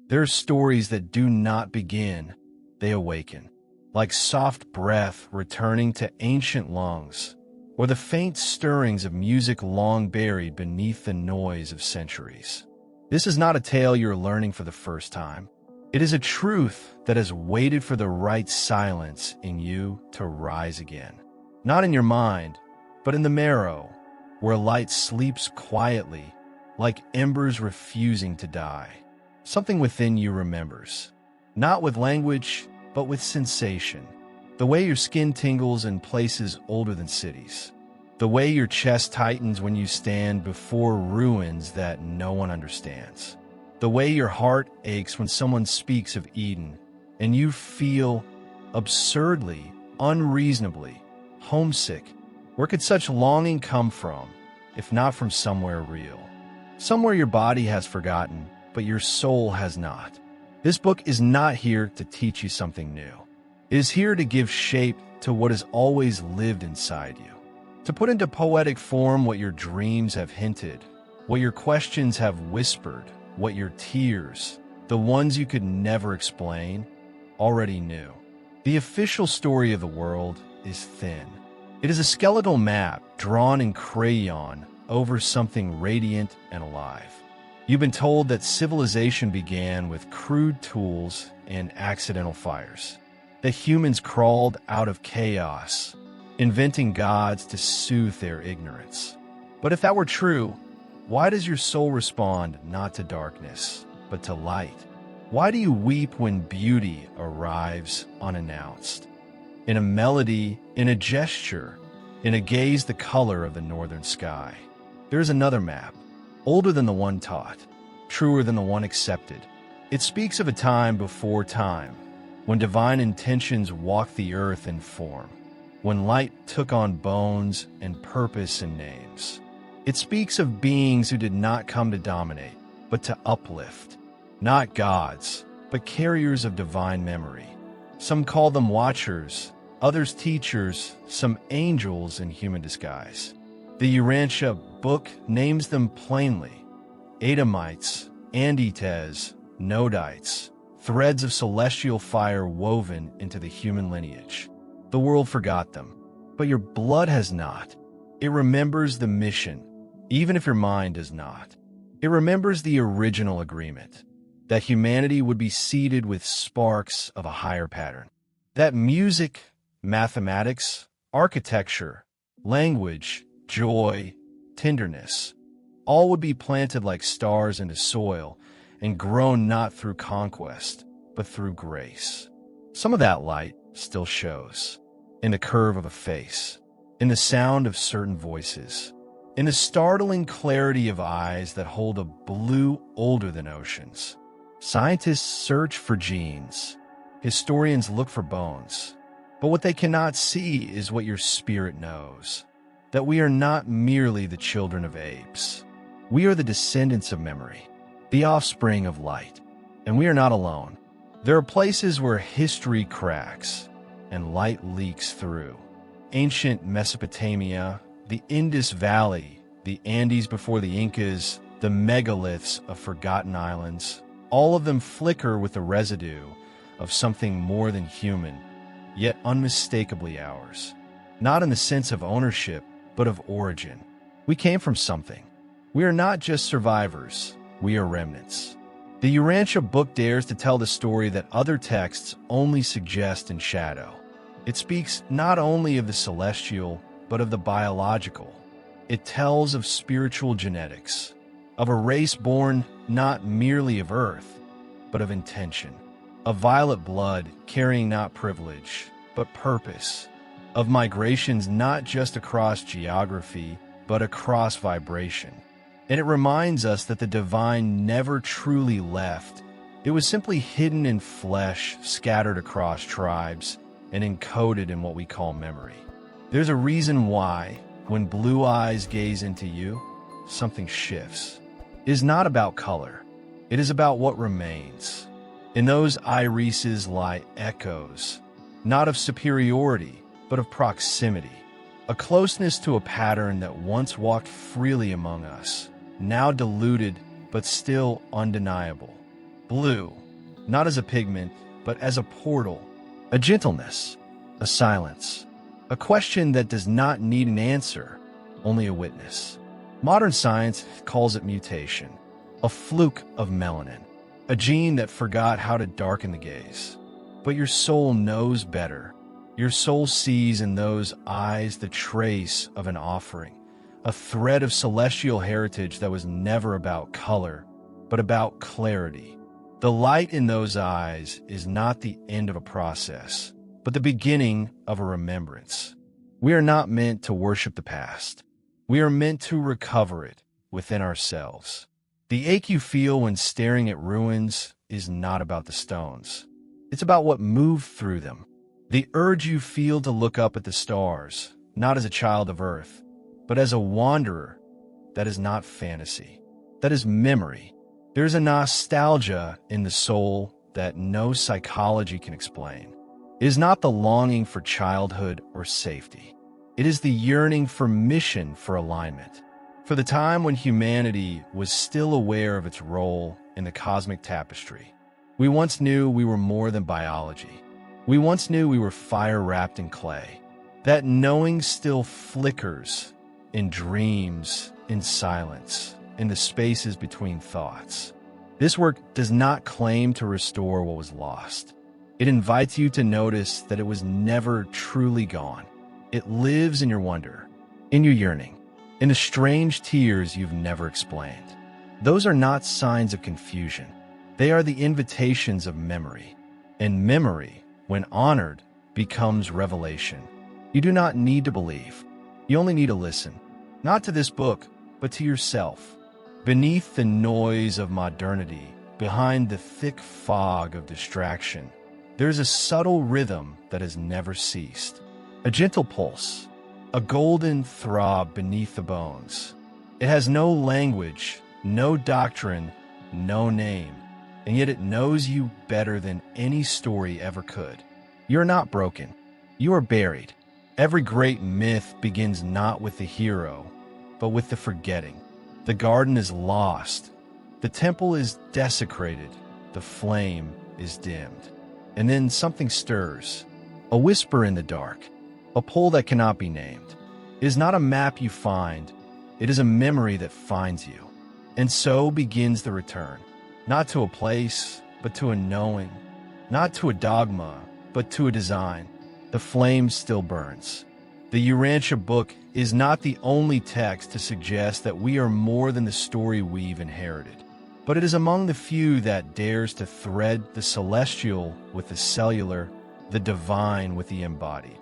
There are stories that do not begin, they awaken, like soft breath returning to ancient lungs, or the faint stirrings of music long buried beneath the noise of centuries. This is not a tale you're learning for the first time. It is a truth that has waited for the right silence in you to rise again. Not in your mind, but in the marrow, where light sleeps quietly, like embers refusing to die. Something within you remembers, not with language, but with sensation. The way your skin tingles in places older than cities. The way your chest tightens when you stand before ruins that no one understands. The way your heart aches when someone speaks of Eden, and you feel absurdly, unreasonably, homesick. Where could such longing come from, if not from somewhere real? Somewhere your body has forgotten, but your soul has not. This book is not here to teach you something new. It is here to give shape to what has always lived inside you. To put into poetic form what your dreams have hinted, what your questions have whispered, what your tears, the ones you could never explain, already knew. The official story of the world is thin. It is a skeletal map drawn in crayon over something radiant and alive. You've been told that civilization began with crude tools and accidental fires, that humans crawled out of chaos, inventing gods to soothe their ignorance. But if that were true, why does your soul respond not to darkness, but to light? Why do you weep when beauty arrives unannounced? In a melody, in a gesture, in a gaze the color of the northern sky. There is another map, older than the one taught, truer than the one accepted. It speaks of a time before time, when divine intentions walked the earth in form, when light took on bones and purpose and names. It speaks of beings who did not come to dominate, but to uplift. Not gods, but carriers of divine memory. Some call them watchers, others teachers, some angels in human disguise. The Urantia Book names them plainly: Adamites, Andites, Nodites, threads of celestial fire woven into the human lineage. The world forgot them, but your blood has not. It remembers the mission, even if your mind does not. It remembers the original agreement, that humanity would be seeded with sparks of a higher pattern. That music, mathematics, architecture, language, joy, tenderness, all would be planted like stars into soil and grown not through conquest, but through grace. Some of that light still shows in the curve of a face, in the sound of certain voices, in the startling clarity of eyes that hold a blue older than oceans. Scientists search for genes. Historians look for bones. But what they cannot see is what your spirit knows, that we are not merely the children of apes. We are the descendants of memory, the offspring of light, and we are not alone. There are places where history cracks and light leaks through. Ancient Mesopotamia, the Indus Valley, the Andes before the Incas, the megaliths of forgotten islands, all of them flicker with the residue of something more than human, yet unmistakably ours. Not in the sense of ownership, but of origin. We came from something. We are not just survivors, we are remnants. The Urantia Book dares to tell the story that other texts only suggest in shadow. It speaks not only of the celestial, but of the biological. It tells of spiritual genetics, of a race born not merely of earth, but of intention, of violet blood carrying not privilege, but purpose, of migrations not just across geography, but across vibration. And it reminds us that the divine never truly left. It was simply hidden in flesh, scattered across tribes, and encoded in what we call memory. There's a reason why, when blue eyes gaze into you, something shifts. It is not about color. It is about what remains. In those irises lie echoes, not of superiority, but of proximity. A closeness to a pattern that once walked freely among us, now diluted but still undeniable. Blue, not as a pigment, but as a portal, a gentleness, a silence, a question that does not need an answer, only a witness. Modern science calls it mutation, a fluke of melanin, a gene that forgot how to darken the gaze. But your soul knows better. Your soul sees in those eyes the trace of an offering, a thread of celestial heritage that was never about color, but about clarity. The light in those eyes is not the end of a process, but the beginning of a remembrance. We are not meant to worship the past. We are meant to recover it within ourselves. The ache you feel when staring at ruins is not about the stones. It's about what moved through them. The urge you feel to look up at the stars, not as a child of Earth, but as a wanderer, that is not fantasy. That is memory. There's a nostalgia in the soul that no psychology can explain. It is not the longing for childhood or safety. It is the yearning for mission, for alignment, for the time when humanity was still aware of its role in the cosmic tapestry. We once knew we were more than biology. We once knew we were fire wrapped in clay. That knowing still flickers in dreams, in silence, in the spaces between thoughts. This work does not claim to restore what was lost. It invites you to notice that it was never truly gone. It lives in your wonder, in your yearning, in the strange tears you've never explained. Those are not signs of confusion. They are the invitations of memory. And memory, when honored, becomes revelation. You do not need to believe. You only need to listen. Not to this book, but to yourself. Beneath the noise of modernity, behind the thick fog of distraction, there's a subtle rhythm that has never ceased. A gentle pulse, a golden throb beneath the bones. It has no language, no doctrine, no name, and yet it knows you better than any story ever could. You're not broken. You are buried. Every great myth begins not with the hero, but with the forgetting. The garden is lost. The temple is desecrated. The flame is dimmed. And then something stirs. A whisper in the dark. A pull that cannot be named. It is not a map you find. It is a memory that finds you. And so begins the return. Not to a place, but to a knowing. Not to a dogma, but to a design. The flame still burns. The Urantia Book is not the only text to suggest that we are more than the story we've inherited, but it is among the few that dares to thread the celestial with the cellular, the divine with the embodied.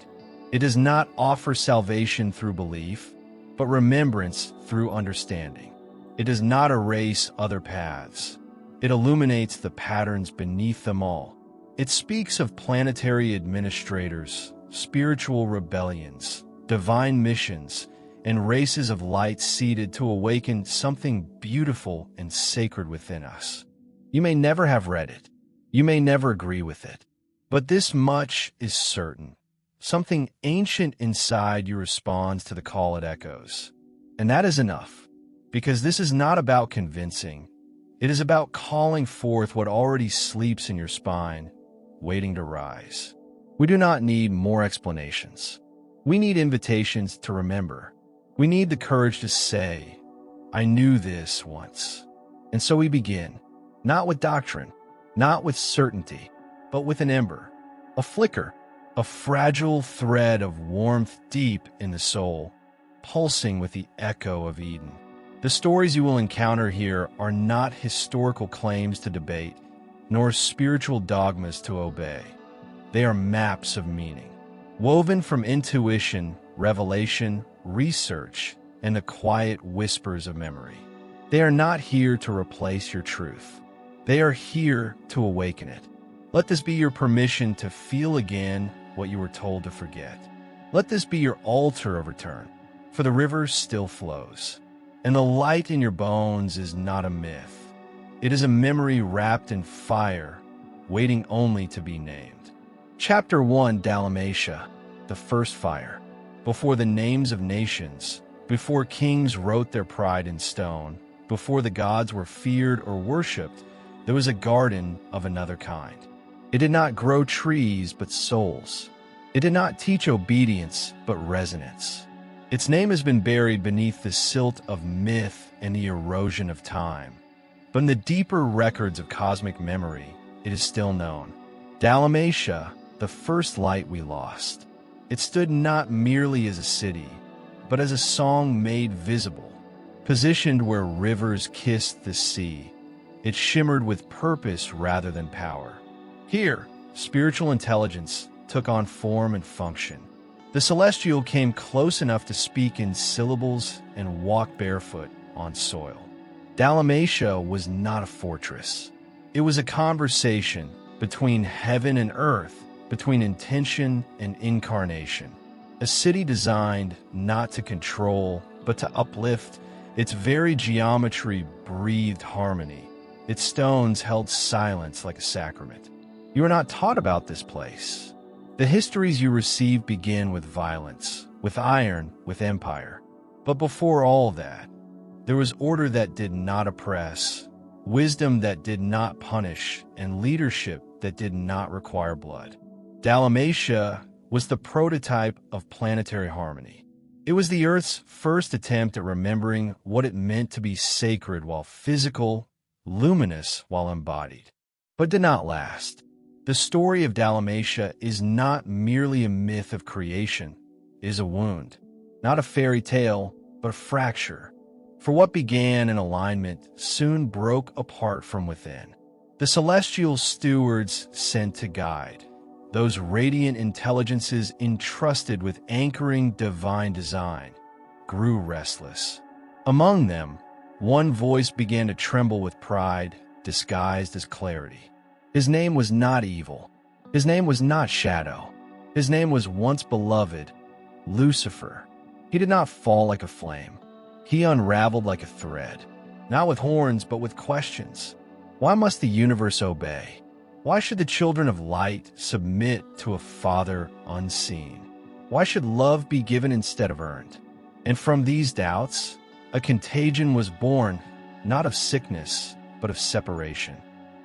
It does not offer salvation through belief, but remembrance through understanding. It does not erase other paths. It illuminates the patterns beneath them all. It speaks of planetary administrators, spiritual rebellions, divine missions, and races of light seeded to awaken something beautiful and sacred within us. You may never have read it. You may never agree with it. But this much is certain. Something ancient inside you responds to the call it echoes. And that is enough, because this is not about convincing. It is about calling forth what already sleeps in your spine, waiting to rise. We do not need more explanations. We need invitations to remember. We need the courage to say, I knew this once. And so we begin, not with doctrine, not with certainty, but with an ember, a flicker, a fragile thread of warmth deep in the soul, pulsing with the echo of Eden. The stories you will encounter here are not historical claims to debate, nor spiritual dogmas to obey. They are maps of meaning, woven from intuition, revelation, research, and the quiet whispers of memory. They are not here to replace your truth. They are here to awaken it. Let this be your permission to feel again what you were told to forget. Let this be your altar of return, for the river still flows. And the light in your bones is not a myth. It is a memory wrapped in fire, waiting only to be named. Chapter 1, Dalmatia, the first fire. Before the names of nations, before kings wrote their pride in stone, before the gods were feared or worshipped, There was a garden of another kind. It did not grow trees, but souls. It did not teach obedience, but resonance. Its name has been buried beneath the silt of myth and the erosion of time. But in the deeper records of cosmic memory, it is still known. Dalmatia, the first light we lost. It stood not merely as a city, but as a song made visible. Positioned where rivers kissed the sea, it shimmered with purpose rather than power. Here, spiritual intelligence took on form and function. The celestial came close enough to speak in syllables and walk barefoot on soil. Dalmatia was not a fortress. It was a conversation between heaven and earth, between intention and incarnation. A city designed not to control, but to uplift. Its very geometry breathed harmony. Its stones held silence like a sacrament. You are not taught about this place. The histories you receive begin with violence, with iron, with empire. But before all that, there was order that did not oppress, wisdom that did not punish, and leadership that did not require blood. Dalmatia was the prototype of planetary harmony. It was the Earth's first attempt at remembering what it meant to be sacred while physical, luminous while embodied. But did not last. The story of Dalmatia is not merely a myth of creation, it is a wound. Not a fairy tale, but a fracture. For what began in alignment soon broke apart from within. The celestial stewards sent to guide, those radiant intelligences entrusted with anchoring divine design, grew restless. Among them, one voice began to tremble with pride, disguised as clarity. His name was not evil. His name was not shadow. His name was once beloved, Lucifer. He did not fall like a flame. He unraveled like a thread, not with horns, but with questions. Why must the universe obey? Why should the children of light submit to a father unseen? Why should love be given instead of earned? And from these doubts, a contagion was born, not of sickness, but of separation.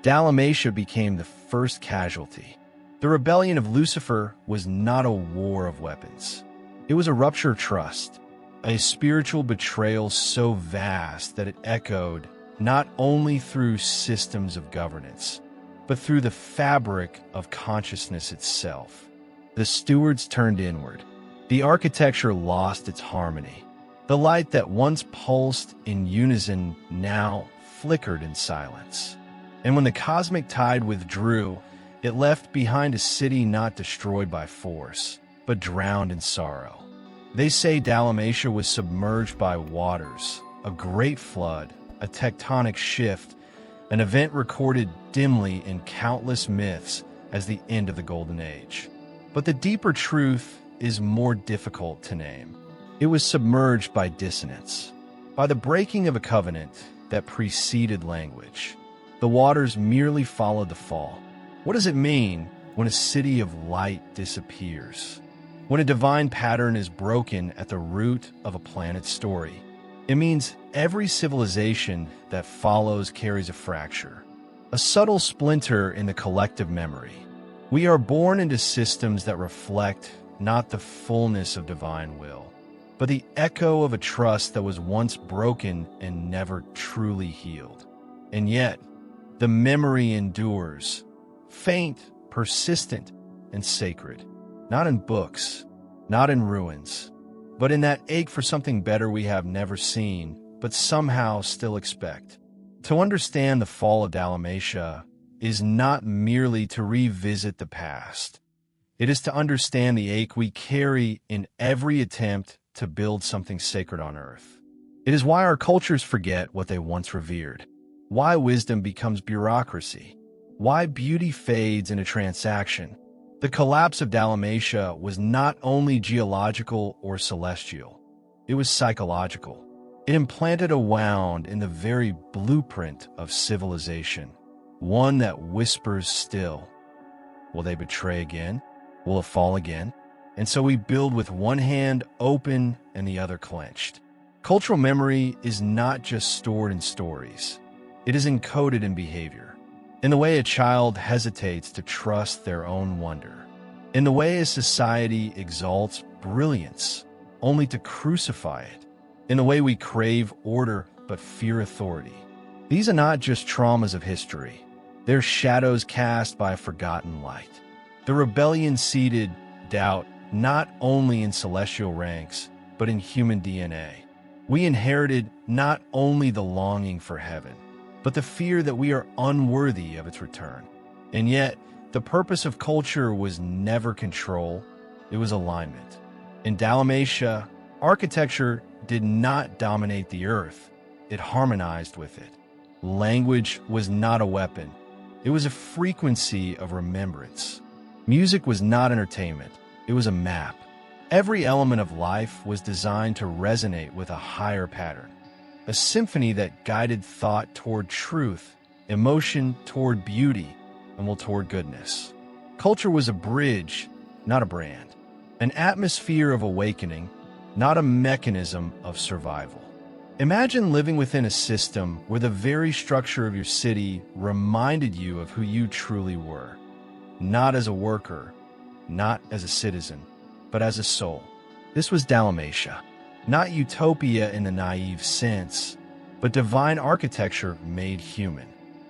Dalmatia became the first casualty. The rebellion of Lucifer was not a war of weapons. It was a rupture of trust, a spiritual betrayal so vast that it echoed not only through systems of governance, but through the fabric of consciousness itself. The stewards turned inward. The architecture lost its harmony. The light that once pulsed in unison now flickered in silence. And when the cosmic tide withdrew, it left behind a city not destroyed by force, but drowned in sorrow. They say Dalmatia was submerged by waters, a great flood, a tectonic shift, an event recorded dimly in countless myths as the end of the Golden Age. But the deeper truth is more difficult to name. It was submerged by dissonance, by the breaking of a covenant that preceded language. The waters merely followed the fall. What does it mean when a city of light disappears? When a divine pattern is broken at the root of a planet's story? It means every civilization that follows carries a fracture, a subtle splinter in the collective memory. We are born into systems that reflect not the fullness of divine will, but the echo of a trust that was once broken and never truly healed. And yet, the memory endures, faint, persistent, and sacred, not in books, not in ruins, but in that ache for something better we have never seen, but somehow still expect. To understand the fall of Dalmatia is not merely to revisit the past. It is to understand the ache we carry in every attempt to build something sacred on earth. It is why our cultures forget what they once revered, why wisdom becomes bureaucracy, why beauty fades in a transaction. The collapse of Dalmatia was not only geological or celestial, it was psychological. It implanted a wound in the very blueprint of civilization, one that whispers still. Will they betray again? Will it fall again? And so we build with one hand open and the other clenched. Cultural memory is not just stored in stories. It is encoded in behavior. in the way a child hesitates to trust their own wonder, in the way a society exalts brilliance only to crucify it, in the way we crave order but fear authority. These are not just traumas of history. They're shadows cast by a forgotten light. The rebellion seeded doubt not only in celestial ranks, but in human DNA. We inherited not only the longing for heaven, but the fear that we are unworthy of its return. And yet, the purpose of culture was never control, it was alignment. In Dalmatia, architecture did not dominate the earth, it harmonized with it. Language was not a weapon, it was a frequency of remembrance. Music was not entertainment, it was a map. Every element of life was designed to resonate with a higher pattern, a symphony that guided thought toward truth, emotion toward beauty, and toward goodness. Culture was a bridge, not a brand, an atmosphere of awakening, not a mechanism of survival. Imagine living within a system where the very structure of your city reminded you of who you truly were, not as a worker, not as a citizen, but as a soul. This was Dalmatia, not utopia in the naive sense, but divine architecture made human.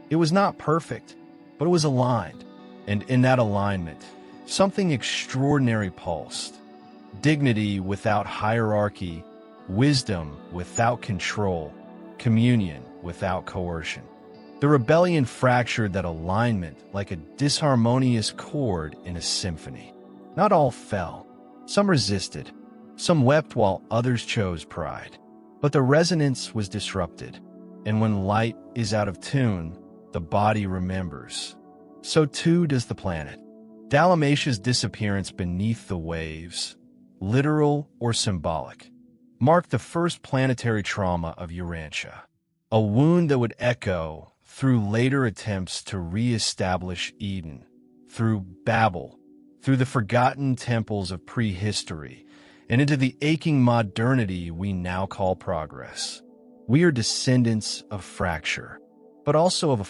It was not perfect, but it was aligned, and in that alignment, something extraordinary pulsed. Dignity without hierarchy, wisdom without control, communion without coercion. The rebellion fractured that alignment like a disharmonious chord in a symphony. Not all fell. Some resisted. Some wept while others chose pride. But the resonance was disrupted. And when light is out of tune, the body remembers. So too does the planet. Dalmatia's disappearance beneath the waves, literal or symbolic, marked the first planetary trauma of Urantia, a wound that would echo through later attempts to re-establish Eden, through Babel, through the forgotten temples of prehistory, and into the aching modernity we now call progress. We are descendants of fracture, but also of a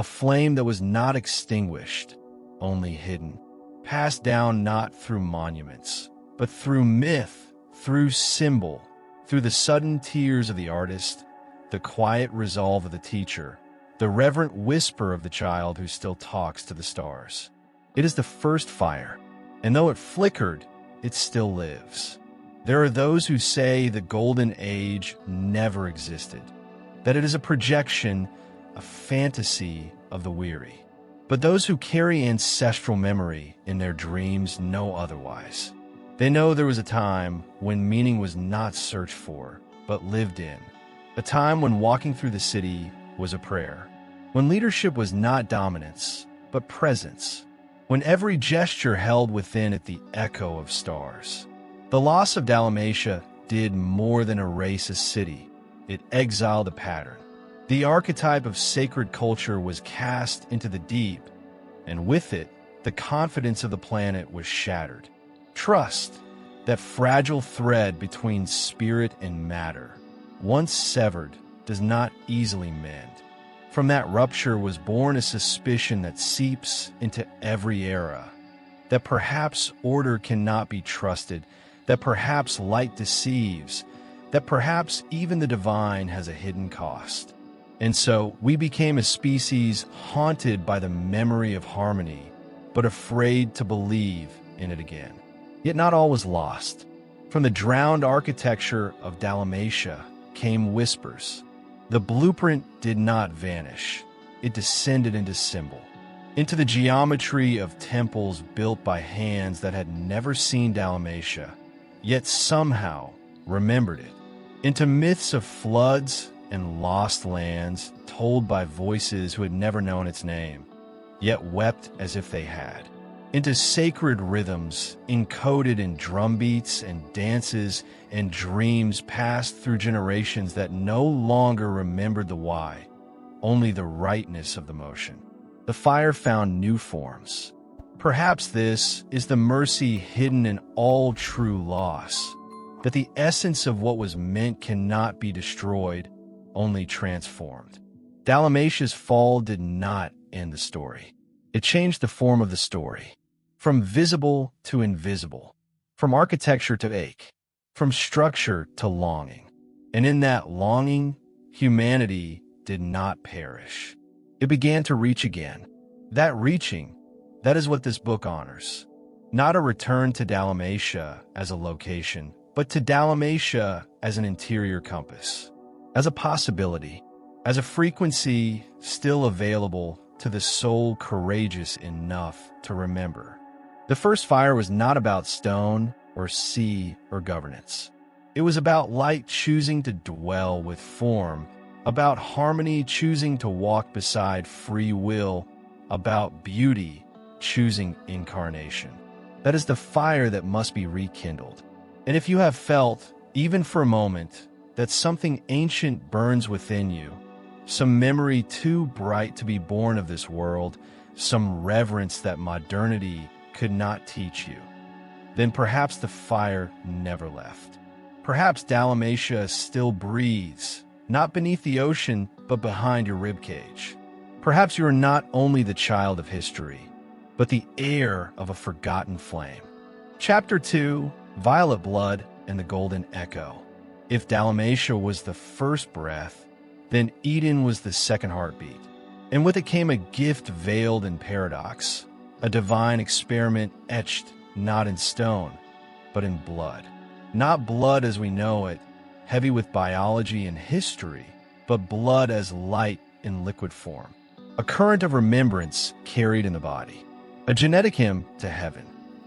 flame that was not extinguished, only hidden, passed down not through monuments, but through myth, through symbol, through the sudden tears of the artist, the quiet resolve of the teacher, the reverent whisper of the child who still talks to the stars. It is the first fire, and though it flickered, it still lives. There are those who say the golden age never existed, that it is a projection, a fantasy of the weary. But those who carry ancestral memory in their dreams know otherwise. They know there was a time when meaning was not searched for, but lived in. A time when walking through the city was a prayer. When leadership was not dominance, but presence. When every gesture held within it the echo of stars. The loss of Dalmatia did more than erase a city. It exiled a pattern. The archetype of sacred culture was cast into the deep, and with it, the confidence of the planet was shattered. Trust, that fragile thread between spirit and matter, once severed, does not easily mend. From that rupture was born a suspicion that seeps into every era, that perhaps order cannot be trusted, that perhaps light deceives, that perhaps even the divine has a hidden cost. And so we became a species haunted by the memory of harmony, but afraid to believe in it again. Yet not all was lost. From the drowned architecture of Dalmatia came whispers. The blueprint did not vanish. It descended into symbol, into the geometry of temples built by hands that had never seen Dalmatia, yet somehow remembered it, into myths of floods and lost lands told by voices who had never known its name, yet wept as if they had, into sacred rhythms encoded in drumbeats and dances and dreams passed through generations that no longer remembered the why, only the rightness of the motion. The fire found new forms. Perhaps this is the mercy hidden in all true loss, that the essence of what was meant cannot be destroyed, only transformed. Dalmatia's fall did not end the story. It changed the form of the story, from visible to invisible, from architecture to ache, from structure to longing. And in that longing, humanity did not perish. It began to reach again. That reaching, that is what this book honors. Not a return to Dalmatia as a location, but to Dalmatia as an interior compass, as a possibility, as a frequency still available to the soul courageous enough to remember. The first fire was not about stone or sea or governance. It was about light choosing to dwell with form, about harmony choosing to walk beside free will, about beauty choosing incarnation. That is the fire that must be rekindled. And if you have felt, even for a moment, that something ancient burns within you, some memory too bright to be born of this world, some reverence that modernity could not teach you, then perhaps the fire never left. Perhaps Dalmatia still breathes, not beneath the ocean, but behind your ribcage. Perhaps you are not only the child of history, but the heir of a forgotten flame. Chapter 2, Violet Blood and the Golden Echo. If Dalmatia was the first breath, then Eden was the second heartbeat. And with it came a gift veiled in paradox, a divine experiment etched not in stone, but in blood. Not blood as we know it, heavy with biology and history, but blood as light in liquid form. A current of remembrance carried in the body. A genetic hymn to heaven.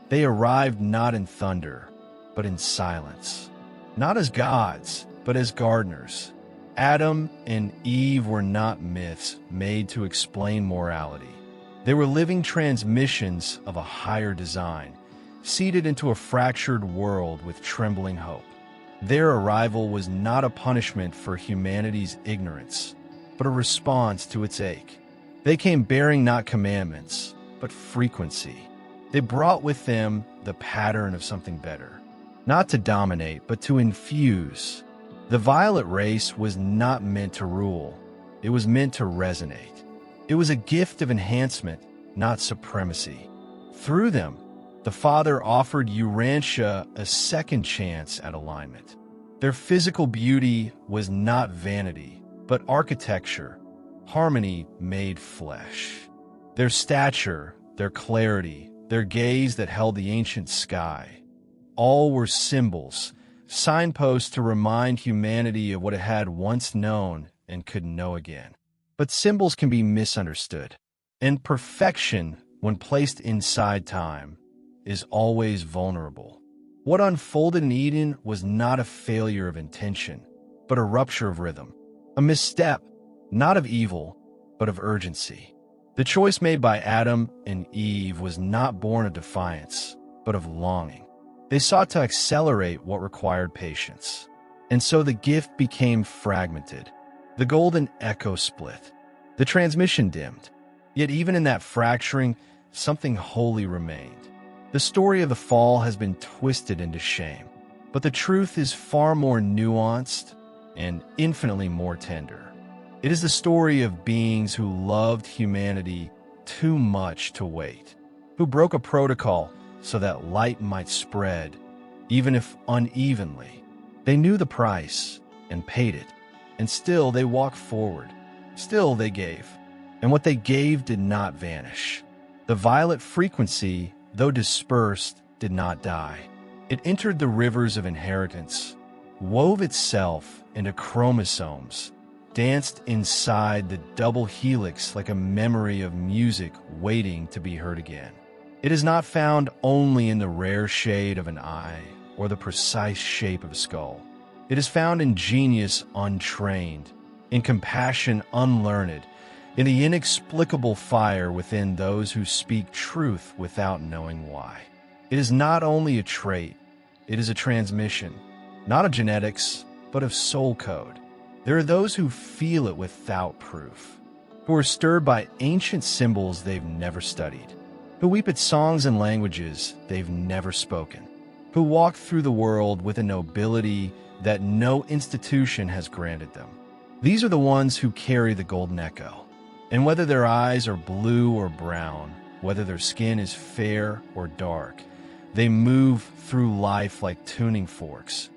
They arrived not in thunder, but in silence. Not as gods, but as gardeners. Adam and Eve were not myths made to explain morality. They were living transmissions of a higher design, seeded into a fractured world with trembling hope. Their arrival was not a punishment for humanity's ignorance, but a response to its ache. They came bearing not commandments, but frequency. They brought with them the pattern of something better, not to dominate, but to infuse. The violet race was not meant to rule. It was meant to resonate. It was a gift of enhancement, not supremacy. Through them, the Father offered Urantia a second chance at alignment. Their physical beauty was not vanity, but architecture, harmony made flesh. Their stature, their clarity, their gaze that held the ancient sky, all were symbols, signposts to remind humanity of what it had once known and could know again. But symbols can be misunderstood, and perfection, when placed inside time, is always vulnerable. What unfolded in Eden was not a failure of intention, but a rupture of rhythm, a misstep, not of evil, but of urgency. The choice made by Adam and Eve was not born of defiance, but of longing. They sought to accelerate what required patience. And so the gift became fragmented. The golden echo split. The transmission dimmed. Yet even in that fracturing, something holy remained. The story of the fall has been twisted into shame, but the truth is far more nuanced and infinitely more tender. It is the story of beings who loved humanity too much to wait, who broke a protocol so that light might spread, even if unevenly. They knew the price and paid it, and still they walked forward. Still they gave, and what they gave did not vanish. The violet frequency, though dispersed, did not die. It entered the rivers of inheritance, wove itself into chromosomes, danced inside the double helix like a memory of music waiting to be heard again. It is not found only in the rare shade of an eye or the precise shape of a skull. It is found in genius untrained, in compassion unlearned, in the inexplicable fire within those who speak truth without knowing why. It is not only a trait, it is a transmission, not of genetics, but of soul code. There are those who feel it without proof, who are stirred by ancient symbols they've never studied, who weep at songs and languages they've never spoken, who walk through the world with a nobility that no institution has granted them. These are the ones who carry the golden echo. And whether their eyes are blue or brown, whether their skin is fair or dark, they move through life like tuning forks,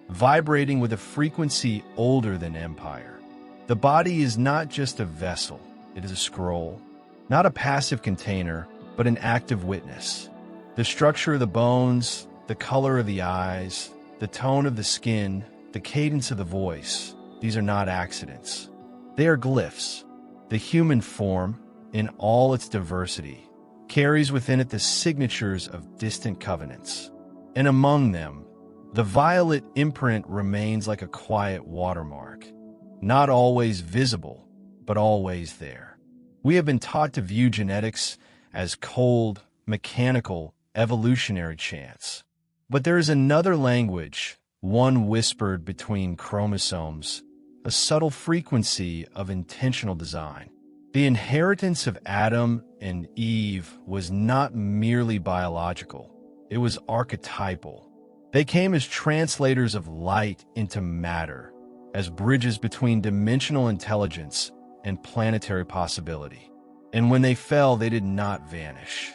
vibrating with a frequency older than empire. The body is not just a vessel, it is a scroll, not a passive container, but an active witness. The structure of the bones, the color of the eyes, the tone of the skin, the cadence of the voice, these are not accidents. They are glyphs. The human form, in all its diversity, carries within it the signatures of distant covenants. And among them, the violet imprint remains like a quiet watermark, not always visible, but always there. We have been taught to view genetics as cold, mechanical, evolutionary chance. But there is another language, one whispered between chromosomes, a subtle frequency of intentional design. The inheritance of Adam and Eve was not merely biological, it was archetypal. They came as translators of light into matter, as bridges between dimensional intelligence and planetary possibility. And when they fell, they did not vanish.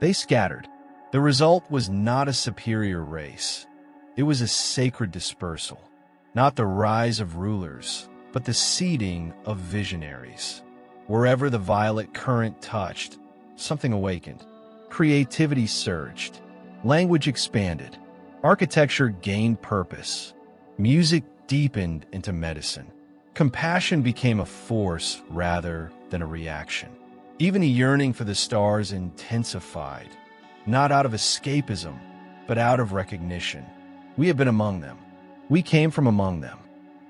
They scattered. The result was not a superior race. It was a sacred dispersal. Not the rise of rulers, but the seeding of visionaries. Wherever the violet current touched, something awakened. Creativity surged. Language expanded. Architecture gained purpose. Music deepened into medicine. Compassion became a force rather than a reaction. Even a yearning for the stars intensified, not out of escapism, but out of recognition. We have been among them. We came from among them.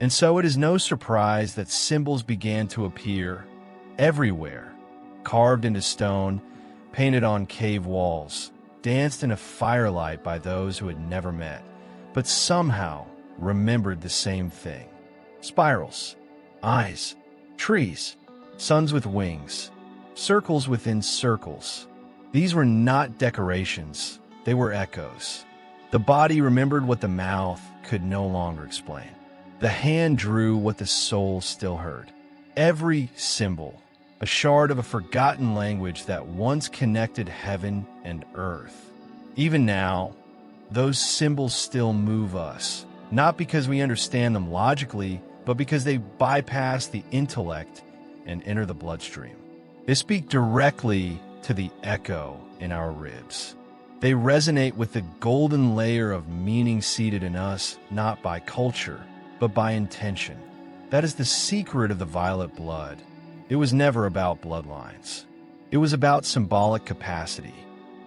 And so it is no surprise that symbols began to appear everywhere, carved into stone, painted on cave walls, danced in a firelight by those who had never met, but somehow remembered the same thing. Spirals, eyes, trees, suns with wings, circles within circles. These were not decorations, they were echoes. The body remembered what the mouth could no longer explain. The hand drew what the soul still heard. Every symbol, a shard of a forgotten language that once connected heaven and earth. Even now, those symbols still move us, not because we understand them logically, but because they bypass the intellect and enter the bloodstream. They speak directly to the echo in our ribs. They resonate with the golden layer of meaning seated in us, not by culture, but by intention. That is the secret of the violet blood. It was never about bloodlines. It was about symbolic capacity,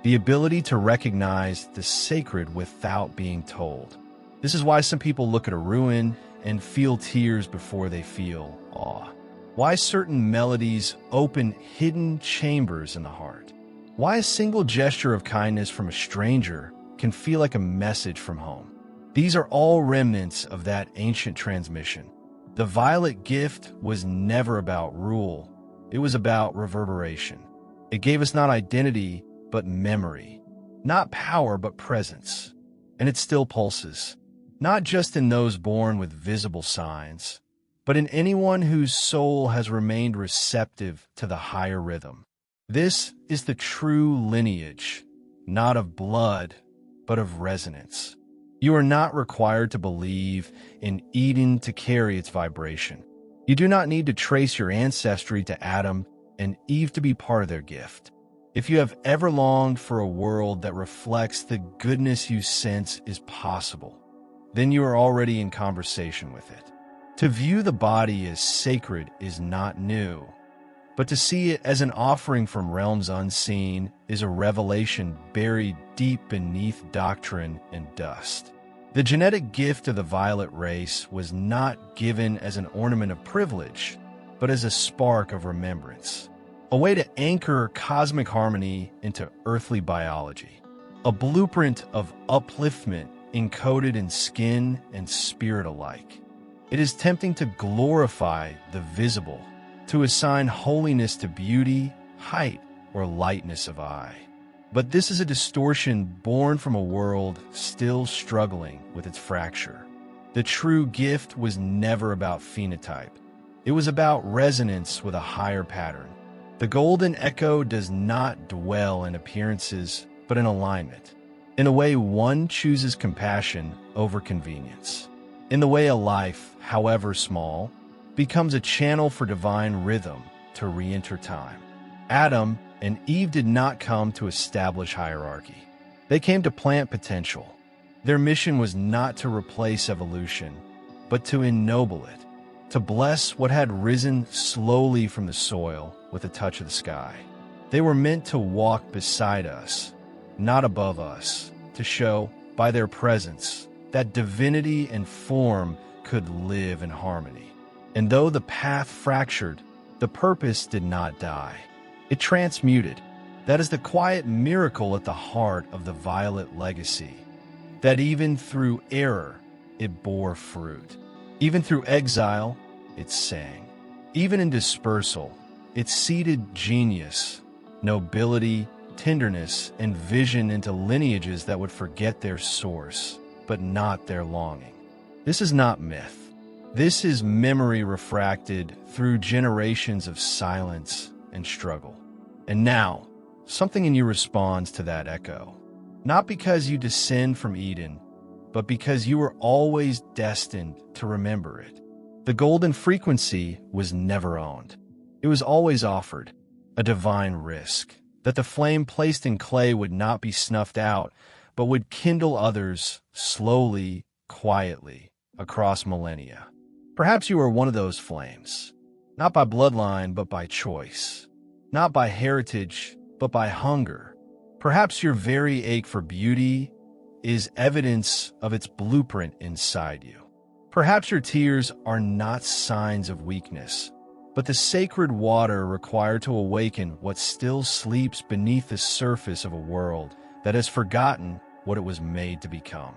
the ability to recognize the sacred without being told. This is why some people look at a ruin and feel tears before they feel awe. Why certain melodies open hidden chambers in the heart. Why a single gesture of kindness from a stranger can feel like a message from home. These are all remnants of that ancient transmission. The violet gift was never about rule. It was about reverberation. It gave us not identity, but memory. Not power, but presence. And it still pulses. Not just in those born with visible signs, but in anyone whose soul has remained receptive to the higher rhythm. This is the true lineage, not of blood, but of resonance. You are not required to believe in Eden to carry its vibration. You do not need to trace your ancestry to Adam and Eve to be part of their gift. If you have ever longed for a world that reflects the goodness you sense is possible, then you are already in conversation with it. To view the body as sacred is not new, but to see it as an offering from realms unseen is a revelation buried deep beneath doctrine and dust. The genetic gift of the violet race was not given as an ornament of privilege, but as a spark of remembrance, a way to anchor cosmic harmony into earthly biology, a blueprint of upliftment encoded in skin and spirit alike. It is tempting to glorify the visible, to assign holiness to beauty, height, or lightness of eye. But this is a distortion born from a world still struggling with its fracture. The true gift was never about phenotype. It was about resonance with a higher pattern. The golden echo does not dwell in appearances, but in alignment. In a way, one chooses compassion over convenience. In the way a life, however small, becomes a channel for divine rhythm to re-enter time. Adam and Eve did not come to establish hierarchy. They came to plant potential. Their mission was not to replace evolution, but to ennoble it, to bless what had risen slowly from the soil with a touch of the sky. They were meant to walk beside us, not above us, to show, by their presence, that divinity and form could live in harmony. And though the path fractured, the purpose did not die. It transmuted. That is the quiet miracle at the heart of the violet legacy, that even through error, it bore fruit. Even through exile, it sang. Even in dispersal, it seeded genius, nobility, tenderness, and vision into lineages that would forget their source, but not their longing. This is not myth. This is memory refracted through generations of silence and struggle. And now, something in you responds to that echo. Not because you descend from Eden, but because you were always destined to remember it. The golden frequency was never owned. It was always offered, a divine risk, that the flame placed in clay would not be snuffed out, but would kindle others slowly, quietly, across millennia. Perhaps you are one of those flames, not by bloodline, but by choice, not by heritage, but by hunger. Perhaps your very ache for beauty is evidence of its blueprint inside you. Perhaps your tears are not signs of weakness, but the sacred water required to awaken what still sleeps beneath the surface of a world that has forgotten what it was made to become.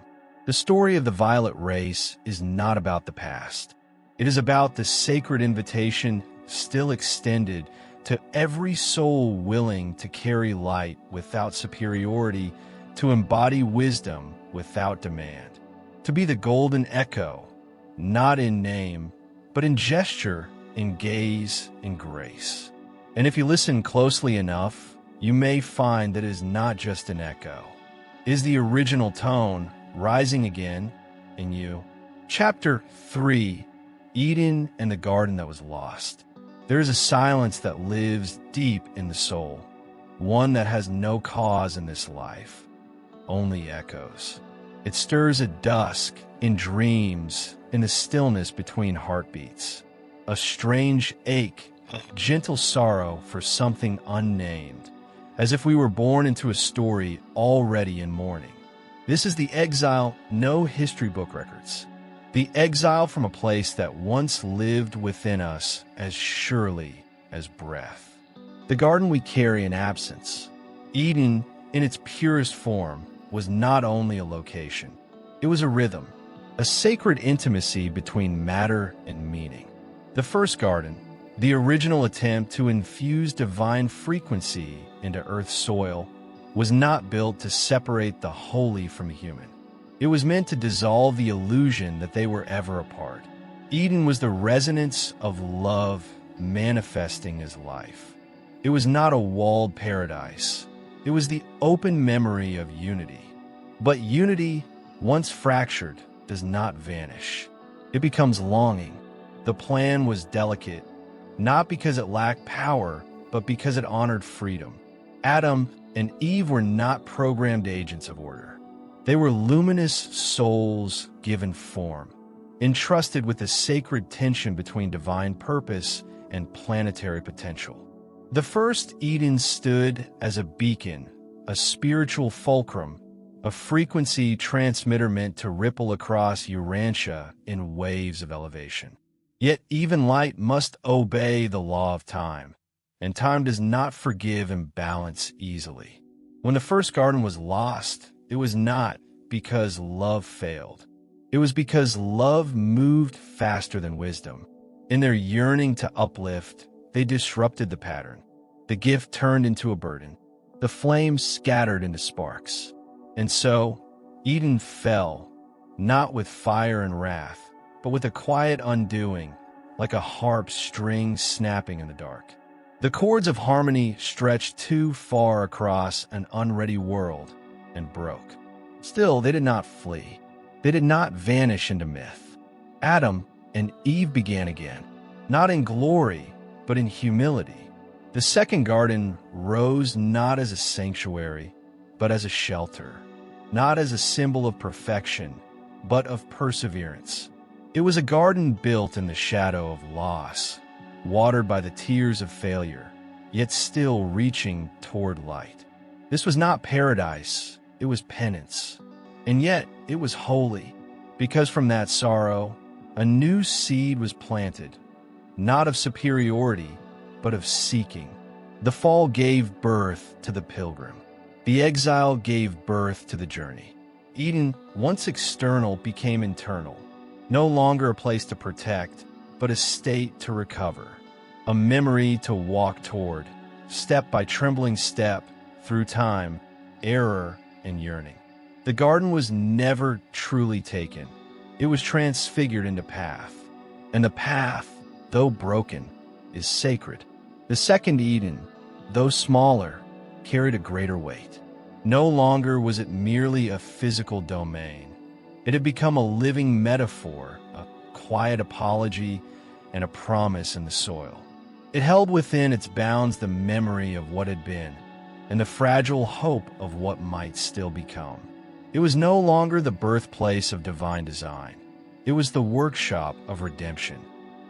The story of the violet race is not about the past. It is about the sacred invitation still extended to every soul willing to carry light without superiority, to embody wisdom without demand, to be the golden echo, not in name, but in gesture, in gaze, in grace. And if you listen closely enough, you may find that it is not just an echo. It is the original tone rising again in you. Chapter 3, Eden and the Garden That Was Lost. There is a silence that lives deep in the soul, one that has no cause in this life, only echoes. It stirs at dusk, in dreams, in the stillness between heartbeats. A strange ache, gentle sorrow for something unnamed, as if we were born into a story already in mourning. This is the exile no history book records. The exile from a place that once lived within us as surely as breath. The garden we carry in absence, Eden in its purest form, was not only a location. It was a rhythm, a sacred intimacy between matter and meaning. The first garden, the original attempt to infuse divine frequency into Earth's soil, was not built to separate the holy from the human. It was meant to dissolve the illusion that they were ever apart. Eden was the resonance of love manifesting as life. It was not a walled paradise. It was the open memory of unity. But unity, once fractured, does not vanish. It becomes longing. The plan was delicate, not because it lacked power, but because it honored freedom. Adam and Eve were not programmed agents of order. They were luminous souls given form, entrusted with the sacred tension between divine purpose and planetary potential. The first Eden stood as a beacon, a spiritual fulcrum, a frequency transmitter meant to ripple across Urantia in waves of elevation. Yet even light must obey the law of time, and time does not forgive imbalance easily. When the first garden was lost, it was not because love failed. It was because love moved faster than wisdom. In their yearning to uplift, they disrupted the pattern. The gift turned into a burden. The flame scattered into sparks. And so, Eden fell, not with fire and wrath, but with a quiet undoing, like a harp string snapping in the dark. The chords of harmony stretched too far across an unready world and broke. Still, they did not flee. They did not vanish into myth. Adam and Eve began again, not in glory, but in humility. The second garden rose not as a sanctuary, but as a shelter, not as a symbol of perfection, but of perseverance. It was a garden built in the shadow of loss, watered by the tears of failure, yet still reaching toward light. This was not paradise, it was penance. And yet it was holy, because from that sorrow, a new seed was planted, not of superiority, but of seeking. The fall gave birth to the pilgrim. The exile gave birth to the journey. Eden, once external, became internal, no longer a place to protect, but a state to recover, a memory to walk toward, step by trembling step, through time, error, and yearning. The garden was never truly taken. It was transfigured into path. And the path, though broken, is sacred. The second Eden, though smaller, carried a greater weight. No longer was it merely a physical domain. It had become a living metaphor, a quiet apology, and a promise in the soil. It held within its bounds the memory of what had been, and the fragile hope of what might still become. It was no longer the birthplace of divine design. It was the workshop of redemption.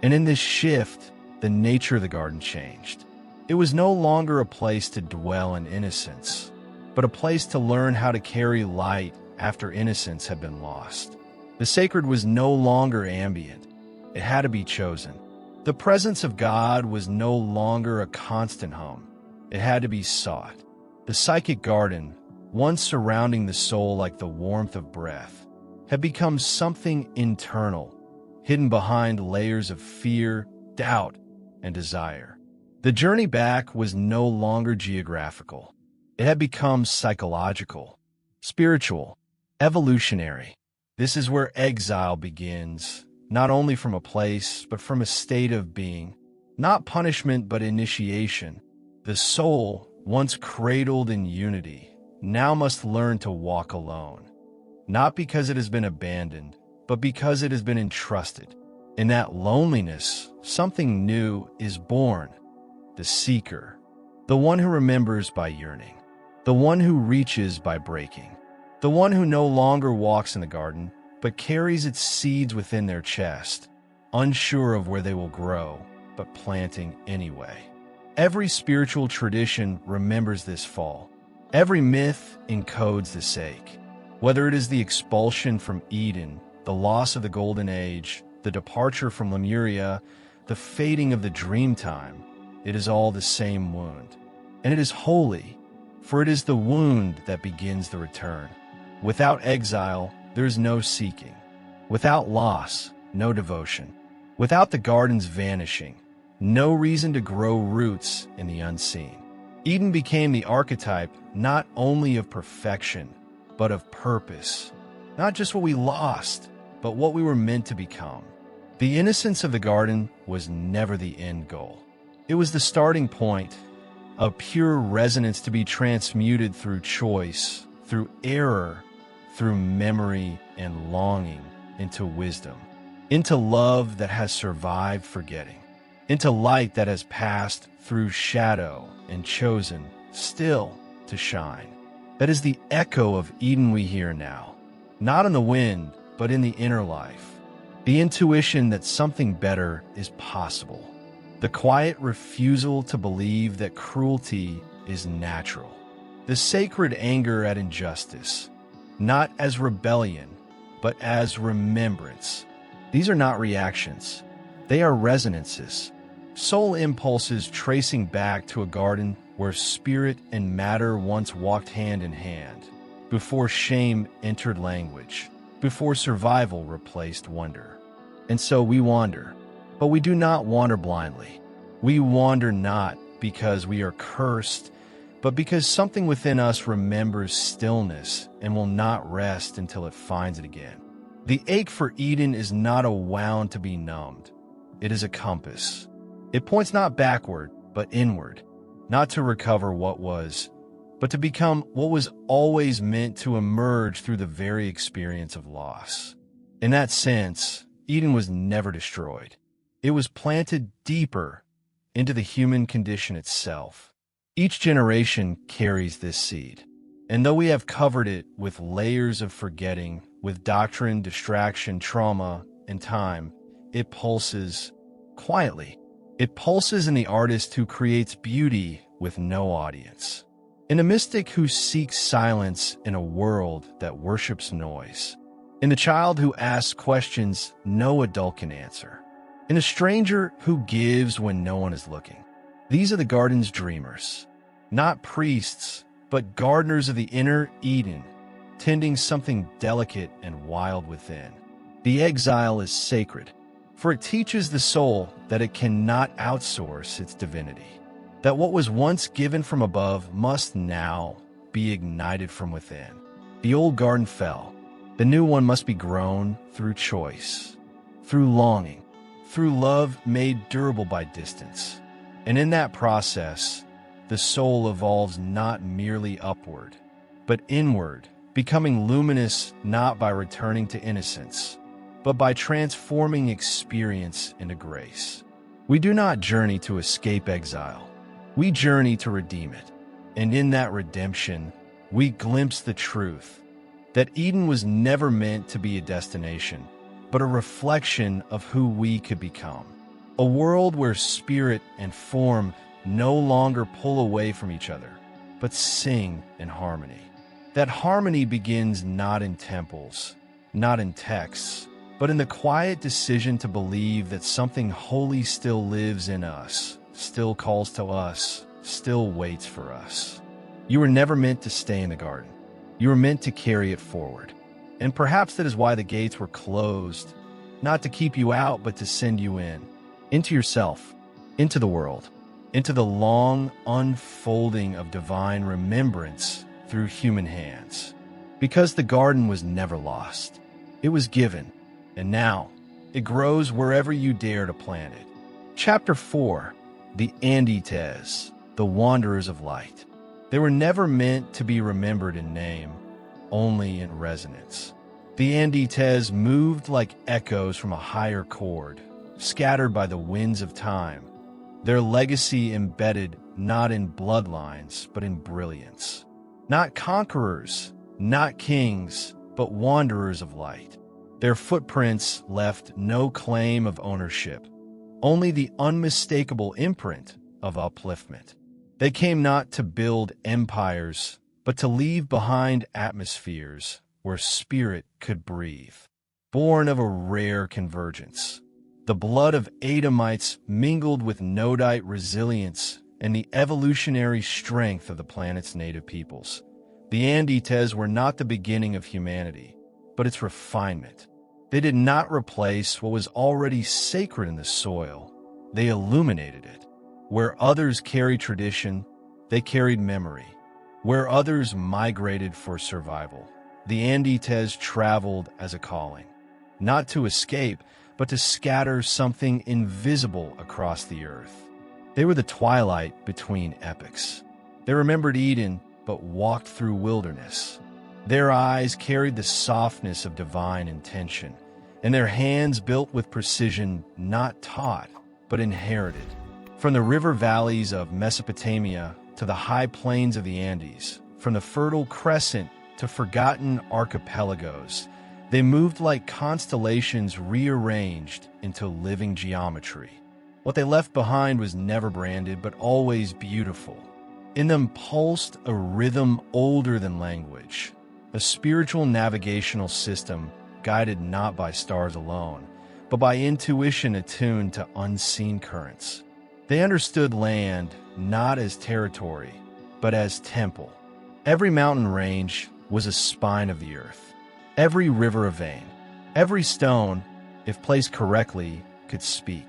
And in this shift, the nature of the garden changed. It was no longer a place to dwell in innocence, but a place to learn how to carry light after innocence had been lost. The sacred was no longer ambient. It had to be chosen. The presence of God was no longer a constant hum. It had to be sought. The psychic garden, once surrounding the soul like the warmth of breath, had become something internal, hidden behind layers of fear, doubt, and desire. The journey back was no longer geographical. It had become psychological, spiritual, evolutionary. This is where exile begins, not only from a place, but from a state of being. Not punishment, but initiation. The soul, once cradled in unity, now must learn to walk alone. Not because it has been abandoned, but because it has been entrusted. In that loneliness, something new is born. The seeker, the one who remembers by yearning, the one who reaches by breaking, the one who no longer walks in the garden, but carries its seeds within their chest, unsure of where they will grow, but planting anyway. Every spiritual tradition remembers this fall. Every myth encodes this ache. Whether it is the expulsion from Eden, the loss of the Golden Age, the departure from Lemuria, the fading of the dream time, it is all the same wound. And it is holy, for it is the wound that begins the return. Without exile, there is no seeking. Without loss, no devotion. Without the garden's vanishing, no reason to grow roots in the unseen. Eden became the archetype not only of perfection, but of purpose. Not just what we lost, but what we were meant to become. The innocence of the garden was never the end goal. It was the starting point, a pure resonance to be transmuted through choice, through error, through memory and longing, into wisdom, into love that has survived forgetting, into light that has passed through shadow and chosen still to shine. That is the echo of Eden we hear now, not in the wind, but in the inner life. The intuition that something better is possible. The quiet refusal to believe that cruelty is natural. The sacred anger at injustice, not as rebellion, but as remembrance. These are not reactions. They are resonances. Soul impulses tracing back to a garden where spirit and matter once walked hand in hand, before shame entered language, before survival replaced wonder. And so we wander, but we do not wander blindly. We wander not because we are cursed, but because something within us remembers stillness and will not rest until it finds it again. The ache for Eden is not a wound to be numbed. it is a compass. It points not backward, but inward, not to recover what was, but to become what was always meant to emerge through the very experience of loss. In that sense, Eden was never destroyed. It was planted deeper into the human condition itself. Each generation carries this seed. And though we have covered it with layers of forgetting, with doctrine, distraction, trauma, and time, it pulses quietly. It pulses in the artist who creates beauty with no audience, in a mystic who seeks silence in a world that worships noise, in the child who asks questions no adult can answer, in a stranger who gives when no one is looking. These are the garden's dreamers, not priests, but gardeners of the inner Eden, tending something delicate and wild within. The exile is sacred, for it teaches the soul that it cannot outsource its divinity, that what was once given from above must now be ignited from within. The old garden fell. The new one must be grown through choice, through longing, through love made durable by distance. And in that process, the soul evolves not merely upward, but inward, becoming luminous not by returning to innocence, but by transforming experience into grace. We do not journey to escape exile. We journey to redeem it. And in that redemption, we glimpse the truth that Eden was never meant to be a destination, but a reflection of who we could become. A world where spirit and form no longer pull away from each other, but sing in harmony. That harmony begins not in temples, not in texts, but in the quiet decision to believe that something holy still lives in us, still calls to us, still waits for us. You were never meant to stay in the garden. You were meant to carry it forward. And perhaps that is why the gates were closed, not to keep you out, but to send you in, into yourself, into the world, into the long unfolding of divine remembrance through human hands. Because the garden was never lost. It was given, and now it grows wherever you dare to plant it. Chapter 4, the Andites, the Wanderers of Light. They were never meant to be remembered in name, only in resonance. The Andites moved like echoes from a higher chord, scattered by the winds of time, their legacy embedded not in bloodlines, but in brilliance. Not conquerors, not kings, but wanderers of light. Their footprints left no claim of ownership, only the unmistakable imprint of upliftment. They came not to build empires, but to leave behind atmospheres where spirit could breathe. Born of a rare convergence, the blood of Adamites mingled with Nodite resilience and the evolutionary strength of the planet's native peoples. The Andites were not the beginning of humanity, but its refinement. They did not replace what was already sacred in the soil. They illuminated it. Where others carried tradition, they carried memory. Where others migrated for survival, the Andites traveled as a calling, not to escape, but to scatter something invisible across the earth. They were the twilight between epochs. They remembered Eden, but walked through wilderness. Their eyes carried the softness of divine intention, and their hands built with precision not taught, but inherited. From the river valleys of Mesopotamia to the high plains of the Andes, from the Fertile Crescent to forgotten archipelagos, they moved like constellations rearranged into living geometry. What they left behind was never branded, but always beautiful. In them pulsed a rhythm older than language, a spiritual navigational system guided not by stars alone, but by intuition attuned to unseen currents. They understood land not as territory, but as temple. Every mountain range was a spine of the earth, every river a vein, every stone, if placed correctly, could speak.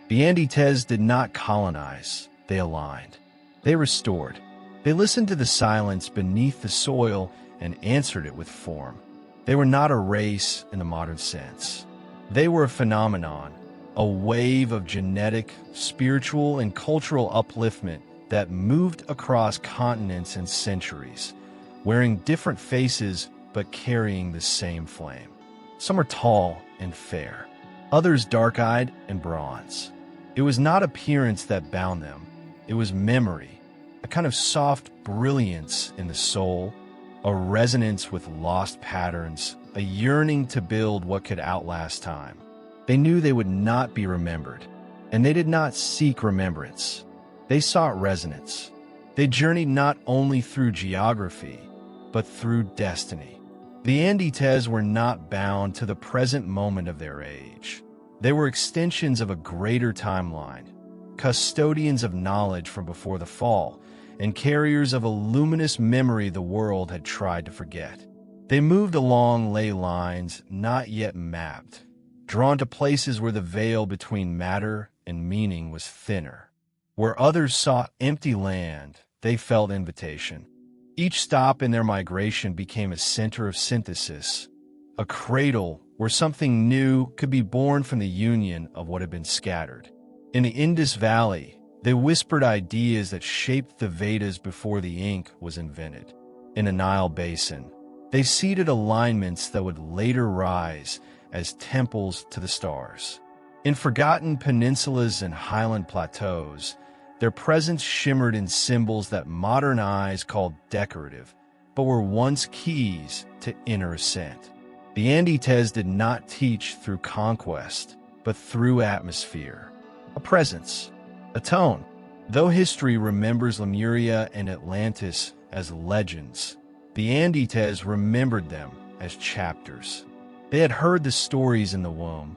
The Andites did not colonize, they aligned. They restored. They listened to the silence beneath the soil and answered it with form. They were not a race in the modern sense. They were a phenomenon, a wave of genetic, spiritual, and cultural upliftment that moved across continents and centuries, wearing different faces but carrying the same flame. Some are tall and fair, others dark-eyed and bronze. It was not appearance that bound them, it was memory, a kind of soft brilliance in the soul, a resonance with lost patterns, a yearning to build what could outlast time. They knew they would not be remembered, and they did not seek remembrance. They sought resonance. They journeyed not only through geography, but through destiny. The Andites were not bound to the present moment of their age. They were extensions of a greater timeline, custodians of knowledge from before the fall, and carriers of a luminous memory the world had tried to forget. They moved along ley lines not yet mapped, drawn to places where the veil between matter and meaning was thinner. Where others sought empty land, they felt invitation. Each stop in their migration became a center of synthesis, a cradle where something new could be born from the union of what had been scattered. In the Indus Valley, they whispered ideas that shaped the Vedas before the ink was invented. In the Nile Basin, they seeded alignments that would later rise as temples to the stars. In forgotten peninsulas and highland plateaus, their presence shimmered in symbols that modern eyes called decorative, but were once keys to inner ascent. The Andites did not teach through conquest, but through atmosphere, a presence, a tone. Though history remembers Lemuria and Atlantis as legends, the Andites remembered them as chapters. They had heard the stories in the womb,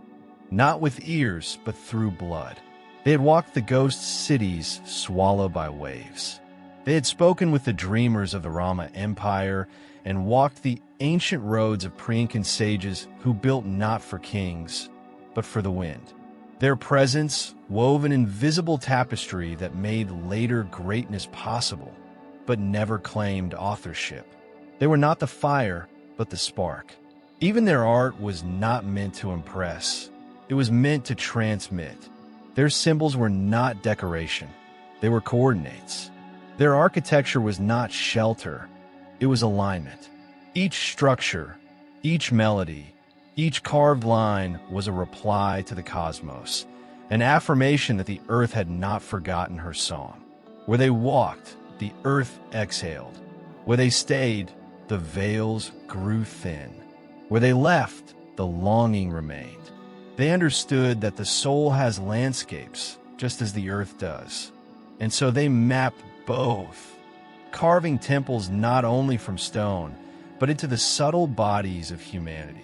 not with ears, but through blood. They had walked the ghost cities swallowed by waves. They had spoken with the dreamers of the Rama Empire and walked the ancient roads of pre-Incan sages who built not for kings, but for the wind. Their presence wove an invisible tapestry that made later greatness possible, but never claimed authorship. They were not the fire, but the spark. Even their art was not meant to impress. It was meant to transmit. Their symbols were not decoration. They were coordinates. Their architecture was not shelter. It was alignment. Each structure, each melody, each carved line was a reply to the cosmos, an affirmation that the earth had not forgotten her song. Where they walked, the earth exhaled. Where they stayed, the veils grew thin. Where they left, the longing remained. They understood that the soul has landscapes, just as the earth does. And so they mapped both, carving temples not only from stone, but into the subtle bodies of humanity.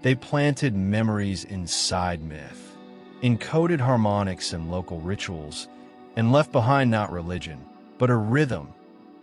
They planted memories inside myth, encoded harmonics in local rituals, and left behind not religion, but a rhythm,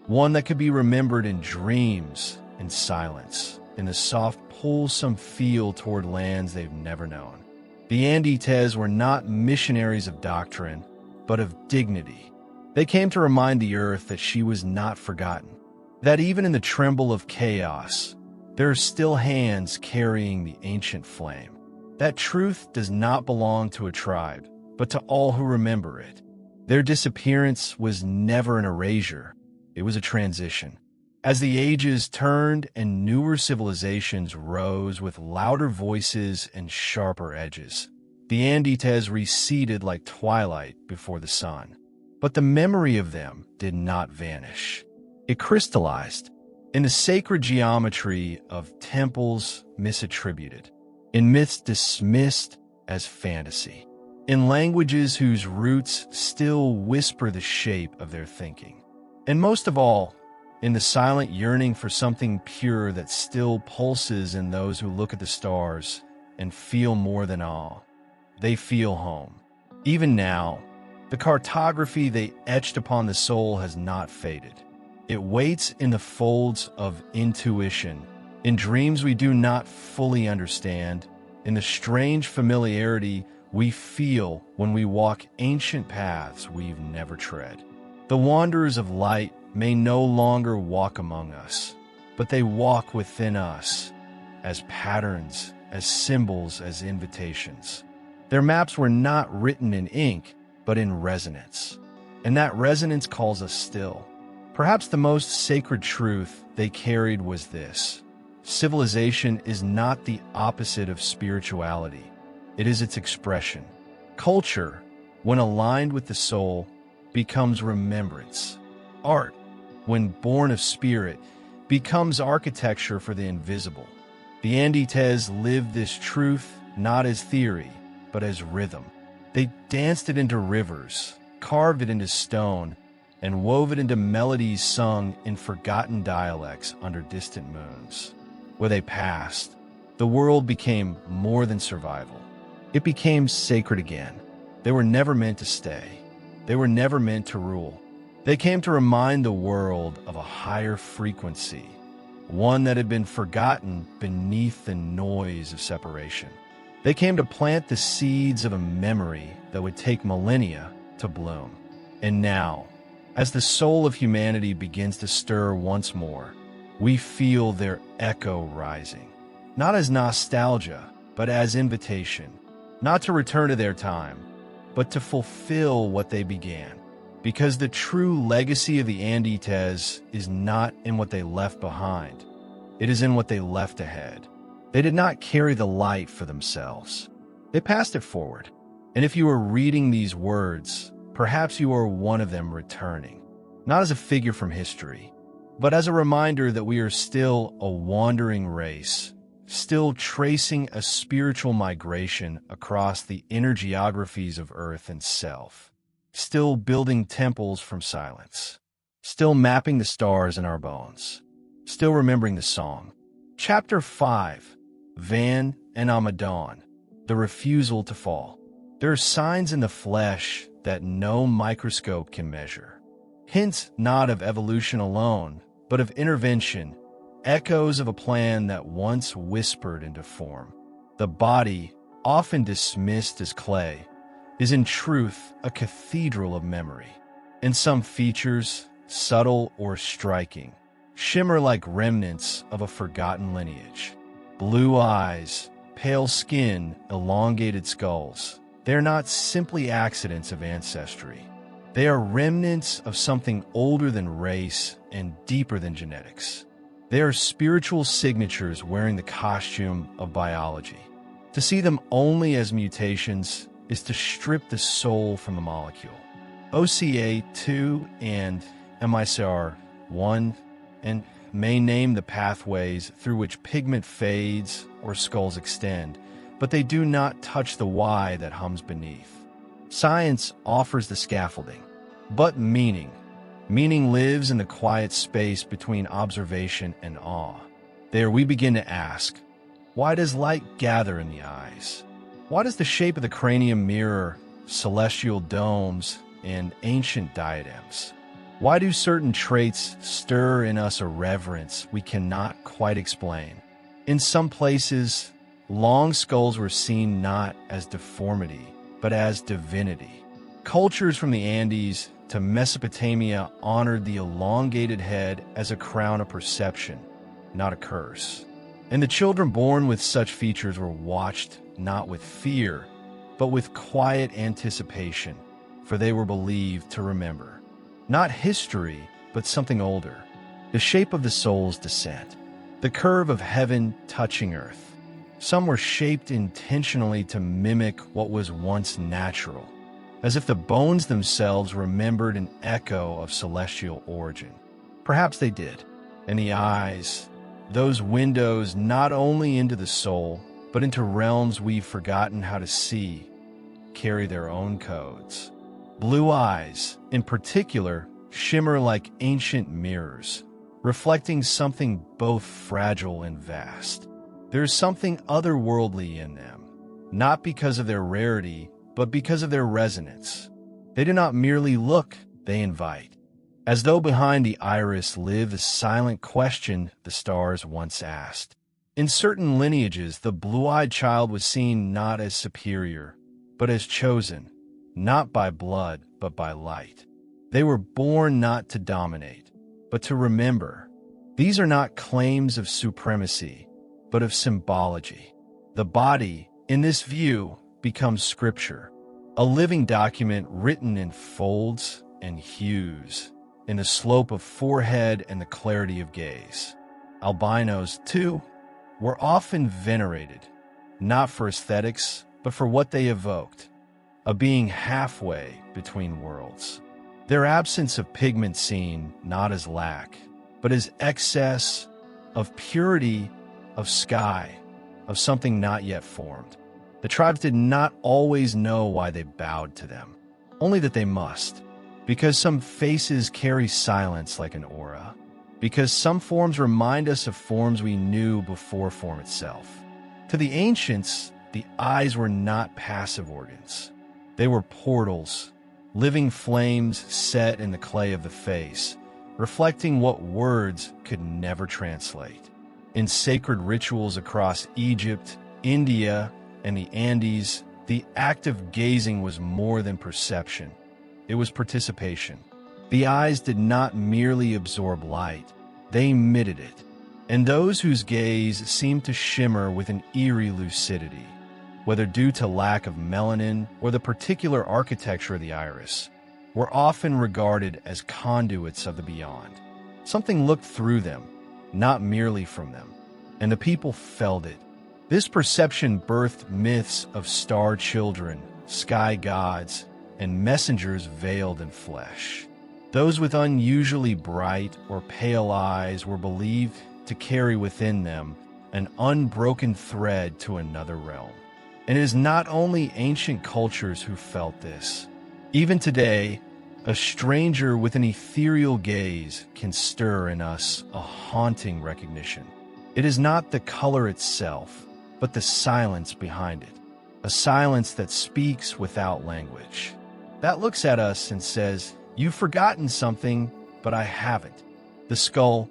one that could be remembered in dreams, in silence, in the soft pulsome feel toward lands they've never known. The Andites were not missionaries of doctrine, but of dignity. They came to remind the earth that she was not forgotten, that even in the tremble of chaos, there are still hands carrying the ancient flame. That truth does not belong to a tribe, but to all who remember it. Their disappearance was never an erasure, it was a transition. As the ages turned and newer civilizations rose with louder voices and sharper edges, the Andites receded like twilight before the sun. But the memory of them did not vanish. It crystallized in the sacred geometry of temples misattributed, in myths dismissed as fantasy, in languages whose roots still whisper the shape of their thinking. And most of all, in the silent yearning for something pure that still pulses in those who look at the stars and feel more than all. They feel home. Even now, the cartography they etched upon the soul has not faded. It waits in the folds of intuition, in dreams we do not fully understand, in the strange familiarity we feel when we walk ancient paths we've never tread. The wanderers of light may no longer walk among us, but they walk within us as patterns, as symbols, as invitations. Their maps were not written in ink, but in resonance. And that resonance calls us still. Perhaps the most sacred truth they carried was this: civilization is not the opposite of spirituality. It is its expression. Culture, when aligned with the soul, becomes remembrance. Art, when born of spirit, becomes architecture for the invisible. The Andes lived this truth not as theory, but as rhythm. They danced it into rivers, carved it into stone, and wove it into melodies sung in forgotten dialects under distant moons. Where they passed, the world became more than survival. It became sacred again. They were never meant to stay. They were never meant to rule. They came to remind the world of a higher frequency, one that had been forgotten beneath the noise of separation. They came to plant the seeds of a memory that would take millennia to bloom. And now, as the soul of humanity begins to stir once more, we feel their echo rising, not as nostalgia, but as invitation, not to return to their time, but to fulfill what they began. Because the true legacy of the Andes is not in what they left behind. It is in what they left ahead. They did not carry the light for themselves. They passed it forward. And if you are reading these words, perhaps you are one of them returning, not as a figure from history, but as a reminder that we are still a wandering race, still tracing a spiritual migration across the inner geographies of Earth and self, still building temples from silence, still mapping the stars in our bones, still remembering the song. Chapter 5, Van and Amadon, the refusal to fall. There are signs in the flesh that no microscope can measure. Hints not of evolution alone, but of intervention, echoes of a plan that once whispered into form. The body, often dismissed as clay, is in truth a cathedral of memory. And some features, subtle or striking, shimmer like remnants of a forgotten lineage. Blue eyes, pale skin, elongated skulls. They are not simply accidents of ancestry. They are remnants of something older than race and deeper than genetics. They are spiritual signatures wearing the costume of biology. To see them only as mutations is to strip the soul from the molecule. OCA2 and MICR1 and may name the pathways through which pigment fades or skulls extend, but they do not touch the why that hums beneath. Science offers the scaffolding, but meaning lives in the quiet space between observation and awe. There we begin to ask, why does light gather in the eyes? Why does the shape of the cranium mirror celestial domes and ancient diadems? Why do certain traits stir in us a reverence we cannot quite explain? In some places, long skulls were seen not as deformity, but as divinity. Cultures from the Andes to Mesopotamia honored the elongated head as a crown of perception, not a curse. And the children born with such features were watched not with fear, but with quiet anticipation, for they were believed to remember. Not history, but something older. The shape of the soul's descent. The curve of heaven touching earth. Some were shaped intentionally to mimic what was once natural, as if the bones themselves remembered an echo of celestial origin. Perhaps they did. And the eyes, those windows not only into the soul, but into realms we've forgotten how to see, carry their own codes. Blue eyes, in particular, shimmer like ancient mirrors, reflecting something both fragile and vast. There's something otherworldly in them, not because of their rarity, but because of their resonance. They do not merely look, they invite. As though behind the iris lived the silent question the stars once asked. In certain lineages, the blue-eyed child was seen not as superior, but as chosen, not by blood, but by light. They were born not to dominate, but to remember. These are not claims of supremacy, but of symbology. The body, in this view, becomes scripture, a living document written in folds and hues, in the slope of forehead and the clarity of gaze. Albinos, too, were often venerated, not for aesthetics, but for what they evoked, a being halfway between worlds. Their absence of pigment seen not as lack, but as excess of purity, of sky, of something not yet formed. The tribes did not always know why they bowed to them, only that they must, because some faces carry silence like an aura, because some forms remind us of forms we knew before form itself. To the ancients, the eyes were not passive organs. They were portals, living flames set in the clay of the face, reflecting what words could never translate. In sacred rituals across Egypt, India, and the Andes, the act of gazing was more than perception. It was participation. The eyes did not merely absorb light, they emitted it. And those whose gaze seemed to shimmer with an eerie lucidity, whether due to lack of melanin or the particular architecture of the iris, were often regarded as conduits of the beyond. Something looked through them, not merely from them, and the people felt it. This perception birthed myths of star children, sky gods, and messengers veiled in flesh. Those with unusually bright or pale eyes were believed to carry within them an unbroken thread to another realm. And it is not only ancient cultures who felt this. Even today, a stranger with an ethereal gaze can stir in us a haunting recognition. It is not the color itself, but the silence behind it, a silence that speaks without language, that looks at us and says, "You've forgotten something, but I haven't." The skull,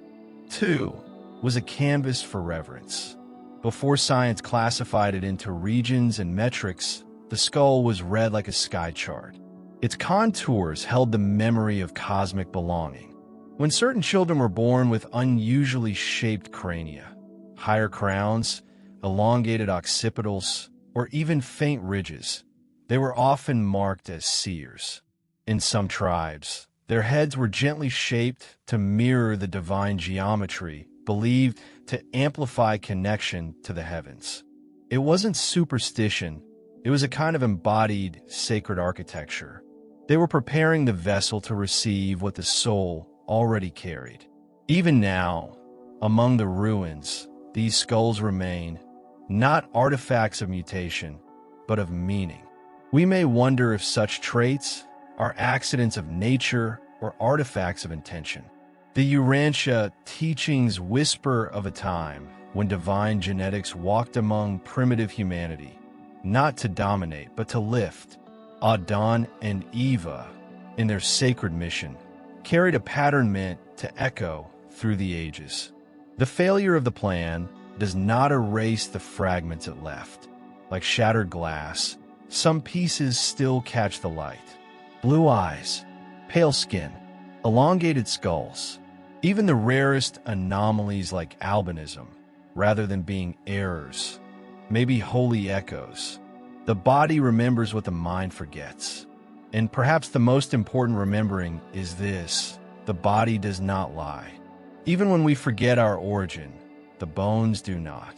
too, was a canvas for reverence. Before science classified it into regions and metrics, the skull was read like a sky chart. Its contours held the memory of cosmic belonging. When certain children were born with unusually shaped crania, higher crowns, elongated occipitals, or even faint ridges, they were often marked as seers. In some tribes, their heads were gently shaped to mirror the divine geometry, believed to amplify connection to the heavens. It wasn't superstition, it was a kind of embodied sacred architecture. They were preparing the vessel to receive what the soul already carried. Even now, among the ruins, these skulls remain, not artifacts of mutation, but of meaning. We may wonder if such traits are accidents of nature or artifacts of intention. The Urantia teachings whisper of a time when divine genetics walked among primitive humanity, not to dominate, but to lift. Adon and Eva, in their sacred mission, carried a pattern meant to echo through the ages. The failure of the plan does not erase the fragments it left. Like shattered glass, some pieces still catch the light. Blue eyes, pale skin, elongated skulls, even the rarest anomalies like albinism, rather than being errors, may be holy echoes. The body remembers what the mind forgets. And perhaps the most important remembering is this: the body does not lie. Even when we forget our origin, the bones do not.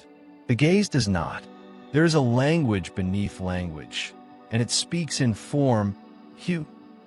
The gaze does not. There is a language beneath language, and it speaks in form, hue,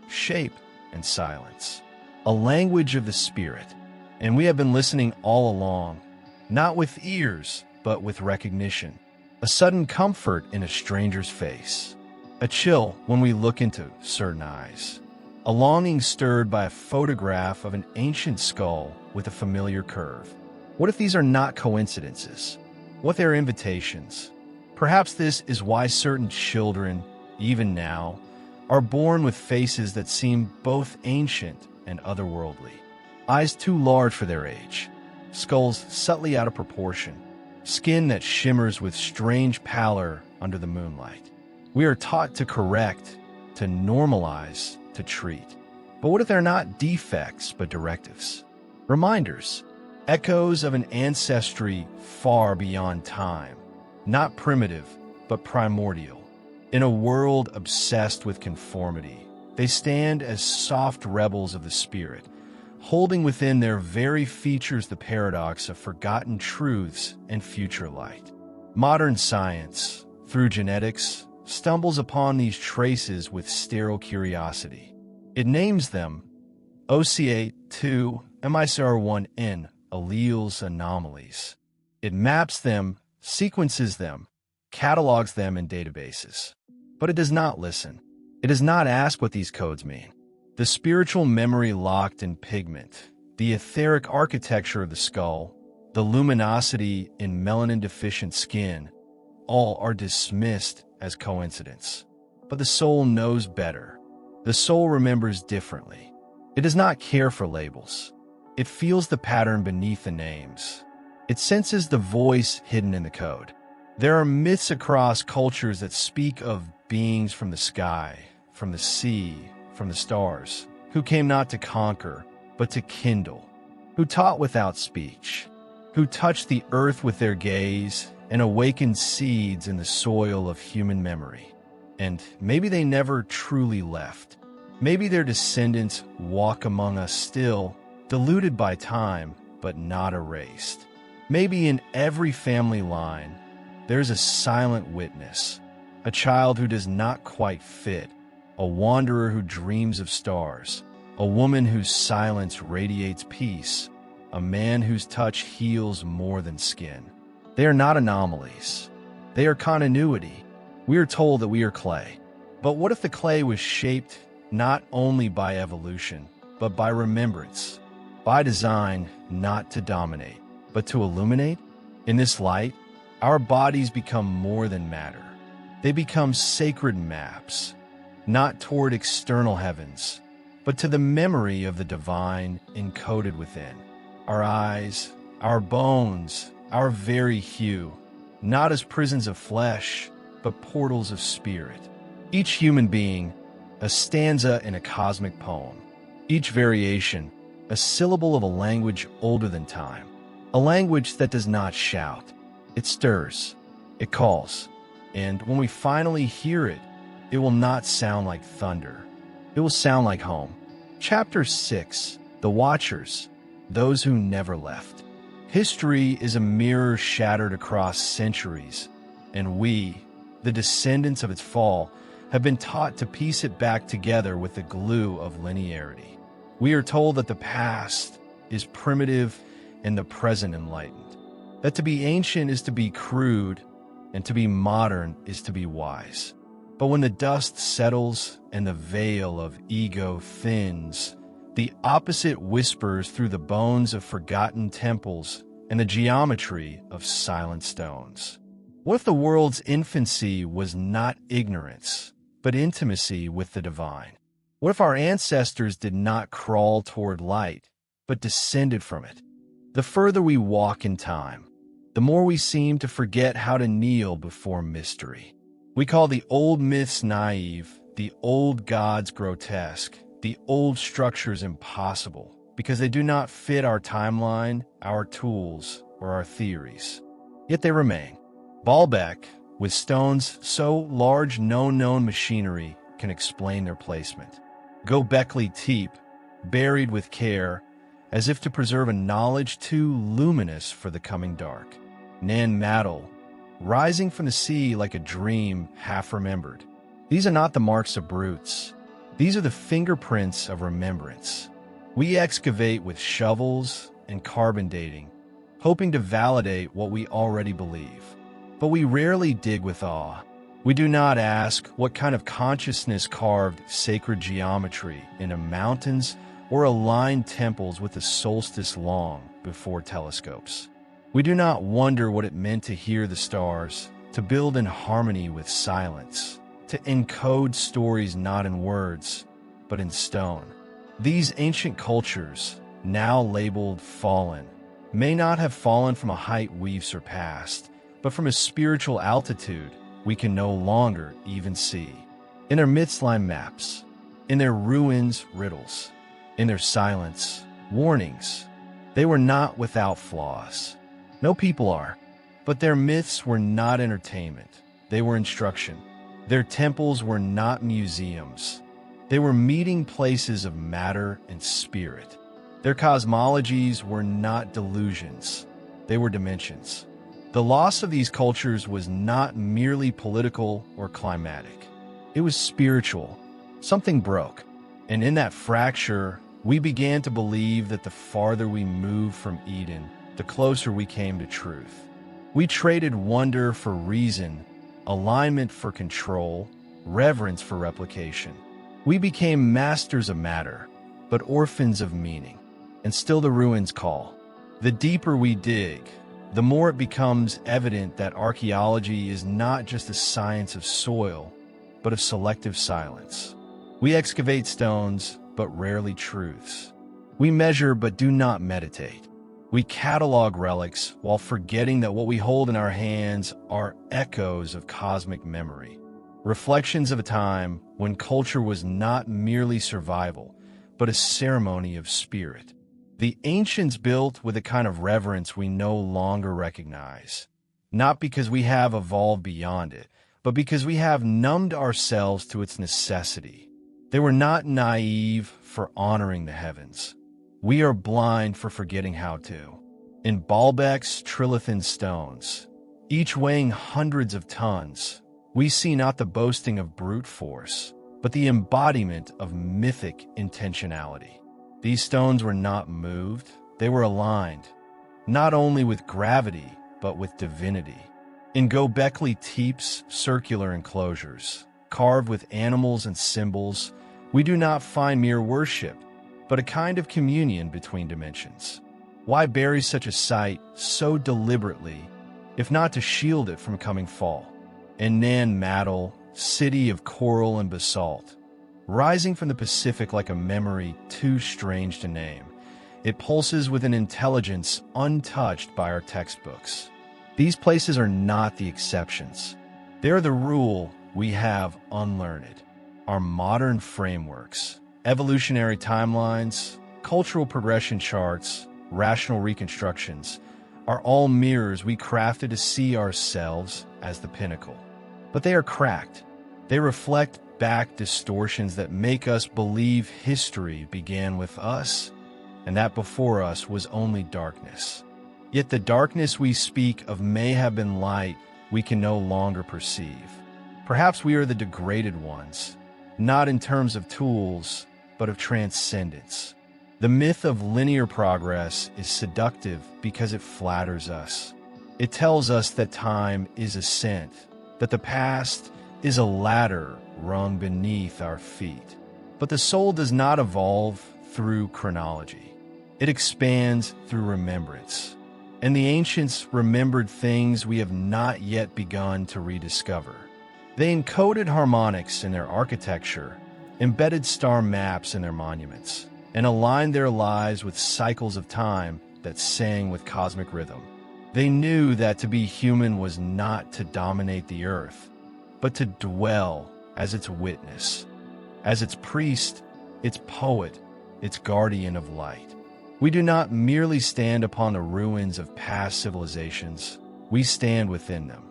shape, and silence. A language of the spirit. And we have been listening all along, not with ears, but with recognition. A sudden comfort in a stranger's face. A chill when we look into certain eyes. A longing stirred by a photograph of an ancient skull with a familiar curve. What if these are not coincidences? What if they're invitations? Perhaps this is why certain children, even now, are born with faces that seem both ancient and otherworldly. Eyes too large for their age, skulls subtly out of proportion, skin that shimmers with strange pallor under the moonlight. We are taught to correct, to normalize, to treat. But what if they're not defects but directives? Reminders, echoes of an ancestry far beyond time, not primitive but primordial. In a world obsessed with conformity, they stand as soft rebels of the spirit, holding within their very features the paradox of forgotten truths and future light. Modern science, through genetics, stumbles upon these traces with sterile curiosity. It names them OCA2, MICR1N, alleles anomalies. It maps them, sequences them, catalogs them in databases. But it does not listen. It does not ask what these codes mean. The spiritual memory locked in pigment, the etheric architecture of the skull, the luminosity in melanin-deficient skin, all are dismissed as coincidence. But the soul knows better. The soul remembers differently. It does not care for labels. It feels the pattern beneath the names. It senses the voice hidden in the code. There are myths across cultures that speak of beings from the sky, from the sea, from the stars, who came not to conquer, but to kindle, who taught without speech, who touched the earth with their gaze and awakened seeds in the soil of human memory. And maybe they never truly left. Maybe their descendants walk among us still, diluted by time, but not erased. Maybe in every family line, there's a silent witness, a child who does not quite fit, a wanderer who dreams of stars, a woman whose silence radiates peace, a man whose touch heals more than skin. They are not anomalies. They are continuity. We are told that we are clay. But what if the clay was shaped not only by evolution, but by remembrance, by design not to dominate, but to illuminate? In this light, our bodies become more than matter. They become sacred maps, not toward external heavens, but to the memory of the divine encoded within. Our eyes, our bones, our very hue, not as prisons of flesh, but portals of spirit. Each human being, a stanza in a cosmic poem. Each variation, a syllable of a language older than time. A language that does not shout. It stirs. It calls. And when we finally hear it, it will not sound like thunder. It will sound like home. Chapter 6, The Watchers, Those Who Never Left. History is a mirror shattered across centuries, and we, the descendants of its fall, have been taught to piece it back together with the glue of linearity. We are told that the past is primitive and the present enlightened, that to be ancient is to be crude, and to be modern is to be wise. But when the dust settles and the veil of ego thins, the opposite whispers through the bones of forgotten temples and the geometry of silent stones. What if the world's infancy was not ignorance, but intimacy with the divine? What if our ancestors did not crawl toward light, but descended from it? The further we walk in time, the more we seem to forget how to kneel before mystery. We call the old myths naive, the old gods grotesque, the old structures impossible, because they do not fit our timeline, our tools, or our theories. Yet they remain. Baalbek, with stones so large no known machinery can explain their placement. Göbekli Tepe, buried with care, as if to preserve a knowledge too luminous for the coming dark. Nan Madol, rising from the sea like a dream half-remembered. These are not the marks of brutes. These are the fingerprints of remembrance. We excavate with shovels and carbon dating, hoping to validate what we already believe. But we rarely dig with awe. We do not ask what kind of consciousness carved sacred geometry into mountains or aligned temples with the solstice long before telescopes. We do not wonder what it meant to hear the stars, to build in harmony with silence, to encode stories not in words, but in stone. These ancient cultures, now labeled fallen, may not have fallen from a height we've surpassed, but from a spiritual altitude we can no longer even see. In their myths lie maps, in their ruins riddles, in their silence warnings. They were not without flaws. No people are, but their myths were not entertainment. They were instruction. Their temples were not museums. They were meeting places of matter and spirit. Their cosmologies were not delusions. They were dimensions. The loss of these cultures was not merely political or climatic. It was spiritual. Something broke. And in that fracture, we began to believe that the farther we moved from Eden, the closer we came to truth. We traded wonder for reason, alignment for control, reverence for replication. We became masters of matter, but orphans of meaning. And still the ruins call. The deeper we dig, the more it becomes evident that archaeology is not just a science of soil, but of selective silence. We excavate stones, but rarely truths. We measure, but do not meditate. We catalog relics while forgetting that what we hold in our hands are echoes of cosmic memory, reflections of a time when culture was not merely survival, but a ceremony of spirit. The ancients built with a kind of reverence we no longer recognize, not because we have evolved beyond it, but because we have numbed ourselves to its necessity. They were not naive for honoring the heavens. We are blind for forgetting how to. In Baalbek's trilithon stones, each weighing hundreds of tons, we see not the boasting of brute force, but the embodiment of mythic intentionality. These stones were not moved, they were aligned, not only with gravity, but with divinity. In Göbekli Tepe's circular enclosures, carved with animals and symbols, we do not find mere worship, but a kind of communion between dimensions. Why bury such a site so deliberately, if not to shield it from coming fall? In Nan Madol, city of coral and basalt, rising from the Pacific like a memory too strange to name, it pulses with an intelligence untouched by our textbooks. These places are not the exceptions. They are the rule we have unlearned. Our modern frameworks, evolutionary timelines, cultural progression charts, rational reconstructions, are all mirrors we crafted to see ourselves as the pinnacle. But they are cracked. They reflect back distortions that make us believe history began with us, and that before us was only darkness. Yet the darkness we speak of may have been light we can no longer perceive. Perhaps we are the degraded ones, not in terms of tools, but of transcendence. The myth of linear progress is seductive because it flatters us. It tells us that time is ascent, that the past is a ladder rung beneath our feet. But the soul does not evolve through chronology. It expands through remembrance. And the ancients remembered things we have not yet begun to rediscover. They encoded harmonics in their architecture, embedded star maps in their monuments, and aligned their lives with cycles of time that sang with cosmic rhythm. They knew that to be human was not to dominate the earth, but to dwell as its witness, as its priest, its poet, its guardian of light. We do not merely stand upon the ruins of past civilizations, we stand within them.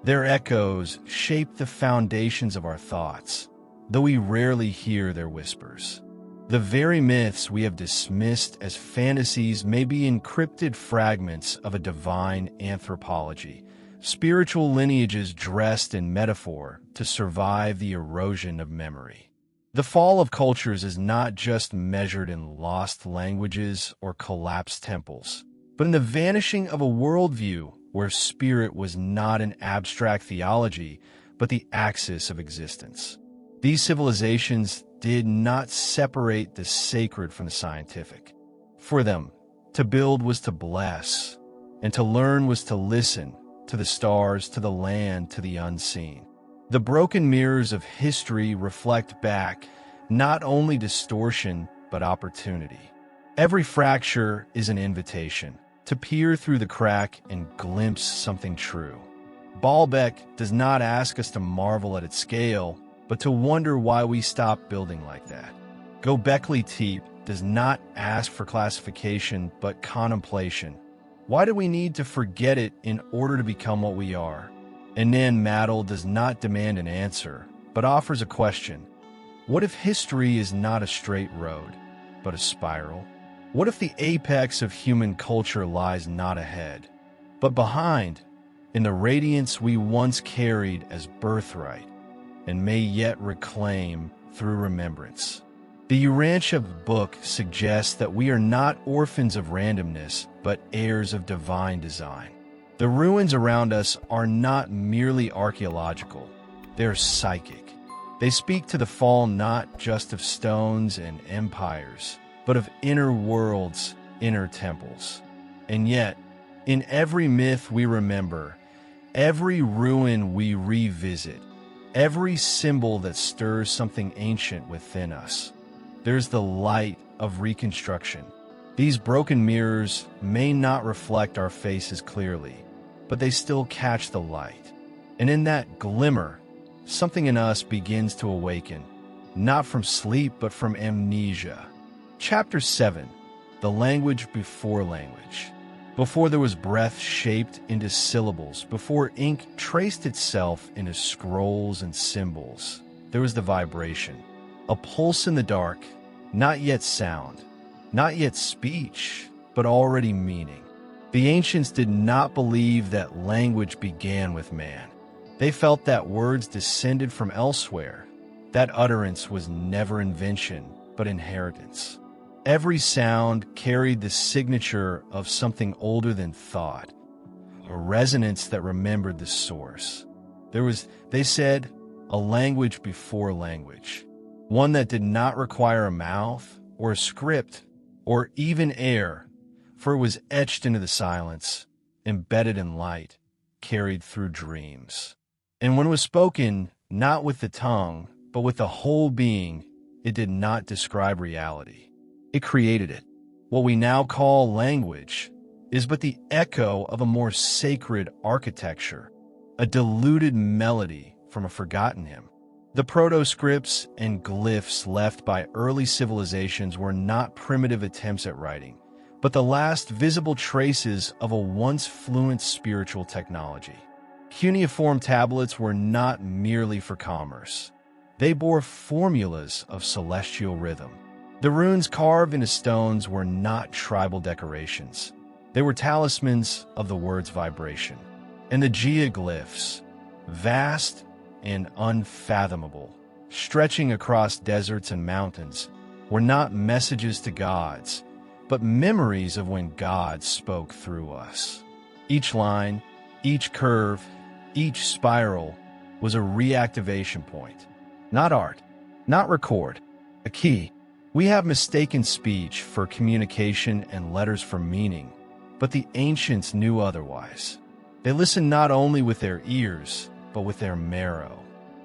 Their echoes shape the foundations of our thoughts, though we rarely hear their whispers. The very myths we have dismissed as fantasies may be encrypted fragments of a divine anthropology, spiritual lineages dressed in metaphor to survive the erosion of memory. The fall of cultures is not just measured in lost languages or collapsed temples, but in the vanishing of a worldview where spirit was not an abstract theology, but the axis of existence. These civilizations did not separate the sacred from the scientific. For them, to build was to bless, and to learn was to listen to the stars, to the land, to the unseen. The broken mirrors of history reflect back not only distortion, but opportunity. Every fracture is an invitation to peer through the crack and glimpse something true. Baalbek does not ask us to marvel at its scale, but to wonder why we stopped building like that. Göbekli Tepe does not ask for classification, but contemplation. Why do we need to forget it in order to become what we are? And Nan Madel does not demand an answer, but offers a question. What if history is not a straight road, but a spiral? What if the apex of human culture lies not ahead, but behind, in the radiance we once carried as birthright, and may yet reclaim through remembrance? The Urantia Book suggests that we are not orphans of randomness, but heirs of divine design. The ruins around us are not merely archaeological, they're psychic. They speak to the fall not just of stones and empires, but of inner worlds, inner temples. And yet, in every myth we remember, every ruin we revisit, every symbol that stirs something ancient within us, there's the light of reconstruction. These broken mirrors may not reflect our faces clearly, but they still catch the light. And in that glimmer, something in us begins to awaken, not from sleep, but from amnesia. Chapter 7. The Language Before Language. Before there was breath shaped into syllables, before ink traced itself into scrolls and symbols, there was the vibration. A pulse in the dark, not yet sound, not yet speech, but already meaning. The ancients did not believe that language began with man. They felt that words descended from elsewhere, that utterance was never invention, but inheritance. Every sound carried the signature of something older than thought, a resonance that remembered the source. There was, they said, a language before language, one that did not require a mouth or a script or even air, for it was etched into the silence, embedded in light, carried through dreams. And when it was spoken, not with the tongue, but with the whole being, it did not describe reality. It created it. What we now call language is but the echo of a more sacred architecture, a diluted melody from a forgotten hymn. The proto-scripts and glyphs left by early civilizations were not primitive attempts at writing, but the last visible traces of a once fluent spiritual technology. Cuneiform tablets were not merely for commerce. They bore formulas of celestial rhythm. The runes carved into stones were not tribal decorations. They were talismans of the word's vibration. And the geoglyphs, vast and unfathomable, stretching across deserts and mountains, were not messages to gods, but memories of when God spoke through us. Each line, each curve, each spiral was a reactivation point. Not art, not record, a key. We have mistaken speech for communication and letters for meaning, but the ancients knew otherwise. They listened not only with their ears, but with their marrow.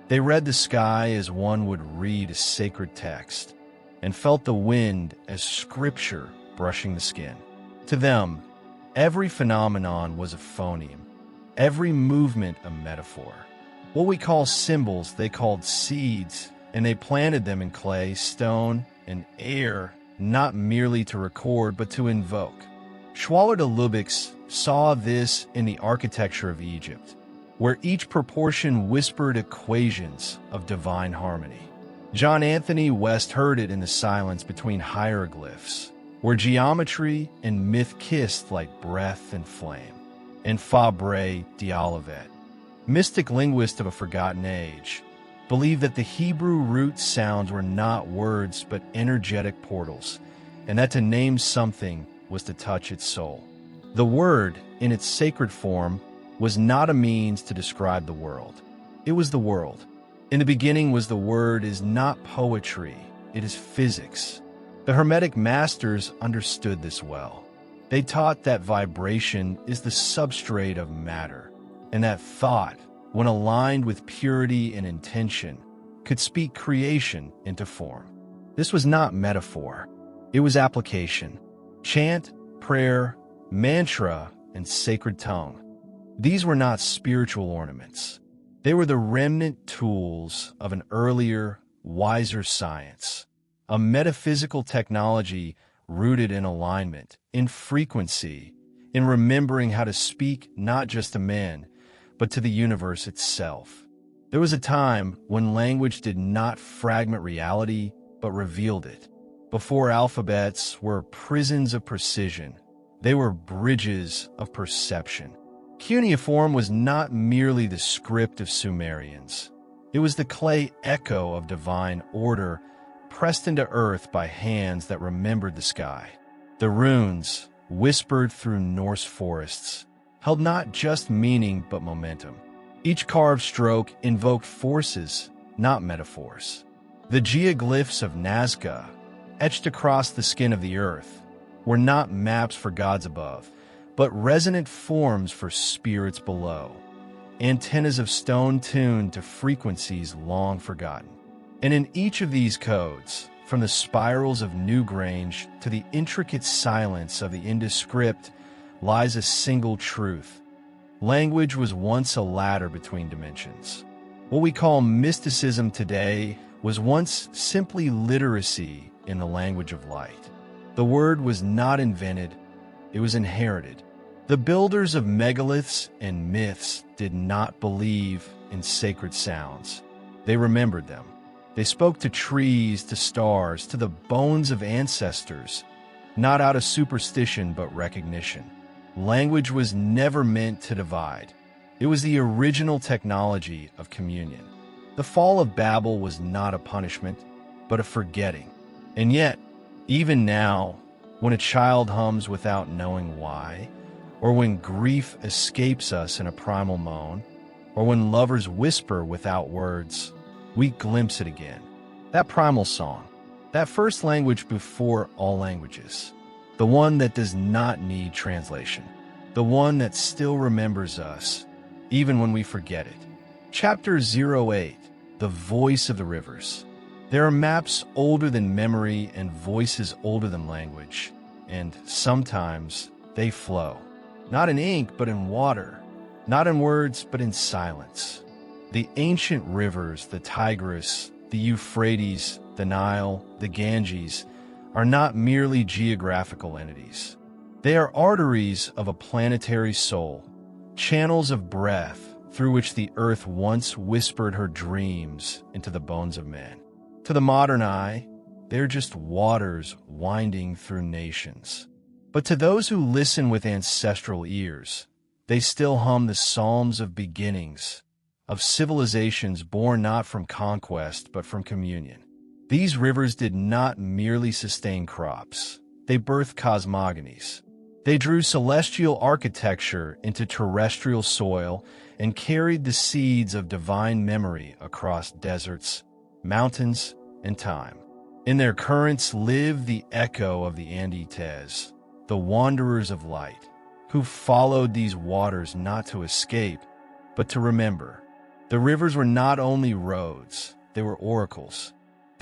They read the sky as one would read a sacred text, and felt the wind as scripture brushing the skin. To them, every phenomenon was a phoneme, every movement a metaphor. What we call symbols they called seeds, and they planted them in clay, stone, and air, not merely to record, but to invoke. Schwaller de Lubeck's saw this in the architecture of Egypt, where each proportion whispered equations of divine harmony. John Anthony West heard it in the silence between hieroglyphs, where geometry and myth kissed like breath and flame. And Fabre d'Olivet, mystic linguist of a forgotten age, believed that the Hebrew root sounds were not words but energetic portals, and that to name something was to touch its soul. The word, in its sacred form, was not a means to describe the world. It was the world. In the beginning was the word is not poetry, it is physics. The Hermetic masters understood this well. They taught that vibration is the substrate of matter, and that thought, when aligned with purity and intention, could speak creation into form. This was not metaphor. It was application. Chant, prayer, mantra, and sacred tongue. These were not spiritual ornaments. They were the remnant tools of an earlier, wiser science, a metaphysical technology rooted in alignment, in frequency, in remembering how to speak not just to men, but to the universe itself. There was a time when language did not fragment reality, but revealed it. Before alphabets were prisons of precision, they were bridges of perception. Cuneiform was not merely the script of Sumerians. It was the clay echo of divine order pressed into earth by hands that remembered the sky. The runes, whispered through Norse forests, held not just meaning but momentum. Each carved stroke invoked forces, not metaphors. The geoglyphs of Nazca, etched across the skin of the earth, were not maps for gods above, but resonant forms for spirits below, antennas of stone tuned to frequencies long forgotten. And in each of these codes, from the spirals of Newgrange to the intricate silence of the Indus script, lies a single truth. Language was once a ladder between dimensions. What we call mysticism today was once simply literacy in the language of light. The word was not invented, it was inherited. The builders of megaliths and myths did not believe in sacred sounds. They remembered them. They spoke to trees, to stars, to the bones of ancestors, not out of superstition but recognition. Language was never meant to divide. It was the original technology of communion. The fall of Babel was not a punishment, but a forgetting. And yet, even now, when a child hums without knowing why, or when grief escapes us in a primal moan, or when lovers whisper without words, we glimpse it again. That primal song, that first language before all languages, the one that does not need translation, the one that still remembers us, even when we forget it. Chapter 08, The Voice of the Rivers. There are maps older than memory and voices older than language, and sometimes they flow. Not in ink, but in water. Not in words, but in silence. The ancient rivers, the Tigris, the Euphrates, the Nile, the Ganges, are not merely geographical entities. They are arteries of a planetary soul, channels of breath through which the earth once whispered her dreams into the bones of men. To the modern eye, they're just waters winding through nations. But to those who listen with ancestral ears, they still hum the psalms of beginnings, of civilizations born not from conquest but from communion. These rivers did not merely sustain crops, they birthed cosmogonies. They drew celestial architecture into terrestrial soil and carried the seeds of divine memory across deserts, mountains, and time. In their currents lived the echo of the Andites, the wanderers of light, who followed these waters not to escape, but to remember. The rivers were not only roads, they were oracles.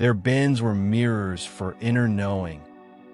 Their bends were mirrors for inner knowing,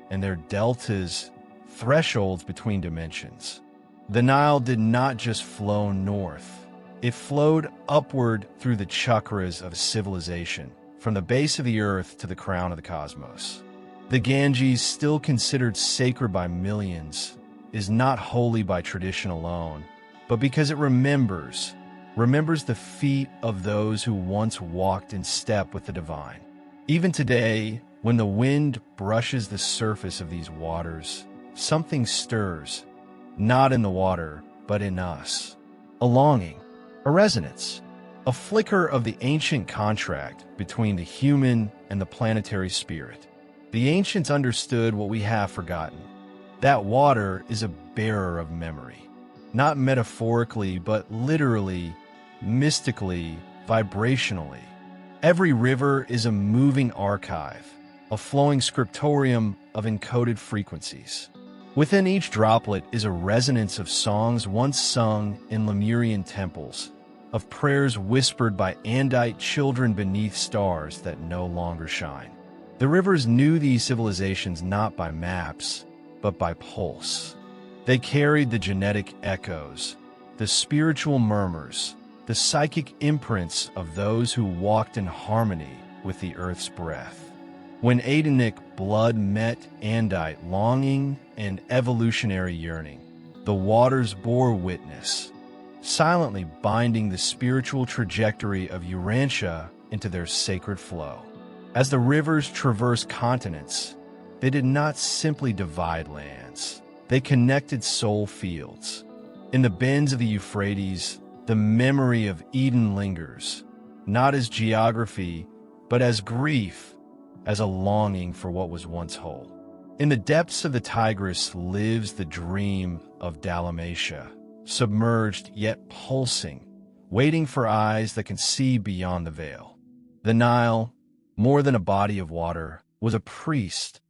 and their deltas thresholds between dimensions. The Nile did not just flow north. It flowed upward through the chakras of civilization, from the base of the earth to the crown of the cosmos. The Ganges, still considered sacred by millions, is not holy by tradition alone, but because it remembers the feet of those who once walked in step with the divine. Even today, when the wind brushes the surface of these waters, something stirs, not in the water, but in us. A longing, a resonance, a flicker of the ancient contract between the human and the planetary spirit. The ancients understood what we have forgotten. That water is a bearer of memory, not metaphorically, but literally, mystically, vibrationally. Every river is a moving archive, a flowing scriptorium of encoded frequencies. Within each droplet is a resonance of songs once sung in Lemurian temples, of prayers whispered by Andite children beneath stars that no longer shine. The rivers knew these civilizations not by maps, but by pulse. They carried the genetic echoes, the spiritual murmurs, the psychic imprints of those who walked in harmony with the earth's breath. When Adenic blood met Andite longing and evolutionary yearning, the waters bore witness, silently binding the spiritual trajectory of Urantia into their sacred flow. As the rivers traversed continents, they did not simply divide lands. They connected soul fields. In the bends of the Euphrates, the memory of Eden lingers, not as geography, but as grief, as a longing for what was once whole. In the depths of the Tigris lives the dream of Dalmatia, submerged yet pulsing, waiting for eyes that can see beyond the veil. The Nile, more than a body of water, was a priest,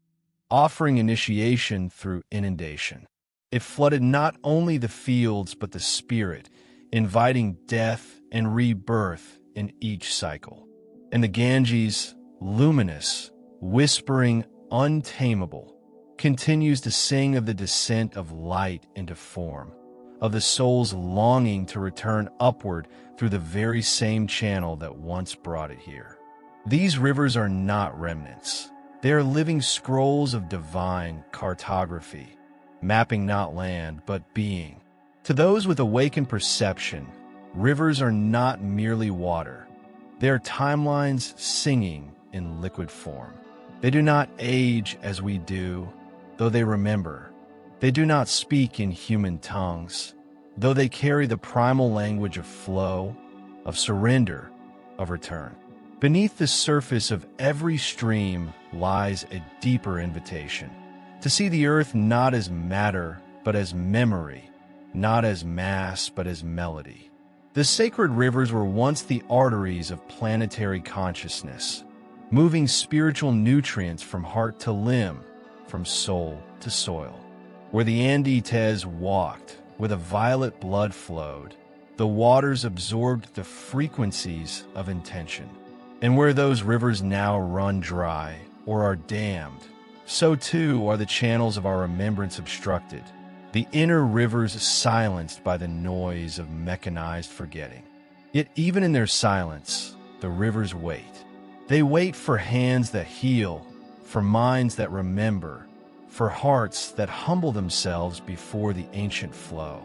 offering initiation through inundation. It flooded not only the fields but the spirit, inviting death and rebirth in each cycle. And the Ganges, luminous, whispering, untamable, continues to sing of the descent of light into form, of the soul's longing to return upward through the very same channel that once brought it here. These rivers are not remnants. They are living scrolls of divine cartography, mapping not land but being. To those with awakened perception, rivers are not merely water. They are timelines singing in liquid form. They do not age as we do, though they remember. They do not speak in human tongues, though they carry the primal language of flow, of surrender, of return. Beneath the surface of every stream lies a deeper invitation, to see the earth not as matter, but as memory, not as mass, but as melody. The sacred rivers were once the arteries of planetary consciousness, moving spiritual nutrients from heart to limb, from soul to soil. Where the Andites walked, where the violet blood flowed, the waters absorbed the frequencies of intention. And where those rivers now run dry or are dammed, so too are the channels of our remembrance obstructed, the inner rivers silenced by the noise of mechanized forgetting. Yet even in their silence, the rivers wait. They wait for hands that heal, for minds that remember, for hearts that humble themselves before the ancient flow.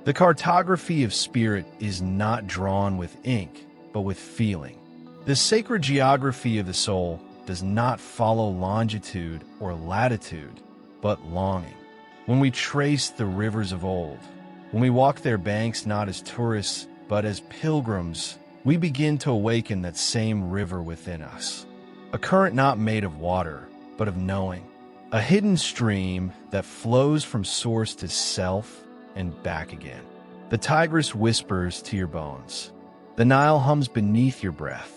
The cartography of spirit is not drawn with ink, but with feeling. The sacred geography of the soul does not follow longitude or latitude, but longing. When we trace the rivers of old, when we walk their banks not as tourists, but as pilgrims, we begin to awaken that same river within us. A current not made of water, but of knowing. A hidden stream that flows from source to self and back again. The Tigris whispers to your bones. The Nile hums beneath your breath.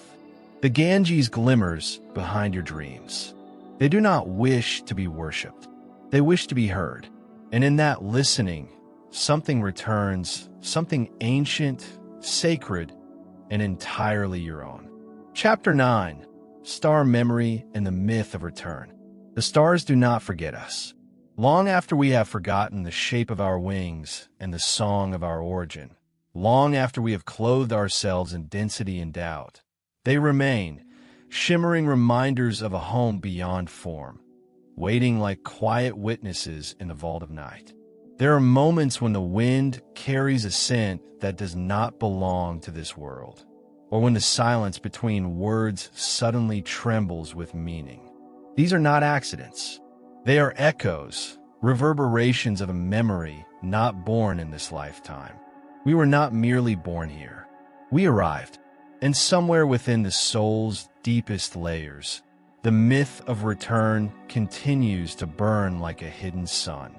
The Ganges glimmers behind your dreams. They do not wish to be worshipped. They wish to be heard. And in that listening, something returns, something ancient, sacred, and entirely your own. Chapter 9, Star Memory and the Myth of Return. The stars do not forget us. Long after we have forgotten the shape of our wings and the song of our origin, long after we have clothed ourselves in density and doubt, they remain, shimmering reminders of a home beyond form, waiting like quiet witnesses in the vault of night. There are moments when the wind carries a scent that does not belong to this world, or when the silence between words suddenly trembles with meaning. These are not accidents. They are echoes, reverberations of a memory not born in this lifetime. We were not merely born here. We arrived. And somewhere within the soul's deepest layers, the myth of return continues to burn like a hidden sun.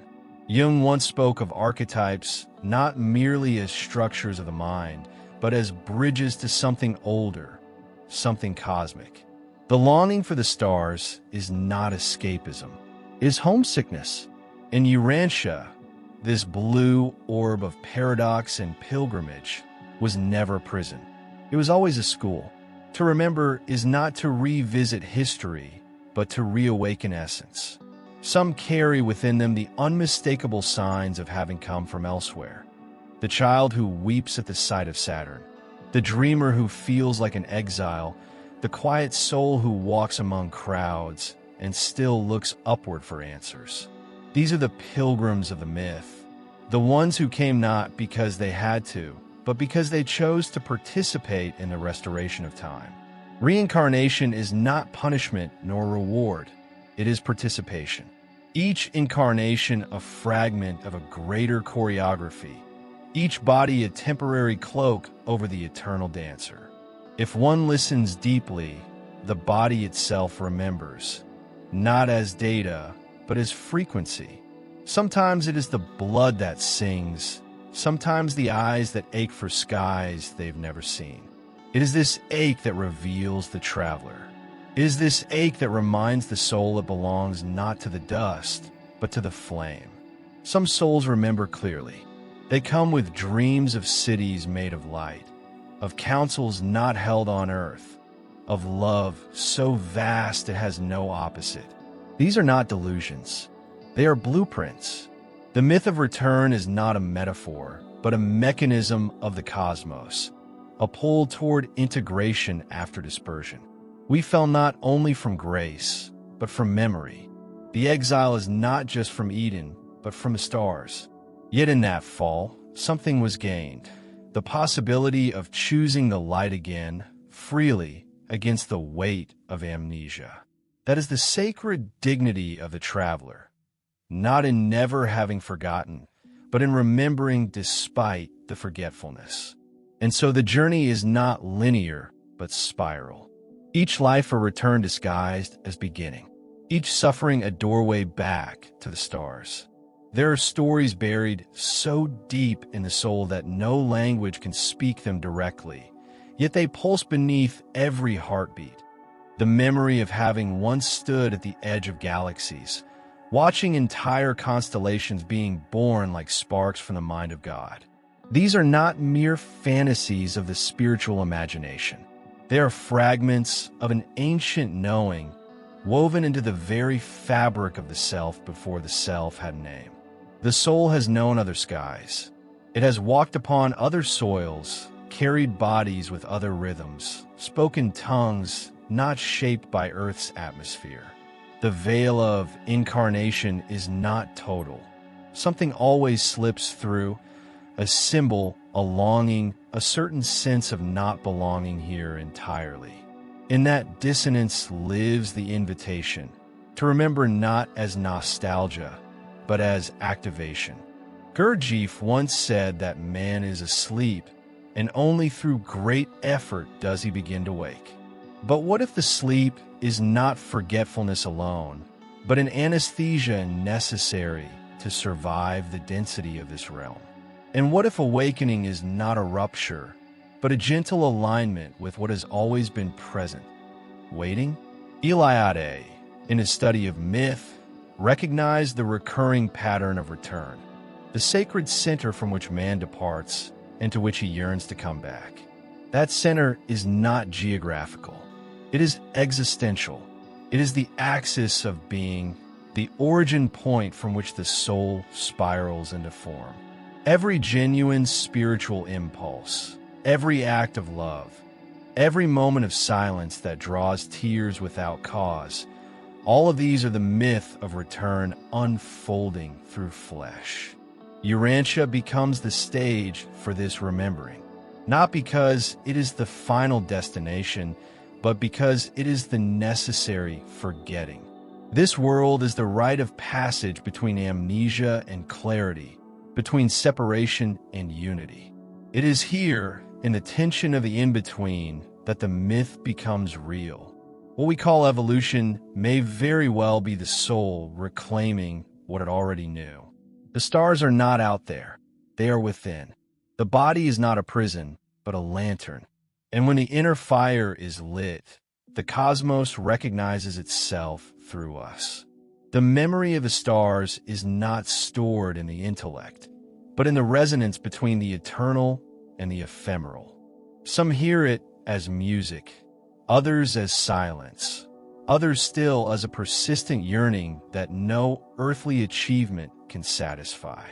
Jung once spoke of archetypes not merely as structures of the mind, but as bridges to something older, something cosmic. The longing for the stars is not escapism, it is homesickness. In Urantia, this blue orb of paradox and pilgrimage was never a prison. It was always a school. To remember is not to revisit history, but to reawaken essence. Some carry within them the unmistakable signs of having come from elsewhere. The child who weeps at the sight of Saturn, the dreamer who feels like an exile, the quiet soul who walks among crowds and still looks upward for answers. These are the pilgrims of the myth, the ones who came not because they had to, but because they chose to participate in the restoration of time. Reincarnation is not punishment nor reward. It is participation. Each incarnation a fragment of a greater choreography, each body a temporary cloak over the eternal dancer. If one listens deeply, the body itself remembers, not as data, but as frequency. Sometimes it is the blood that sings, sometimes the eyes that ache for skies they've never seen. It is this ache that reveals the traveler. It is this ache that reminds the soul it belongs not to the dust, but to the flame. Some souls remember clearly. They come with dreams of cities made of light, of councils not held on earth, of love so vast it has no opposite. These are not delusions. They are blueprints. The myth of return is not a metaphor, but a mechanism of the cosmos, a pull toward integration after dispersion. We fell not only from grace, but from memory. The exile is not just from Eden, but from the stars. Yet in that fall, something was gained, the possibility of choosing the light again, freely, against the weight of amnesia. That is the sacred dignity of the traveler, not in never having forgotten, but in remembering despite the forgetfulness. And so the journey is not linear, but spiral. Each life a return disguised as beginning, each suffering a doorway back to the stars. There are stories buried so deep in the soul that no language can speak them directly, yet they pulse beneath every heartbeat. The memory of having once stood at the edge of galaxies, watching entire constellations being born like sparks from the mind of God. These are not mere fantasies of the spiritual imagination. They are fragments of an ancient knowing woven into the very fabric of the self before the self had a name. The soul has known other skies. It has walked upon other soils, carried bodies with other rhythms, spoken tongues not shaped by Earth's atmosphere. The veil of incarnation is not total. Something always slips through, a symbol, a longing, a certain sense of not belonging here entirely. In that dissonance lives the invitation to remember not as nostalgia, but as activation. Gurdjieff once said that man is asleep, and only through great effort does he begin to wake. But what if the sleep is not forgetfulness alone, but an anesthesia necessary to survive the density of this realm? And what if awakening is not a rupture, but a gentle alignment with what has always been present? Waiting? Eliade, in his study of myth, recognized the recurring pattern of return, the sacred center from which man departs and to which he yearns to come back. That center is not geographical. It is existential. It is the axis of being, the origin point from which the soul spirals into form. Every genuine spiritual impulse, every act of love, every moment of silence that draws tears without cause, all of these are the myth of return unfolding through flesh. Urantia becomes the stage for this remembering, not because it is the final destination, but because it is the necessary forgetting. This world is the rite of passage between amnesia and clarity, between separation and unity. It is here, in the tension of the in-between, that the myth becomes real. What we call evolution may very well be the soul reclaiming what it already knew. The stars are not out there. They are within. The body is not a prison, but a lantern. And when the inner fire is lit, the cosmos recognizes itself through us. The memory of the stars is not stored in the intellect, but in the resonance between the eternal and the ephemeral. Some hear it as music, others as silence, others still as a persistent yearning that no earthly achievement can satisfy.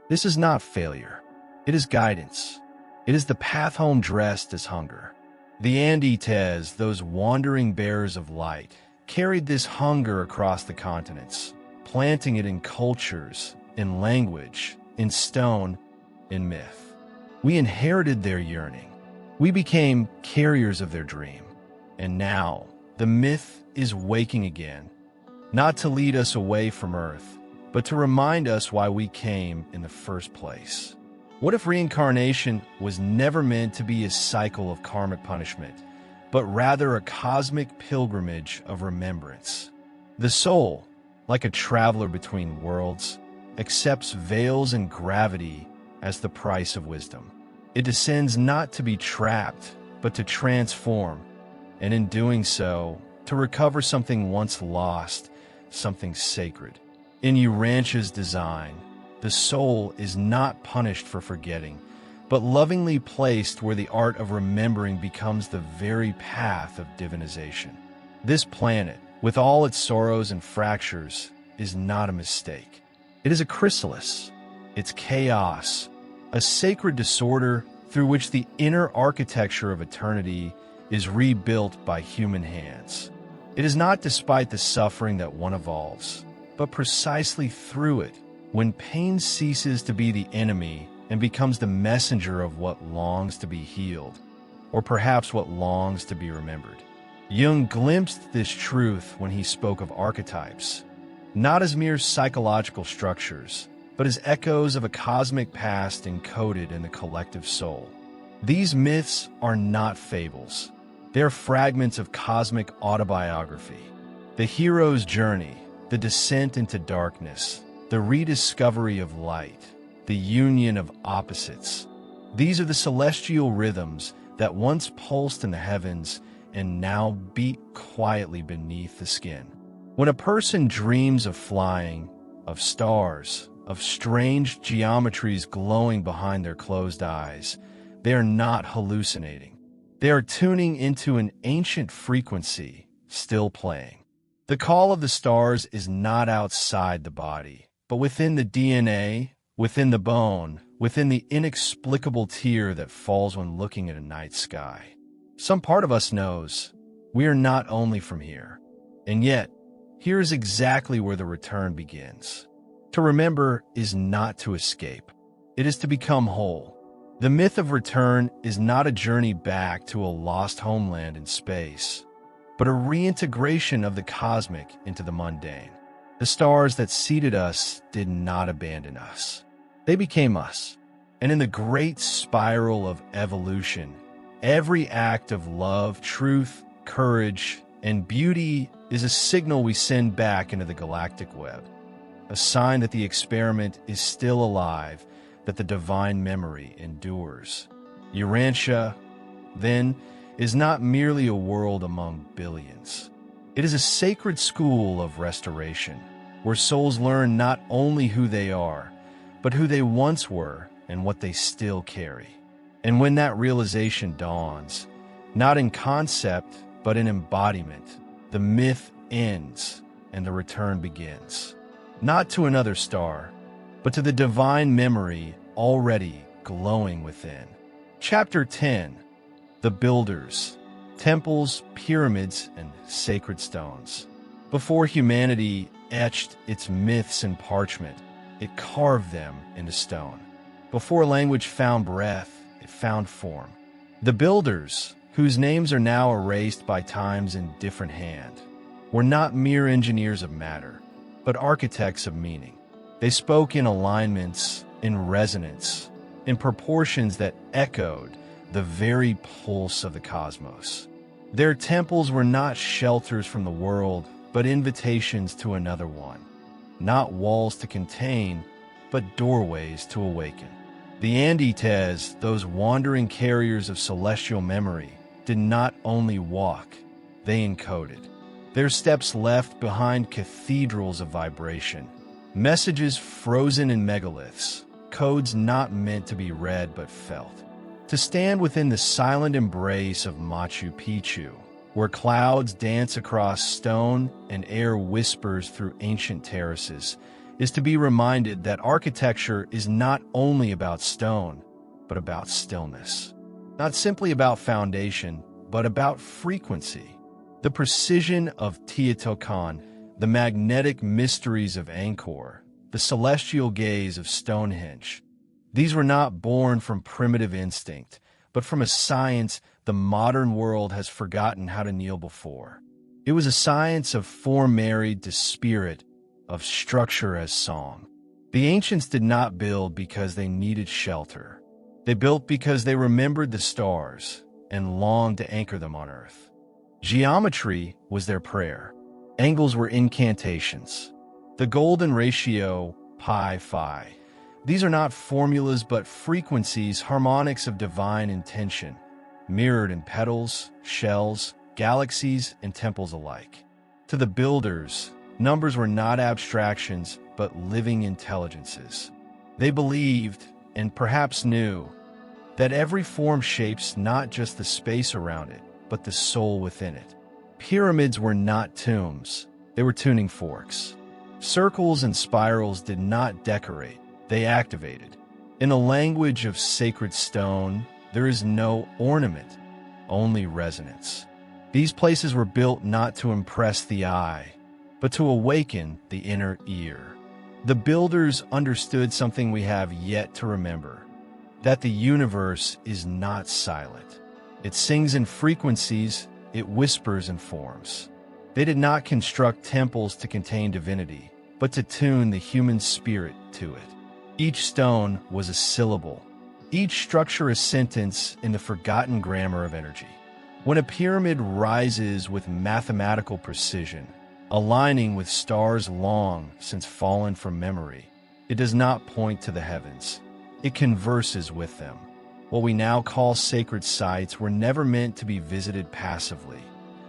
This is not failure. It is guidance. It is the path home dressed as hunger. The Andites, those wandering bearers of light, carried this hunger across the continents, planting it in cultures, in language, in stone, in myth. We inherited their yearning. We became carriers of their dream. And now, the myth is waking again, not to lead us away from Earth, but to remind us why we came in the first place. What if reincarnation was never meant to be a cycle of karmic punishment, but rather a cosmic pilgrimage of remembrance? The soul, like a traveler between worlds, accepts veils and gravity as the price of wisdom. It descends not to be trapped, but to transform, and in doing so, to recover something once lost, something sacred. In Urantia's design, the soul is not punished for forgetting, but lovingly placed where the art of remembering becomes the very path of divinization. This planet, with all its sorrows and fractures, is not a mistake. It is a chrysalis. It's chaos, a sacred disorder through which the inner architecture of eternity is rebuilt by human hands. It is not despite the suffering that one evolves, but precisely through it, when pain ceases to be the enemy and becomes the messenger of what longs to be healed, or perhaps what longs to be remembered. Jung glimpsed this truth when he spoke of archetypes, not as mere psychological structures, but as echoes of a cosmic past encoded in the collective soul. These myths are not fables. They are fragments of cosmic autobiography. The hero's journey, the descent into darkness, the rediscovery of light, the union of opposites. These are the celestial rhythms that once pulsed in the heavens and now beat quietly beneath the skin. When a person dreams of flying, of stars, of strange geometries glowing behind their closed eyes, they are not hallucinating. They are tuning into an ancient frequency, still playing. The call of the stars is not outside the body, but within the DNA, within the bone, within the inexplicable tear that falls when looking at a night sky. Some part of us knows we are not only from here, and yet, here is exactly where the return begins. To remember is not to escape. It is to become whole. The myth of return is not a journey back to a lost homeland in space, but a reintegration of the cosmic into the mundane. The stars that seeded us did not abandon us. They became us. And in the great spiral of evolution, every act of love, truth, courage, and beauty is a signal we send back into the galactic web, a sign that the experiment is still alive, that the divine memory endures. Urantia, then, is not merely a world among billions. It is a sacred school of restoration, where souls learn not only who they are, but who they once were and what they still carry. And when that realization dawns, not in concept, but in embodiment, the myth ends and the return begins. Not to another star, but to the divine memory already glowing within. Chapter 10. The Builders, Temples, Pyramids, and Sacred Stones. Before humanity etched its myths in parchment, it carved them into stone. Before language found breath, it found form. The builders, whose names are now erased by time's indifferent hand, were not mere engineers of matter, but architects of meaning. They spoke in alignments, in resonance, in proportions that echoed the very pulse of the cosmos. Their temples were not shelters from the world, but invitations to another one. Not walls to contain, but doorways to awaken. The Andites, those wandering carriers of celestial memory, did not only walk, they encoded. Their steps left behind cathedrals of vibration, messages frozen in megaliths, codes not meant to be read but felt. To stand within the silent embrace of Machu Picchu, where clouds dance across stone and air whispers through ancient terraces, is to be reminded that architecture is not only about stone, but about stillness. Not simply about foundation, but about frequency. The precision of Teotihuacan, the magnetic mysteries of Angkor, the celestial gaze of Stonehenge. These were not born from primitive instinct, but from a science the modern world has forgotten how to kneel before. It was a science of form married to spirit, of structure as song. The ancients did not build because they needed shelter. They built because they remembered the stars and longed to anchor them on earth. Geometry was their prayer. Angles were incantations. The golden ratio, pi, phi. These are not formulas but frequencies, harmonics of divine intention, mirrored in petals, shells, galaxies, and temples alike. To the builders, numbers were not abstractions but living intelligences. They believed, and perhaps knew, that every form shapes not just the space around it, but the soul within it. Pyramids were not tombs, they were tuning forks. Circles and spirals did not decorate, they activated. In the language of sacred stone, there is no ornament, only resonance. These places were built not to impress the eye, but to awaken the inner ear. The builders understood something we have yet to remember, that the universe is not silent. It sings in frequencies, it whispers in forms. They did not construct temples to contain divinity, but to tune the human spirit to it. Each stone was a syllable, each structure a sentence in the forgotten grammar of energy. When a pyramid rises with mathematical precision, aligning with stars long since fallen from memory, it does not point to the heavens. It converses with them. What we now call sacred sites were never meant to be visited passively.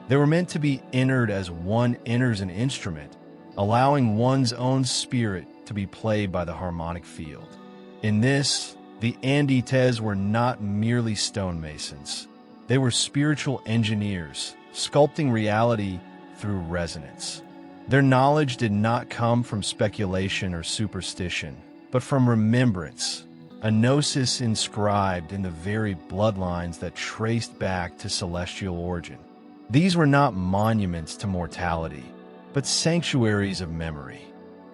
They were meant to be entered as one enters an instrument, allowing one's own spirit to be played by the harmonic field. In this, the Andites were not merely stonemasons. They were spiritual engineers, sculpting reality through resonance. Their knowledge did not come from speculation or superstition, but from remembrance, a gnosis inscribed in the very bloodlines that traced back to celestial origin. These were not monuments to mortality, but sanctuaries of memory.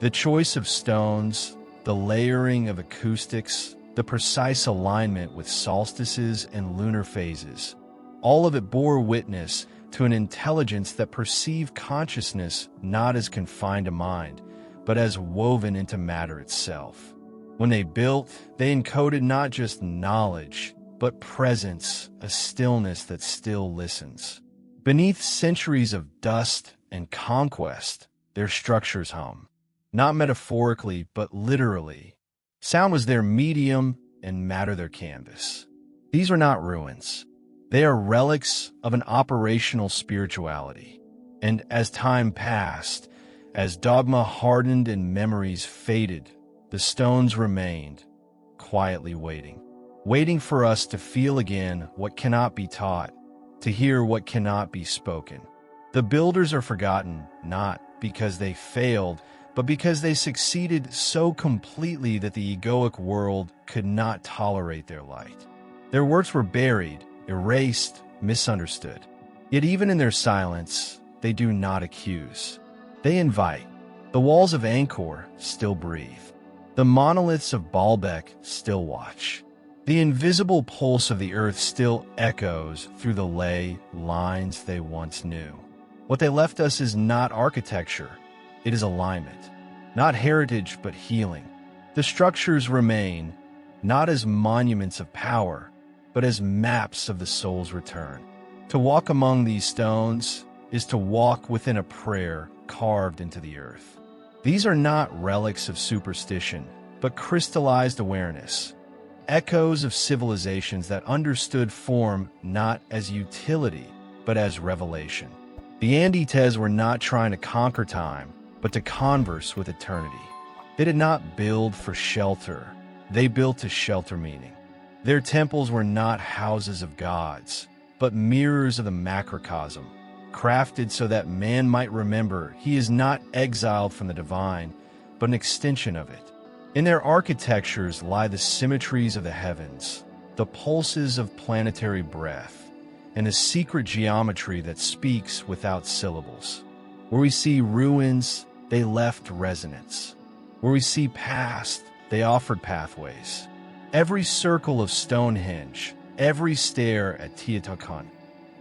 The choice of stones, the layering of acoustics, the precise alignment with solstices and lunar phases, all of it bore witness to an intelligence that perceived consciousness not as confined to mind, but as woven into matter itself. When they built, they encoded not just knowledge, but presence, a stillness that still listens. Beneath centuries of dust and conquest, their structures hum. Not metaphorically, but literally. Sound was their medium and matter their canvas. These were not ruins. They are relics of an operational spirituality. And as time passed, as dogma hardened and memories faded, the stones remained, quietly waiting for us to feel again what cannot be taught, to hear what cannot be spoken. The builders are forgotten, not because they failed, but because they succeeded so completely that the egoic world could not tolerate their light. Their works were buried, erased, misunderstood. Yet even in their silence, they do not accuse. They invite. The walls of Angkor still breathe. The monoliths of Baalbek still watch. The invisible pulse of the earth still echoes through the ley lines they once knew. What they left us is not architecture, it is alignment. Not heritage, but healing. The structures remain, not as monuments of power, but as maps of the soul's return. To walk among these stones is to walk within a prayer carved into the earth. These are not relics of superstition, but crystallized awareness, echoes of civilizations that understood form not as utility, but as revelation. The Andites were not trying to conquer time, but to converse with eternity. They did not build for shelter, they built to shelter meaning. Their temples were not houses of gods, but mirrors of the macrocosm, crafted so that man might remember he is not exiled from the divine, but an extension of it. In their architectures lie the symmetries of the heavens, the pulses of planetary breath, and a secret geometry that speaks without syllables. Where we see ruins, they left resonance. Where we see past, they offered pathways. Every circle of Stonehenge, every stair at Teotihuacan,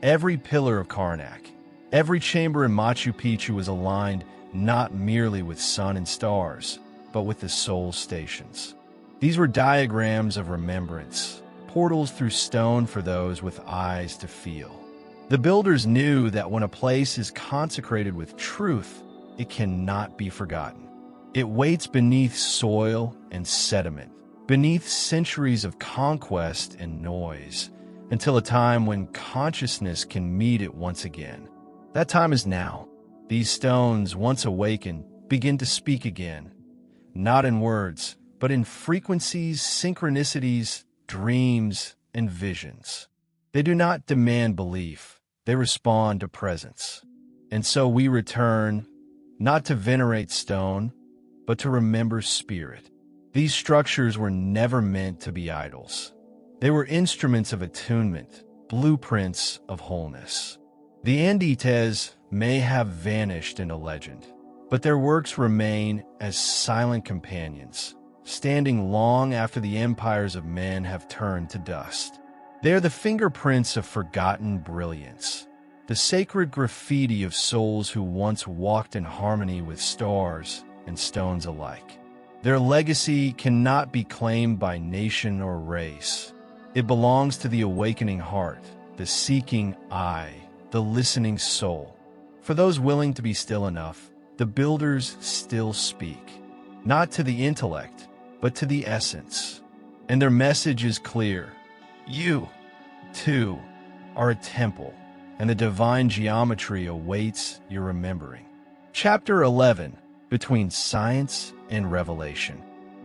every pillar of Karnak, every chamber in Machu Picchu was aligned not merely with sun and stars, but with the soul stations. These were diagrams of remembrance, portals through stone for those with eyes to feel. The builders knew that when a place is consecrated with truth, it cannot be forgotten. It waits beneath soil and sediment, beneath centuries of conquest and noise, until a time when consciousness can meet it once again. That time is now. These stones, once awakened, begin to speak again, not in words, but in frequencies, synchronicities, dreams, and visions. They do not demand belief, they respond to presence. And so we return, not to venerate stone, but to remember spirit. These structures were never meant to be idols. They were instruments of attunement, blueprints of wholeness. The Andites may have vanished into legend, but their works remain as silent companions, standing long after the empires of men have turned to dust. They are the fingerprints of forgotten brilliance, the sacred graffiti of souls who once walked in harmony with stars and stones alike. Their legacy cannot be claimed by nation or race. It belongs to the awakening heart, the seeking eye, the listening soul. For those willing to be still enough, the builders still speak, not to the intellect, but to the essence. And their message is clear. You, too, are a temple, and the divine geometry awaits your remembering. Chapter 11, Between Science and Revelation.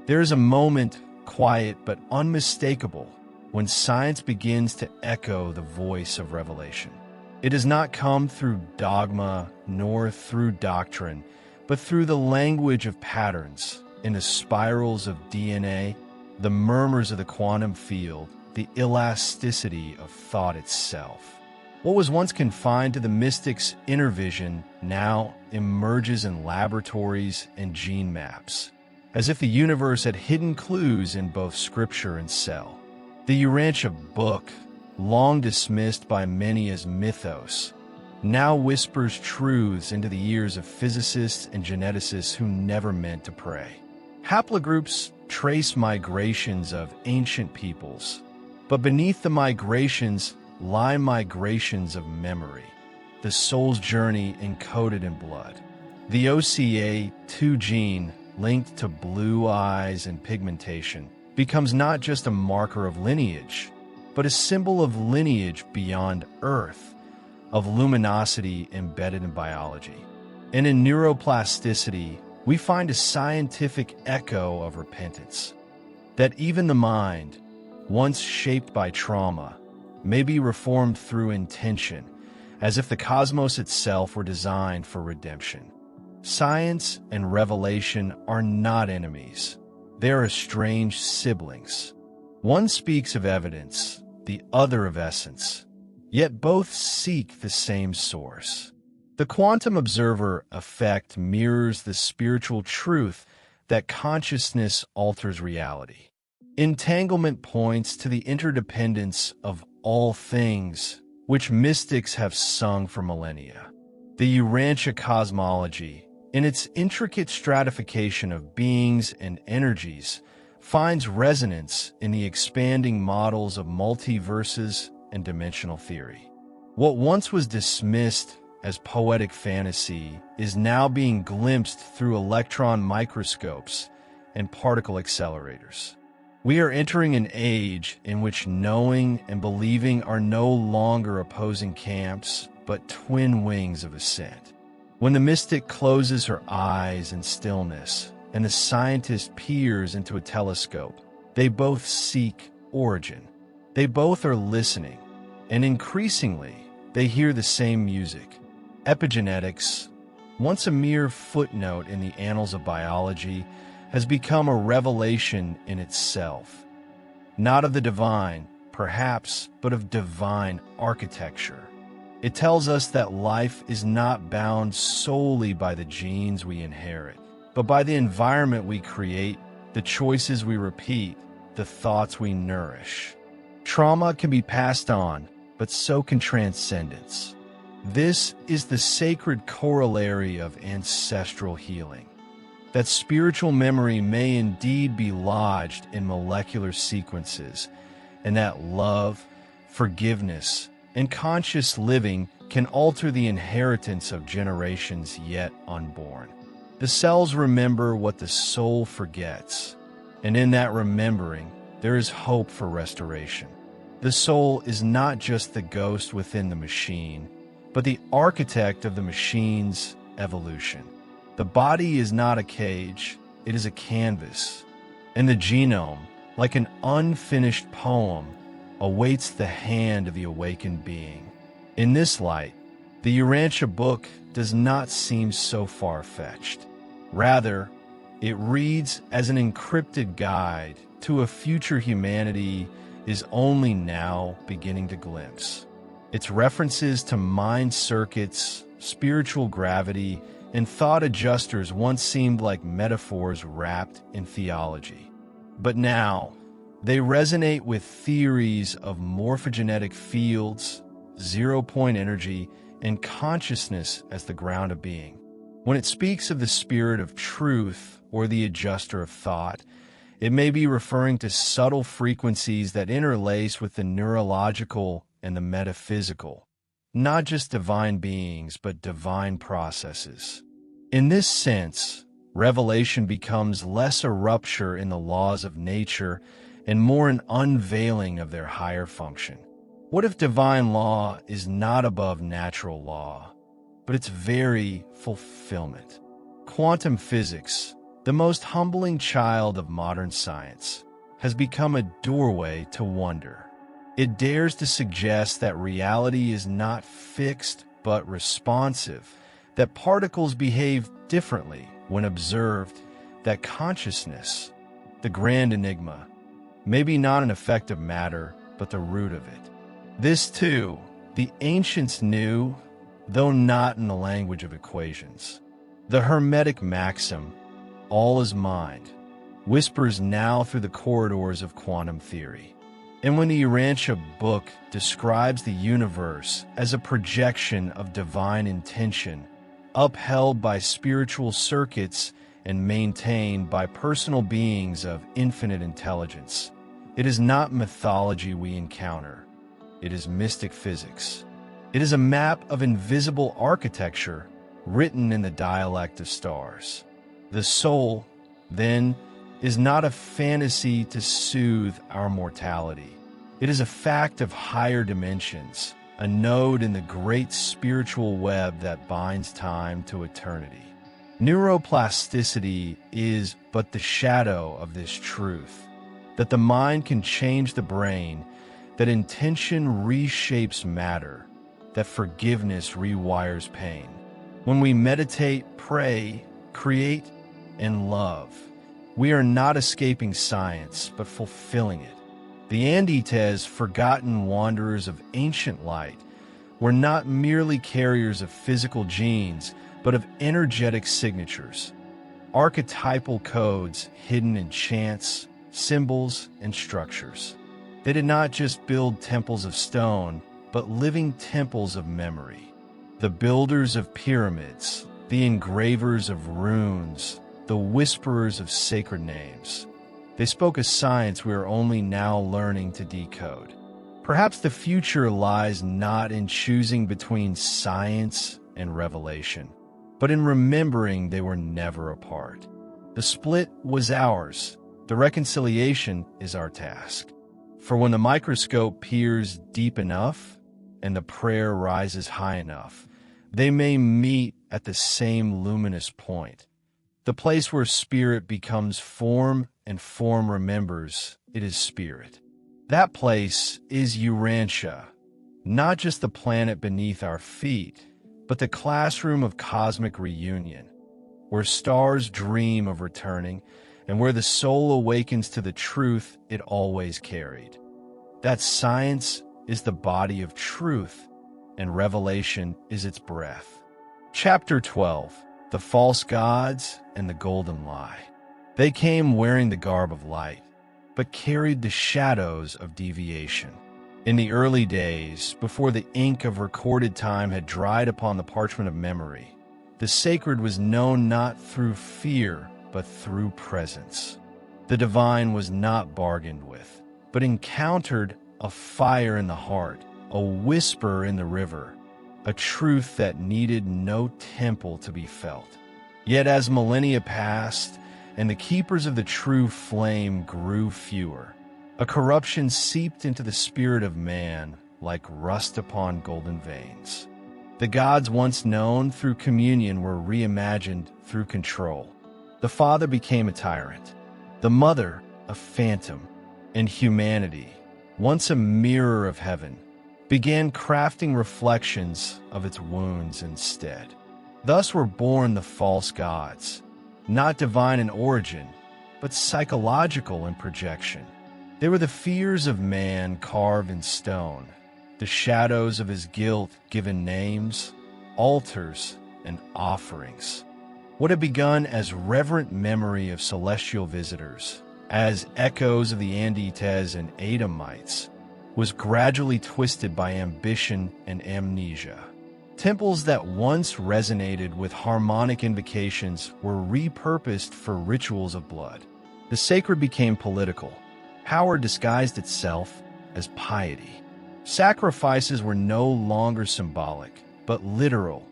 There is a moment, quiet but unmistakable, when science begins to echo the voice of revelation. It does not come through dogma nor through doctrine, but through the language of patterns, in the spirals of DNA, the murmurs of the quantum field, the elasticity of thought itself. What was once confined to the mystic's inner vision now emerges in laboratories and gene maps, as if the universe had hidden clues in both scripture and cell. The Urantia Book, long dismissed by many as mythos, now whispers truths into the ears of physicists and geneticists who never meant to pray. Haplogroups trace migrations of ancient peoples, but beneath the migrations lie migrations of memory, the soul's journey encoded in blood. The OCA2 gene, linked to blue eyes and pigmentation, becomes not just a marker of lineage, but a symbol of lineage beyond Earth, of luminosity embedded in biology. And in neuroplasticity, we find a scientific echo of repentance, that even the mind, once shaped by trauma, may be reformed through intention, as if the cosmos itself were designed for redemption. Science and revelation are not enemies. They are estranged siblings. One speaks of evidence, the other of essence, yet both seek the same source. The quantum observer effect mirrors the spiritual truth that consciousness alters reality. Entanglement points to the interdependence of all things, which mystics have sung for millennia. The Urantia cosmology, in its intricate stratification of beings and energies, finds resonance in the expanding models of multiverses and dimensional theory. What once was dismissed as poetic fantasy is now being glimpsed through electron microscopes and particle accelerators. We are entering an age in which knowing and believing are no longer opposing camps, but twin wings of ascent. When the mystic closes her eyes in stillness and the scientist peers into a telescope, they both seek origin. They both are listening, and increasingly, they hear the same music. Epigenetics, once a mere footnote in the annals of biology, has become a revelation in itself. Not of the divine, perhaps, but of divine architecture. It tells us that life is not bound solely by the genes we inherit, but by the environment we create, the choices we repeat, the thoughts we nourish. Trauma can be passed on, but so can transcendence. This is the sacred corollary of ancestral healing. That spiritual memory may indeed be lodged in molecular sequences, and that love, forgiveness, and conscious living can alter the inheritance of generations yet unborn. The cells remember what the soul forgets, and in that remembering, there is hope for restoration. The soul is not just the ghost within the machine, but the architect of the machine's evolution. The body is not a cage, it is a canvas, and the genome, like an unfinished poem, awaits the hand of the awakened being. In this light, the Urantia Book does not seem so far-fetched. Rather, it reads as an encrypted guide to a future humanity is only now beginning to glimpse. Its references to mind circuits, spiritual gravity, and thought adjusters once seemed like metaphors wrapped in theology. But now, they resonate with theories of morphogenetic fields, zero-point energy, and consciousness as the ground of being. When it speaks of the spirit of truth or the adjuster of thought, it may be referring to subtle frequencies that interlace with the neurological and the metaphysical, not just divine beings, but divine processes. In this sense, revelation becomes less a rupture in the laws of nature and more an unveiling of their higher function. What if divine law is not above natural law, but its very fulfillment? Quantum physics, the most humbling child of modern science, has become a doorway to wonder. It dares to suggest that reality is not fixed but responsive, that particles behave differently when observed, that consciousness, the grand enigma, may be not an effect of matter, but the root of it. This, too, the ancients knew, though not in the language of equations. The Hermetic maxim, all is mind, whispers now through the corridors of quantum theory. And when the Urantia Book describes the universe as a projection of divine intention, upheld by spiritual circuits and maintained by personal beings of infinite intelligence, it is not mythology we encounter. It is mystic physics. It is a map of invisible architecture written in the dialect of stars. The soul, then, is not a fantasy to soothe our mortality. It is a fact of higher dimensions, a node in the great spiritual web that binds time to eternity. Neuroplasticity is but the shadow of this truth, that the mind can change the brain, that intention reshapes matter, that forgiveness rewires pain. When we meditate, pray, create, and love, we are not escaping science, but fulfilling it. The Andites, forgotten wanderers of ancient light, were not merely carriers of physical genes, but of energetic signatures, archetypal codes hidden in chants, symbols, and structures. They did not just build temples of stone, but living temples of memory. The builders of pyramids, the engravers of runes, the whisperers of sacred names. They spoke a science we are only now learning to decode. Perhaps the future lies not in choosing between science and revelation, but in remembering they were never apart. The split was ours. The reconciliation is our task. For when the microscope peers deep enough and the prayer rises high enough, they may meet at the same luminous point. The place where spirit becomes form and form remembers it is spirit. That place is Urantia, not just the planet beneath our feet, but the classroom of cosmic reunion, where stars dream of returning and where the soul awakens to the truth it always carried. That science is the body of truth, and revelation is its breath. Chapter 12. The False Gods and the Golden Lie. They came wearing the garb of light. but carried the shadows of deviation. In the early days, before the ink of recorded time had dried upon the parchment of memory, the sacred was known not through fear, but through presence. The divine was not bargained with, but encountered a fire in the heart, a whisper in the river, a truth that needed no temple to be felt. Yet as millennia passed, and the keepers of the true flame grew fewer, a corruption seeped into the spirit of man like rust upon golden veins. The gods once known through communion were reimagined through control. The father became a tyrant, the mother a phantom, and humanity, once a mirror of heaven, began crafting reflections of its wounds instead. Thus were born the false gods, not divine in origin, but psychological in projection. They were the fears of man carved in stone, the shadows of his guilt given names, altars, and offerings. What had begun as reverent memory of celestial visitors, as echoes of the Andites and Adamites, was gradually twisted by ambition and amnesia. Temples that once resonated with harmonic invocations were repurposed for rituals of blood. The sacred became political. Power disguised itself as piety. Sacrifices were no longer symbolic, but literal,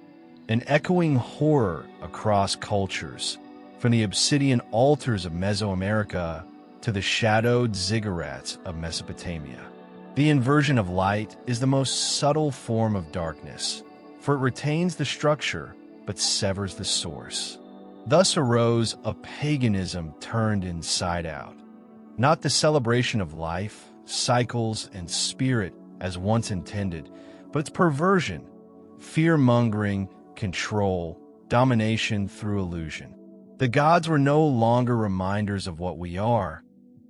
an echoing horror across cultures, from the obsidian altars of Mesoamerica to the shadowed ziggurats of Mesopotamia. The inversion of light is the most subtle form of darkness, for it retains the structure but severs the source. Thus arose a paganism turned inside out, not the celebration of life, cycles, and spirit as once intended, but its perversion, fear-mongering, control, domination through illusion. The gods were no longer reminders of what we are,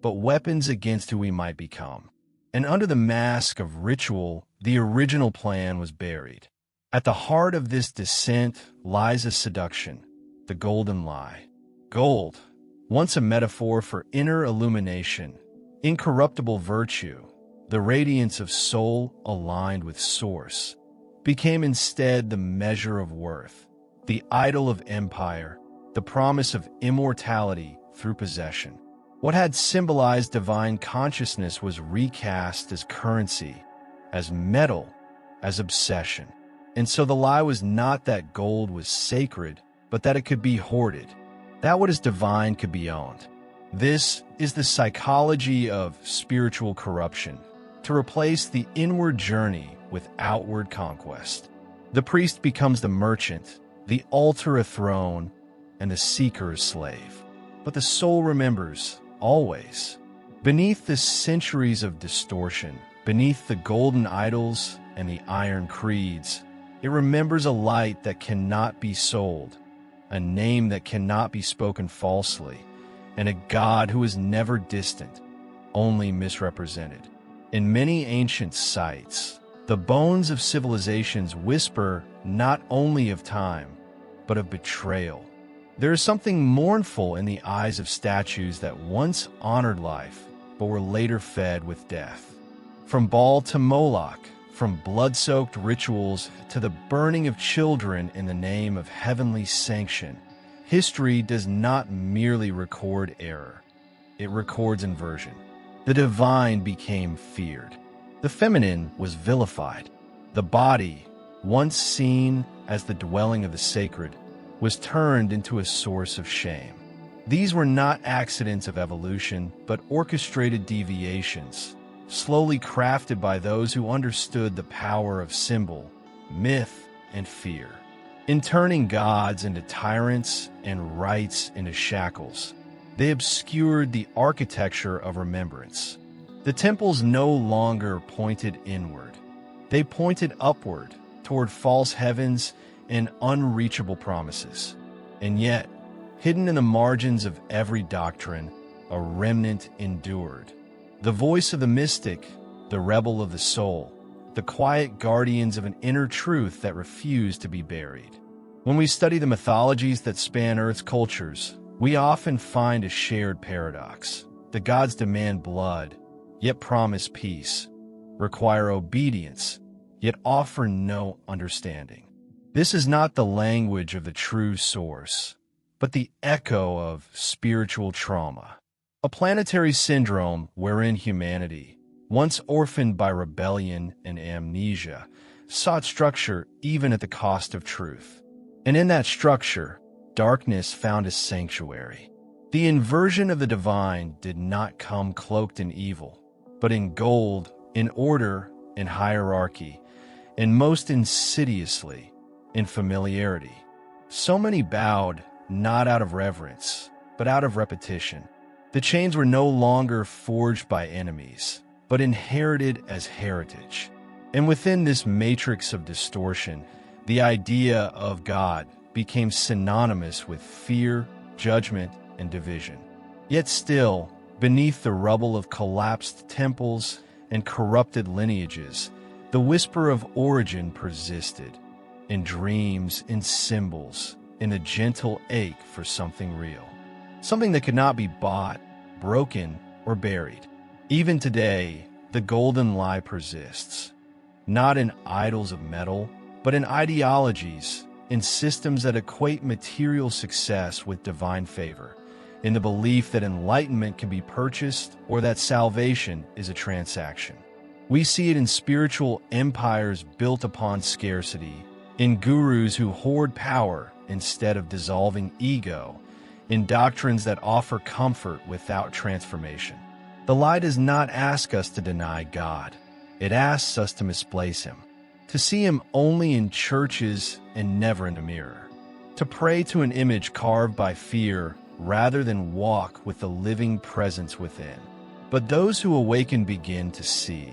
but weapons against who we might become. And under the mask of ritual, the original plan was buried. At the heart of this descent lies a seduction, the golden lie. Gold, once a metaphor for inner illumination, incorruptible virtue, the radiance of soul aligned with source, became instead the measure of worth, the idol of empire, the promise of immortality through possession. What had symbolized divine consciousness was recast as currency, as metal, as obsession. And so the lie was not that gold was sacred, but that it could be hoarded, that what is divine could be owned. This is the psychology of spiritual corruption, to replace the inward journey with outward conquest. The priest becomes the merchant, the altar a throne, and the seeker a slave. But the soul remembers, always. Beneath the centuries of distortion, beneath the golden idols and the iron creeds, it remembers a light that cannot be sold, a name that cannot be spoken falsely, and a God who is never distant, only misrepresented. In many ancient sites, the bones of civilizations whisper not only of time, but of betrayal. There is something mournful in the eyes of statues that once honored life, but were later fed with death. From Baal to Moloch, from blood-soaked rituals to the burning of children in the name of heavenly sanction, history does not merely record error. It records inversion. The divine became feared. The feminine was vilified. The body, once seen as the dwelling of the sacred, was turned into a source of shame. These were not accidents of evolution, but orchestrated deviations, slowly crafted by those who understood the power of symbol, myth, and fear. In turning gods into tyrants and rites into shackles, they obscured the architecture of remembrance. The temples no longer pointed inward. They pointed upward, toward false heavens and unreachable promises. And yet, hidden in the margins of every doctrine, a remnant endured. The voice of the mystic, the rebel of the soul, the quiet guardians of an inner truth that refused to be buried. When we study the mythologies that span Earth's cultures, we often find a shared paradox. The gods demand blood, yet promise peace, require obedience, yet offer no understanding. This is not the language of the true source, but the echo of spiritual trauma. A planetary syndrome wherein humanity, once orphaned by rebellion and amnesia, sought structure even at the cost of truth. And in that structure, darkness found a sanctuary. The inversion of the divine did not come cloaked in evil, but in gold, in order, in hierarchy, and most insidiously, in familiarity. So many bowed, not out of reverence, but out of repetition. The chains were no longer forged by enemies, but inherited as heritage. And within this matrix of distortion, the idea of God became synonymous with fear, judgment, and division. Yet still, beneath the rubble of collapsed temples and corrupted lineages, the whisper of origin persisted, in dreams, in symbols, in a gentle ache for something real. Something that could not be bought, broken, or buried. Even today, the golden lie persists, not in idols of metal, but in ideologies, in systems that equate material success with divine favor, in the belief that enlightenment can be purchased or that salvation is a transaction. We see it in spiritual empires built upon scarcity, in gurus who hoard power instead of dissolving ego, in doctrines that offer comfort without transformation. The lie does not ask us to deny God. It asks us to misplace him, to see him only in churches and never in a mirror, to pray to an image carved by fear rather than walk with the living presence within. But those who awaken begin to see.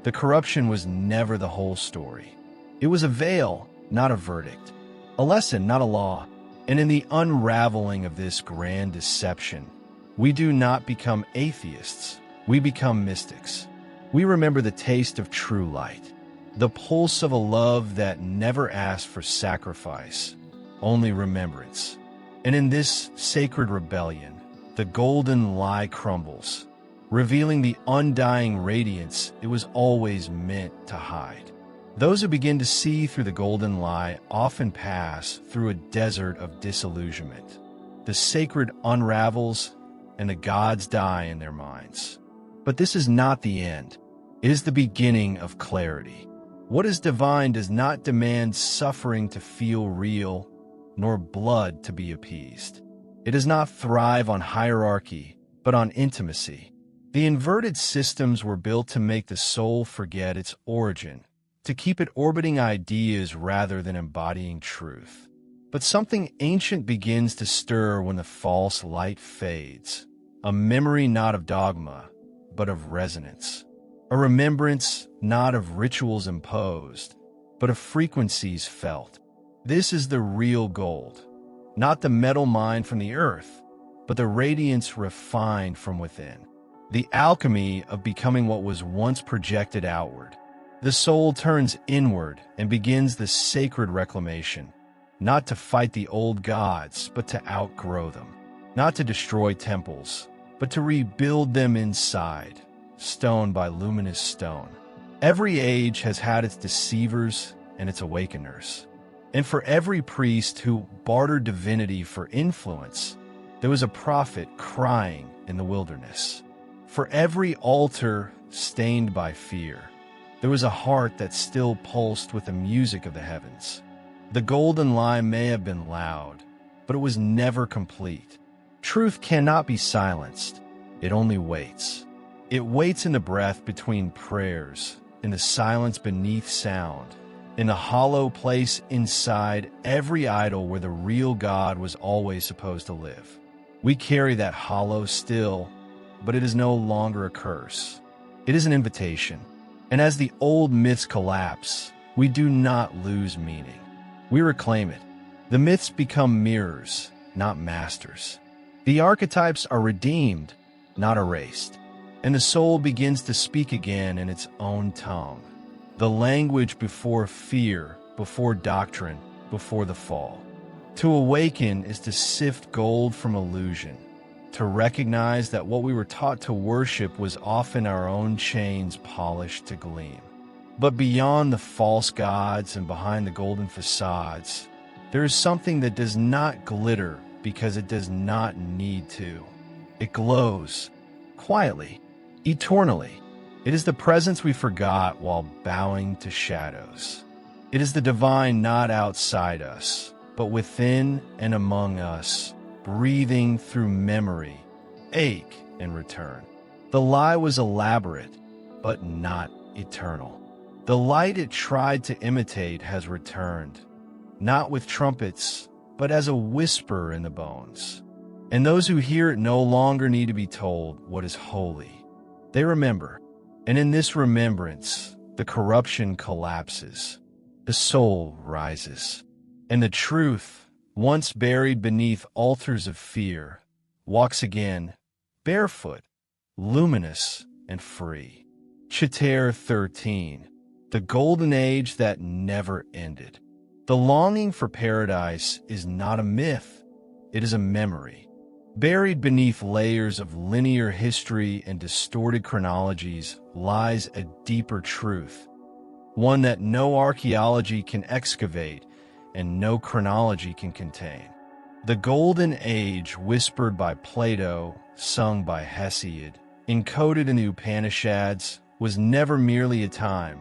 The corruption was never the whole story. It was a veil, not a verdict, a lesson, not a law. And in the unraveling of this grand deception, we do not become atheists, we become mystics. We remember the taste of true light, the pulse of a love that never asked for sacrifice, only remembrance. And in this sacred rebellion, the golden lie crumbles, revealing the undying radiance it was always meant to hide. Those who begin to see through the golden lie often pass through a desert of disillusionment. The sacred unravels, and the gods die in their minds. But this is not the end. It is the beginning of clarity. What is divine does not demand suffering to feel real, nor blood to be appeased. It does not thrive on hierarchy, but on intimacy. The inverted systems were built to make the soul forget its origin, to keep it orbiting ideas rather than embodying truth. But something ancient begins to stir when the false light fades, a memory not of dogma, but of resonance, a remembrance not of rituals imposed, but of frequencies felt. This is the real gold, not the metal mined from the earth, but the radiance refined from within, the alchemy of becoming what was once projected outward. The soul turns inward and begins the sacred reclamation, not to fight the old gods, but to outgrow them, not to destroy temples, but to rebuild them inside, stone by luminous stone. Every age has had its deceivers and its awakeners. And for every priest who bartered divinity for influence, there was a prophet crying in the wilderness. For every altar stained by fear, there was a heart that still pulsed with the music of the heavens. The golden lie may have been loud, but it was never complete. Truth cannot be silenced. It only waits. It waits in the breath between prayers, in the silence beneath sound, in the hollow place inside every idol where the real God was always supposed to live. We carry that hollow still, but it is no longer a curse. It is an invitation. And as the old myths collapse, we do not lose meaning. We reclaim it. The myths become mirrors, not masters. The archetypes are redeemed, not erased. And the soul begins to speak again in its own tongue. The language before fear, before doctrine, before the fall. To awaken is to sift gold from illusion, to recognize that what we were taught to worship was often our own chains polished to gleam. But beyond the false gods and behind the golden facades, there is something that does not glitter because it does not need to. It glows, quietly, eternally. It is the presence we forgot while bowing to shadows. It is the divine not outside us, but within and among us, breathing through memory, ache, and return. The lie was elaborate, but not eternal. The light it tried to imitate has returned, not with trumpets, but as a whisper in the bones. And those who hear it no longer need to be told what is holy. They remember, and in this remembrance, the corruption collapses, the soul rises, and the truth, once buried beneath altars of fear, walks again, barefoot, luminous, and free. Chapter 13. The Golden Age that never ended. The longing for paradise is not a myth, it is a memory. Buried beneath layers of linear history and distorted chronologies lies a deeper truth, one that no archaeology can excavate and no chronology can contain. The Golden Age, whispered by Plato, sung by Hesiod, encoded in the Upanishads, was never merely a time.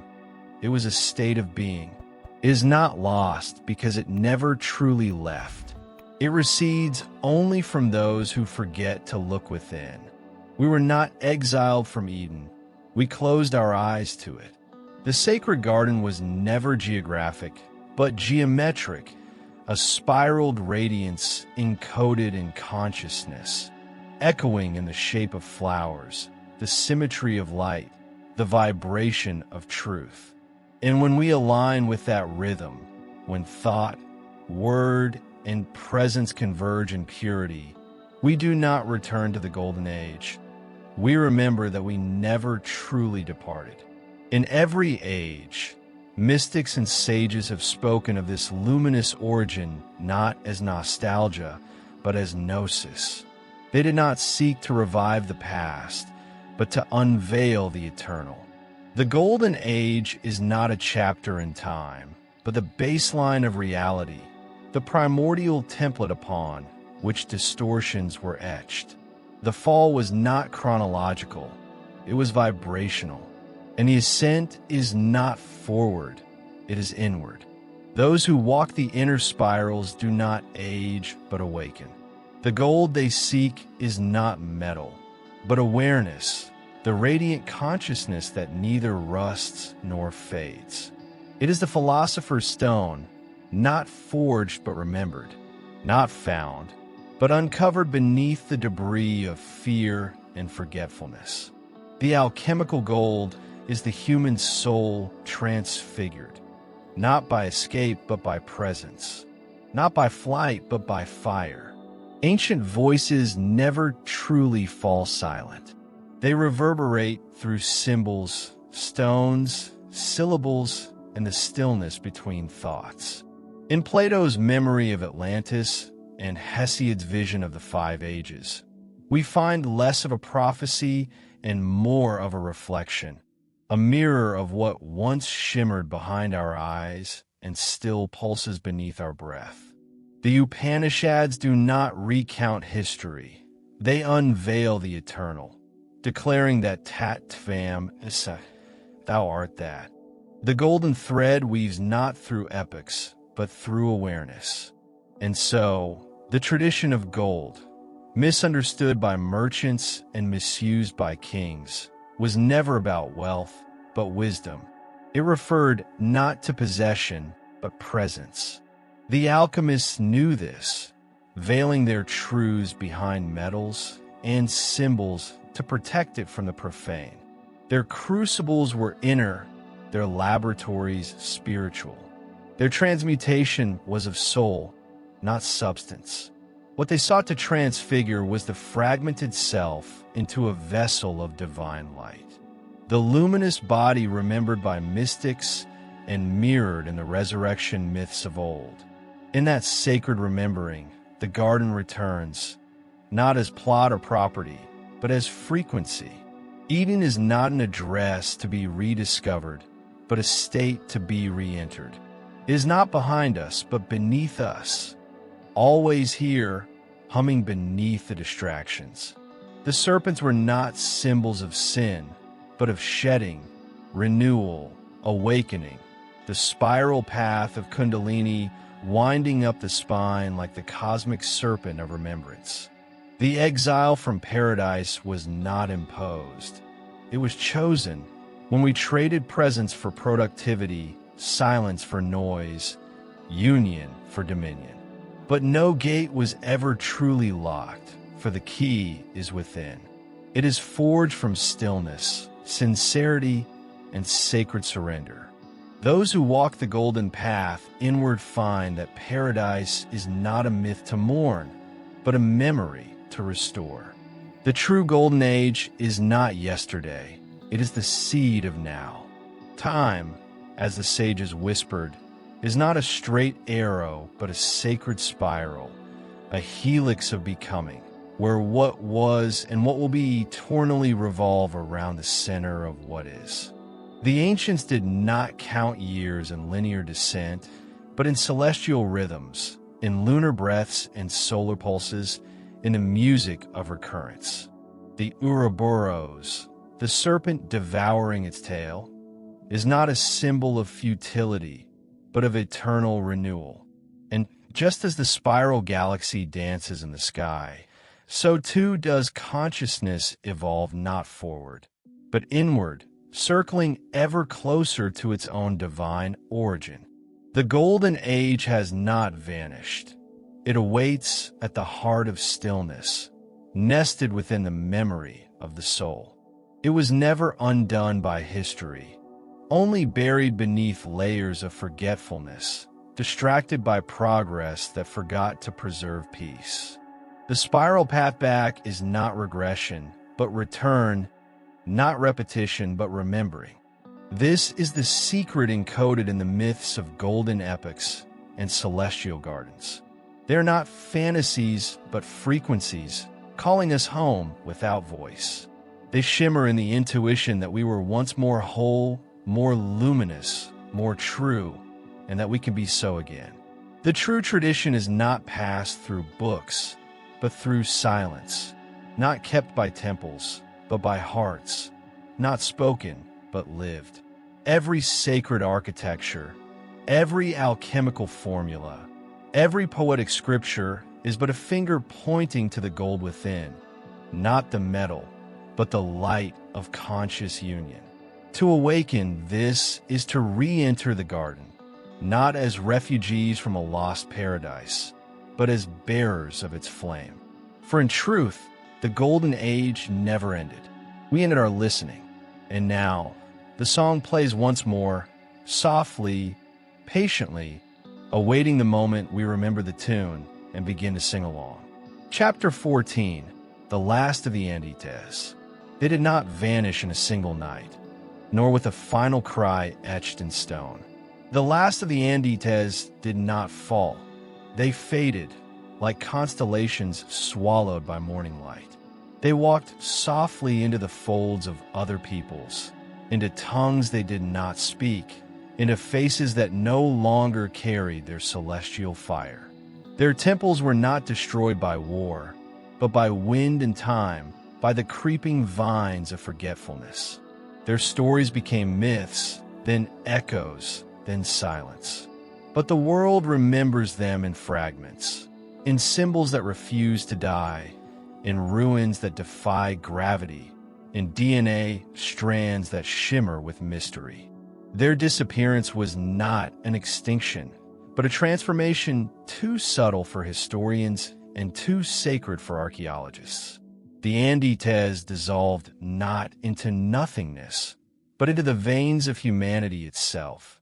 It was a state of being. It is not lost because it never truly left. It recedes only from those who forget to look within. We were not exiled from Eden. We closed our eyes to it. The sacred garden was never geographic, but geometric, a spiraled radiance encoded in consciousness, echoing in the shape of flowers, the symmetry of light, the vibration of truth. And when we align with that rhythm, when thought, word, and presence converge in purity, we do not return to the Golden Age. We remember that we never truly departed. In every age, mystics and sages have spoken of this luminous origin not as nostalgia, but as gnosis. They did not seek to revive the past, but to unveil the eternal. The Golden Age is not a chapter in time, but the baseline of reality, the primordial template upon which distortions were etched. The fall was not chronological, it was vibrational, and the ascent is not forward, it is inward. Those who walk the inner spirals do not age, but awaken. The gold they seek is not metal, but awareness, the radiant consciousness that neither rusts nor fades. It is the philosopher's stone, not forged but remembered, not found, but uncovered beneath the debris of fear and forgetfulness. The alchemical gold is the human soul transfigured, not by escape but by presence, not by flight but by fire. Ancient voices never truly fall silent. They reverberate through symbols, stones, syllables, and the stillness between thoughts. In Plato's memory of Atlantis and Hesiod's vision of the Five Ages, we find less of a prophecy and more of a reflection, a mirror of what once shimmered behind our eyes and still pulses beneath our breath. The Upanishads do not recount history. They unveil the eternal, declaring that tat tvam asa, thou art that. The golden thread weaves not through epochs, but through awareness. And so, the tradition of gold, misunderstood by merchants and misused by kings, was never about wealth, but wisdom. It referred not to possession, but presence. The alchemists knew this, veiling their truths behind metals and symbols to protect it from the profane. Their crucibles were inner, their laboratories spiritual. Their transmutation was of soul, not substance. What they sought to transfigure was the fragmented self into a vessel of divine light. The luminous body remembered by mystics and mirrored in the resurrection myths of old. In that sacred remembering, the garden returns, not as plot or property, but as frequency. Eden is not an address to be rediscovered, but a state to be re-entered. It is not behind us, but beneath us, always here, humming beneath the distractions. The serpents were not symbols of sin, but of shedding, renewal, awakening, the spiral path of Kundalini winding up the spine like the cosmic serpent of remembrance. The exile from paradise was not imposed. It was chosen when we traded presence for productivity, silence for noise, union for dominion. But no gate was ever truly locked, for the key is within. It is forged from stillness, sincerity, and sacred surrender. Those who walk the golden path inward find that paradise is not a myth to mourn, but a memory to restore. The true golden age is not yesterday. It is the seed of now. Time, as the sages whispered, is not a straight arrow, but a sacred spiral, a helix of becoming, where what was and what will be eternally revolve around the center of what is. The ancients did not count years in linear descent, but in celestial rhythms, in lunar breaths and solar pulses, in the music of recurrence. The Ouroboros, the serpent devouring its tail, is not a symbol of futility, but of eternal renewal. And just as the spiral galaxy dances in the sky, so too does consciousness evolve not forward, but inward, circling ever closer to its own divine origin. The golden age has not vanished. It awaits at the heart of stillness, nested within the memory of the soul. It was never undone by history, only buried beneath layers of forgetfulness, distracted by progress that forgot to preserve peace. The spiral path back is not regression, but return, not repetition, but remembering. This is the secret encoded in the myths of golden epics and celestial gardens. They are not fantasies, but frequencies, calling us home without voice. They shimmer in the intuition that we were once more whole, more luminous, more true, and that we can be so again. The true tradition is not passed through books, but through silence, not kept by temples, but by hearts, not spoken, but lived. Every sacred architecture, every alchemical formula, every poetic scripture is but a finger pointing to the gold within, not the metal, but the light of conscious union. To awaken this is to re-enter the garden, not as refugees from a lost paradise, but as bearers of its flame. For in truth, the golden age never ended. We ended our listening, and now the song plays once more, softly, patiently, awaiting the moment we remember the tune and begin to sing along. Chapter 14, the last of the Andites. They did not vanish in a single night, nor with a final cry etched in stone. The last of the Andites did not fall. They faded, like constellations swallowed by morning light. They walked softly into the folds of other peoples, into tongues they did not speak, into faces that no longer carried their celestial fire. Their temples were not destroyed by war, but by wind and time, by the creeping vines of forgetfulness. Their stories became myths, then echoes, then silence. But the world remembers them in fragments, in symbols that refuse to die, in ruins that defy gravity, in DNA strands that shimmer with mystery. Their disappearance was not an extinction, but a transformation too subtle for historians and too sacred for archaeologists. The Andites dissolved not into nothingness, but into the veins of humanity itself.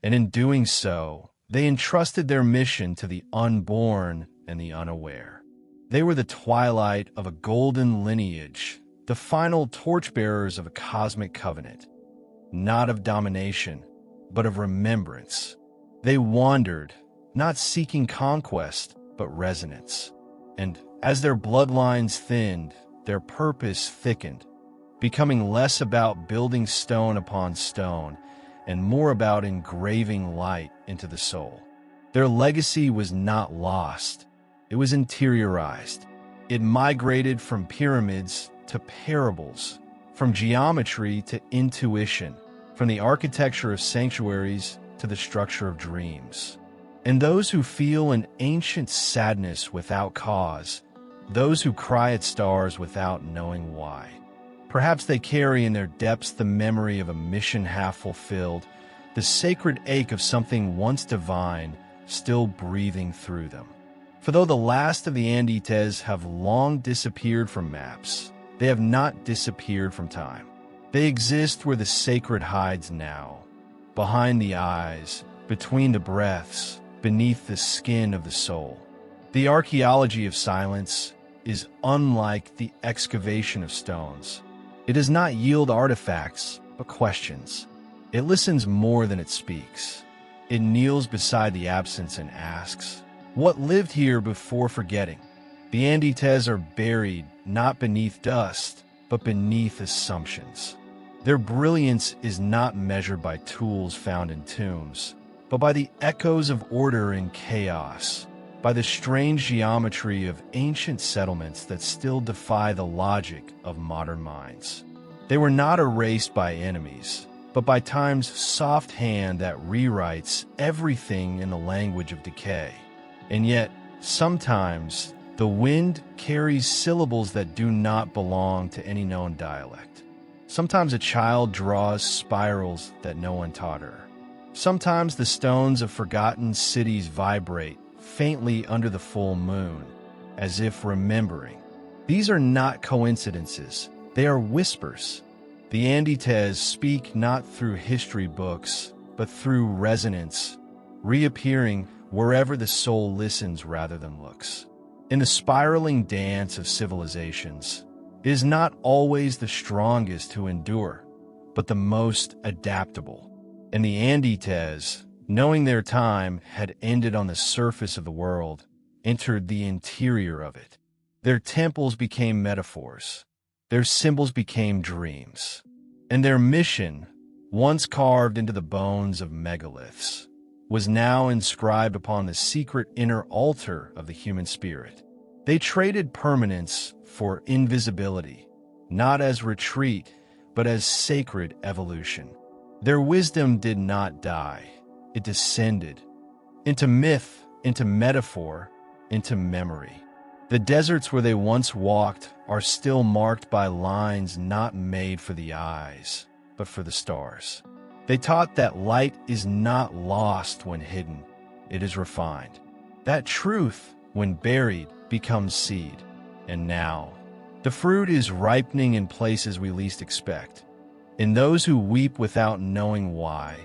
And in doing so, they entrusted their mission to the unborn and the unaware. They were the twilight of a golden lineage, the final torchbearers of a cosmic covenant, not of domination, but of remembrance. They wandered, not seeking conquest, but resonance. And As their bloodlines thinned, their purpose thickened, becoming less about building stone upon stone and more about engraving light into the soul. Their legacy was not lost. It was interiorized. It migrated from pyramids to parables, from geometry to intuition, from the architecture of sanctuaries to the structure of dreams. And those who feel an ancient sadness without cause, those who cry at stars without knowing why. Perhaps they carry in their depths the memory of a mission half fulfilled, the sacred ache of something once divine still breathing through them. For though the last of the Andites have long disappeared from maps, they have not disappeared from time. They exist where the sacred hides now, behind the eyes, between the breaths, beneath the skin of the soul. The archaeology of silence is unlike the excavation of stones. It does not yield artifacts, but questions. It listens more than it speaks. It kneels beside the absence and asks, what lived here before forgetting? The Andites are buried not beneath dust, but beneath assumptions. Their brilliance is not measured by tools found in tombs, but by the echoes of order in chaos, by the strange geometry of ancient settlements that still defy the logic of modern minds. They were not erased by enemies, but by time's soft hand that rewrites everything in the language of decay. And yet, sometimes, the wind carries syllables that do not belong to any known dialect. Sometimes a child draws spirals that no one taught her. Sometimes the stones of forgotten cities vibrate faintly under the full moon, as if remembering. These are not coincidences. They are whispers. The Andites speak not through history books, but through resonance, reappearing wherever the soul listens rather than looks. In the spiraling dance of civilizations, it is not always the strongest who endure, but the most adaptable. And the Andites, knowing their time had ended on the surface of the world, entered the interior of it. Their temples became metaphors. Their symbols became dreams. And their mission, once carved into the bones of megaliths, was now inscribed upon the secret inner altar of the human spirit. They traded permanence for invisibility, not as retreat, but as sacred evolution. Their wisdom did not die. It descended into myth, into metaphor, into memory. The deserts where they once walked are still marked by lines not made for the eyes, but for the stars. They taught that light is not lost when hidden, it is refined. That truth, when buried, becomes seed. And now, the fruit is ripening in places we least expect. In those who weep without knowing why,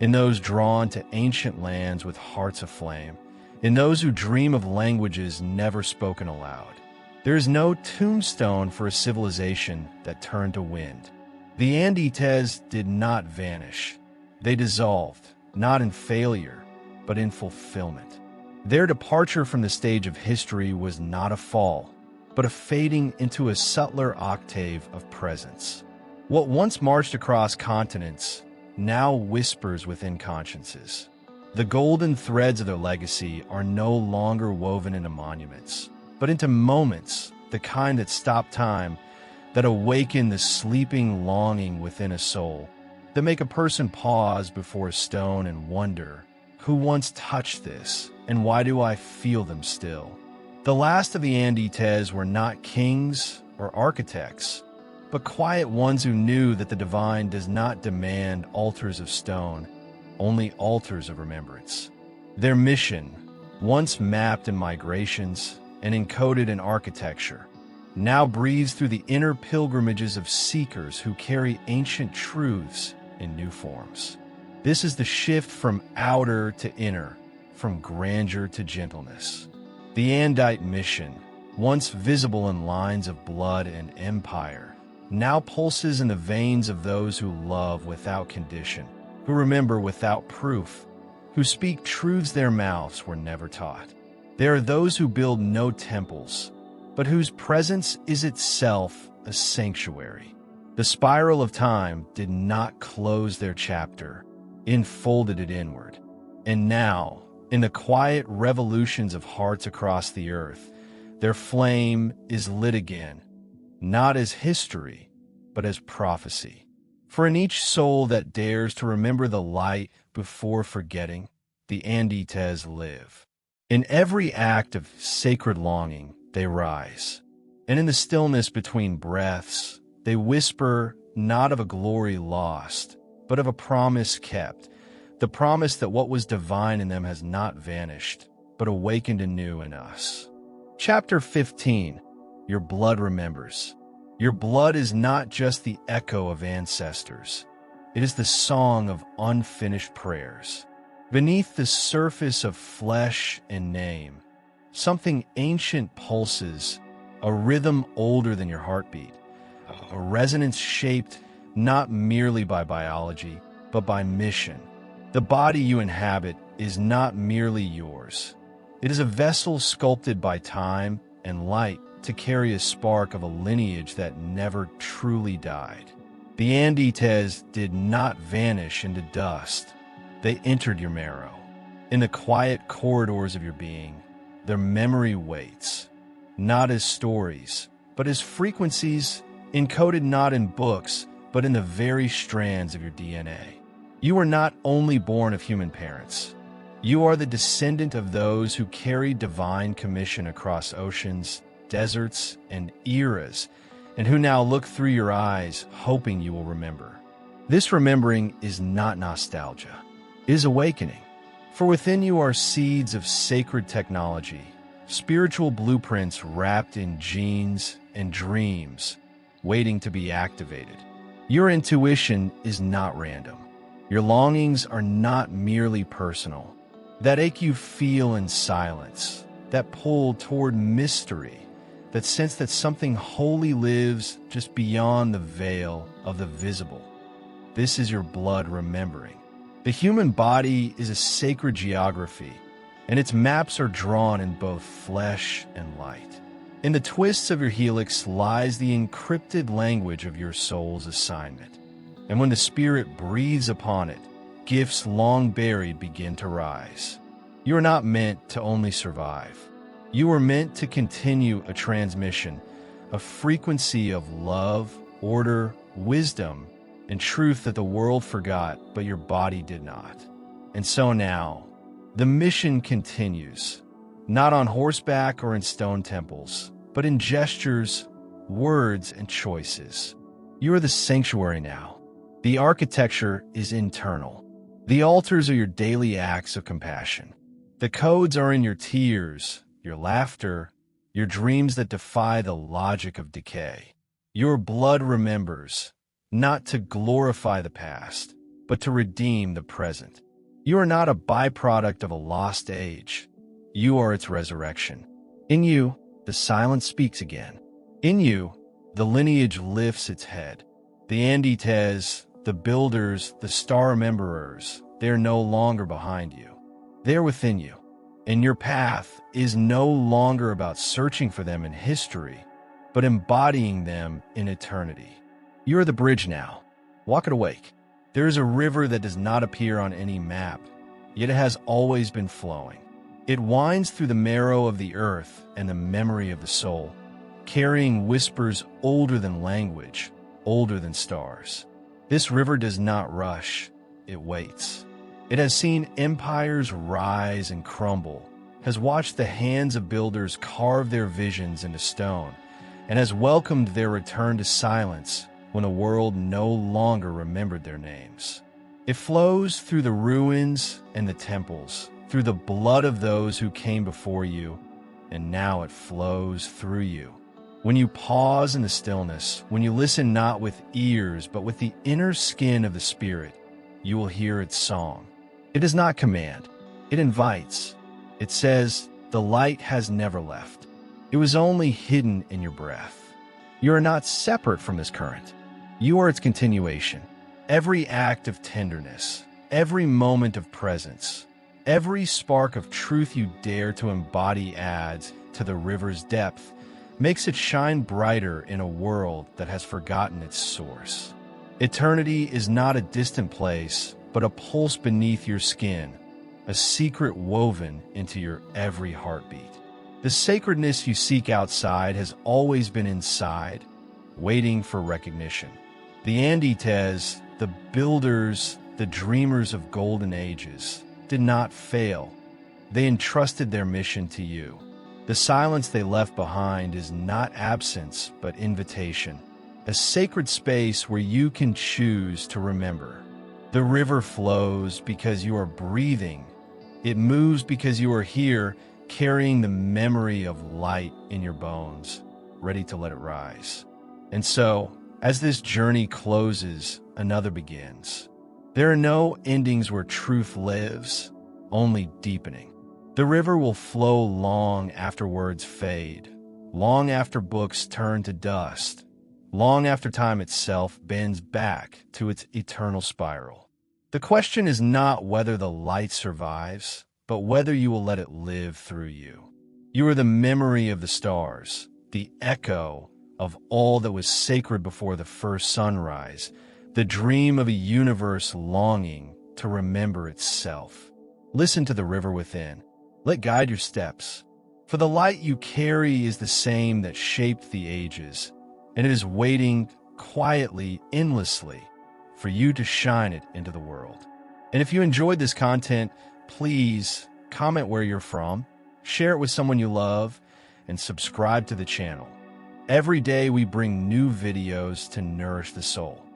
in those drawn to ancient lands with hearts aflame, in those who dream of languages never spoken aloud. There is no tombstone for a civilization that turned to wind. The Andites did not vanish. They dissolved, not in failure, but in fulfillment. Their departure from the stage of history was not a fall, but a fading into a subtler octave of presence. What once marched across continents now whispers within consciences. The golden threads of their legacy are no longer woven into monuments, but into moments, the kind that stop time, that awaken the sleeping longing within a soul, that make a person pause before a stone and wonder, who once touched this, and why do I feel them still? The last of the Andites were not kings or architects, but quiet ones who knew that the divine does not demand altars of stone, only altars of remembrance. Their mission, once mapped in migrations and encoded in architecture, now breathes through the inner pilgrimages of seekers who carry ancient truths in new forms. This is the shift from outer to inner, from grandeur to gentleness. The Andite mission, once visible in lines of blood and empire, now pulses in the veins of those who love without condition, who remember without proof, who speak truths their mouths were never taught. There are those who build no temples, but whose presence is itself a sanctuary. The spiral of time did not close their chapter, it enfolded it inward. And now, in the quiet revolutions of hearts across the earth, their flame is lit again, not as history, but as prophecy. For in each soul that dares to remember the light before forgetting, the archetypes live. In every act of sacred longing, they rise. And in the stillness between breaths, they whisper not of a glory lost, but of a promise kept, the promise that what was divine in them has not vanished, but awakened anew in us. Chapter 15. Your blood remembers. Your blood is not just the echo of ancestors. It is the song of unfinished prayers. Beneath the surface of flesh and name, something ancient pulses, a rhythm older than your heartbeat, a resonance shaped not merely by biology, but by mission. The body you inhabit is not merely yours. It is a vessel sculpted by time and light to carry a spark of a lineage that never truly died. The archetypes did not vanish into dust. They entered your marrow. In the quiet corridors of your being, their memory waits, not as stories, but as frequencies encoded not in books, but in the very strands of your DNA. You are not only born of human parents. You are the descendant of those who carried divine commission across oceans, deserts, and eras, and who now look through your eyes, hoping you will remember. This remembering is not nostalgia. It is awakening. For within you are seeds of sacred technology, spiritual blueprints wrapped in genes and dreams, waiting to be activated. Your intuition is not random. Your longings are not merely personal. That ache you feel in silence, that pull toward mystery, that sense that something holy lives just beyond the veil of the visible. This is your blood remembering. The human body is a sacred geography, and its maps are drawn in both flesh and light. In the twists of your helix lies the encrypted language of your soul's assignment. And when the spirit breathes upon it, gifts long buried begin to rise. You are not meant to only survive. You are meant to continue a transmission, a frequency of love, order, wisdom, and truth that the world forgot, but your body did not. And so now, the mission continues, not on horseback or in stone temples, but in gestures, words, and choices. You are the sanctuary now. The architecture is internal. The altars are your daily acts of compassion. The codes are in your tears, your laughter, your dreams that defy the logic of decay. Your blood remembers, not to glorify the past, but to redeem the present. You are not a byproduct of a lost age. You are its resurrection. In you, the silence speaks again. In you, the lineage lifts its head. The archetypes, the builders, the star rememberers, they are no longer behind you. They are within you. And your path is no longer about searching for them in history, but embodying them in eternity. You are the bridge now. Walk it awake. There is a river that does not appear on any map, yet it has always been flowing. It winds through the marrow of the earth and the memory of the soul, carrying whispers older than language, older than stars. This river does not rush, it waits. It has seen empires rise and crumble, has watched the hands of builders carve their visions into stone, and has welcomed their return to silence when the world no longer remembered their names. It flows through the ruins and the temples, through the blood of those who came before you, and now it flows through you. When you pause in the stillness, when you listen not with ears, but with the inner skin of the Spirit, you will hear its song. It does not command, it invites. It says, the light has never left. It was only hidden in your breath. You are not separate from this current. You are its continuation. Every act of tenderness, every moment of presence, every spark of truth you dare to embody adds to the river's depth, makes it shine brighter in a world that has forgotten its source. Eternity is not a distant place, but a pulse beneath your skin, a secret woven into your every heartbeat. The sacredness you seek outside has always been inside, waiting for recognition. The Andites, the builders, the dreamers of golden ages, did not fail. They entrusted their mission to you. The silence they left behind is not absence, but invitation, a sacred space where you can choose to remember. The river flows because you are breathing. It moves because you are here, carrying the memory of light in your bones, ready to let it rise. And so, as this journey closes, another begins. There are no endings where truth lives, only deepening. The river will flow long after words fade, long after books turn to dust, long after time itself bends back to its eternal spiral. The question is not whether the light survives, but whether you will let it live through you. You are the memory of the stars, the echo of all that was sacred before the first sunrise, the dream of a universe longing to remember itself. Listen to the river within. Let guide your steps. For the light you carry is the same that shaped the ages, and it is waiting quietly, endlessly, for you to shine it into the world. And if you enjoyed this content, please comment where you're from, share it with someone you love, and subscribe to the channel. Every day we bring new videos to nourish the soul.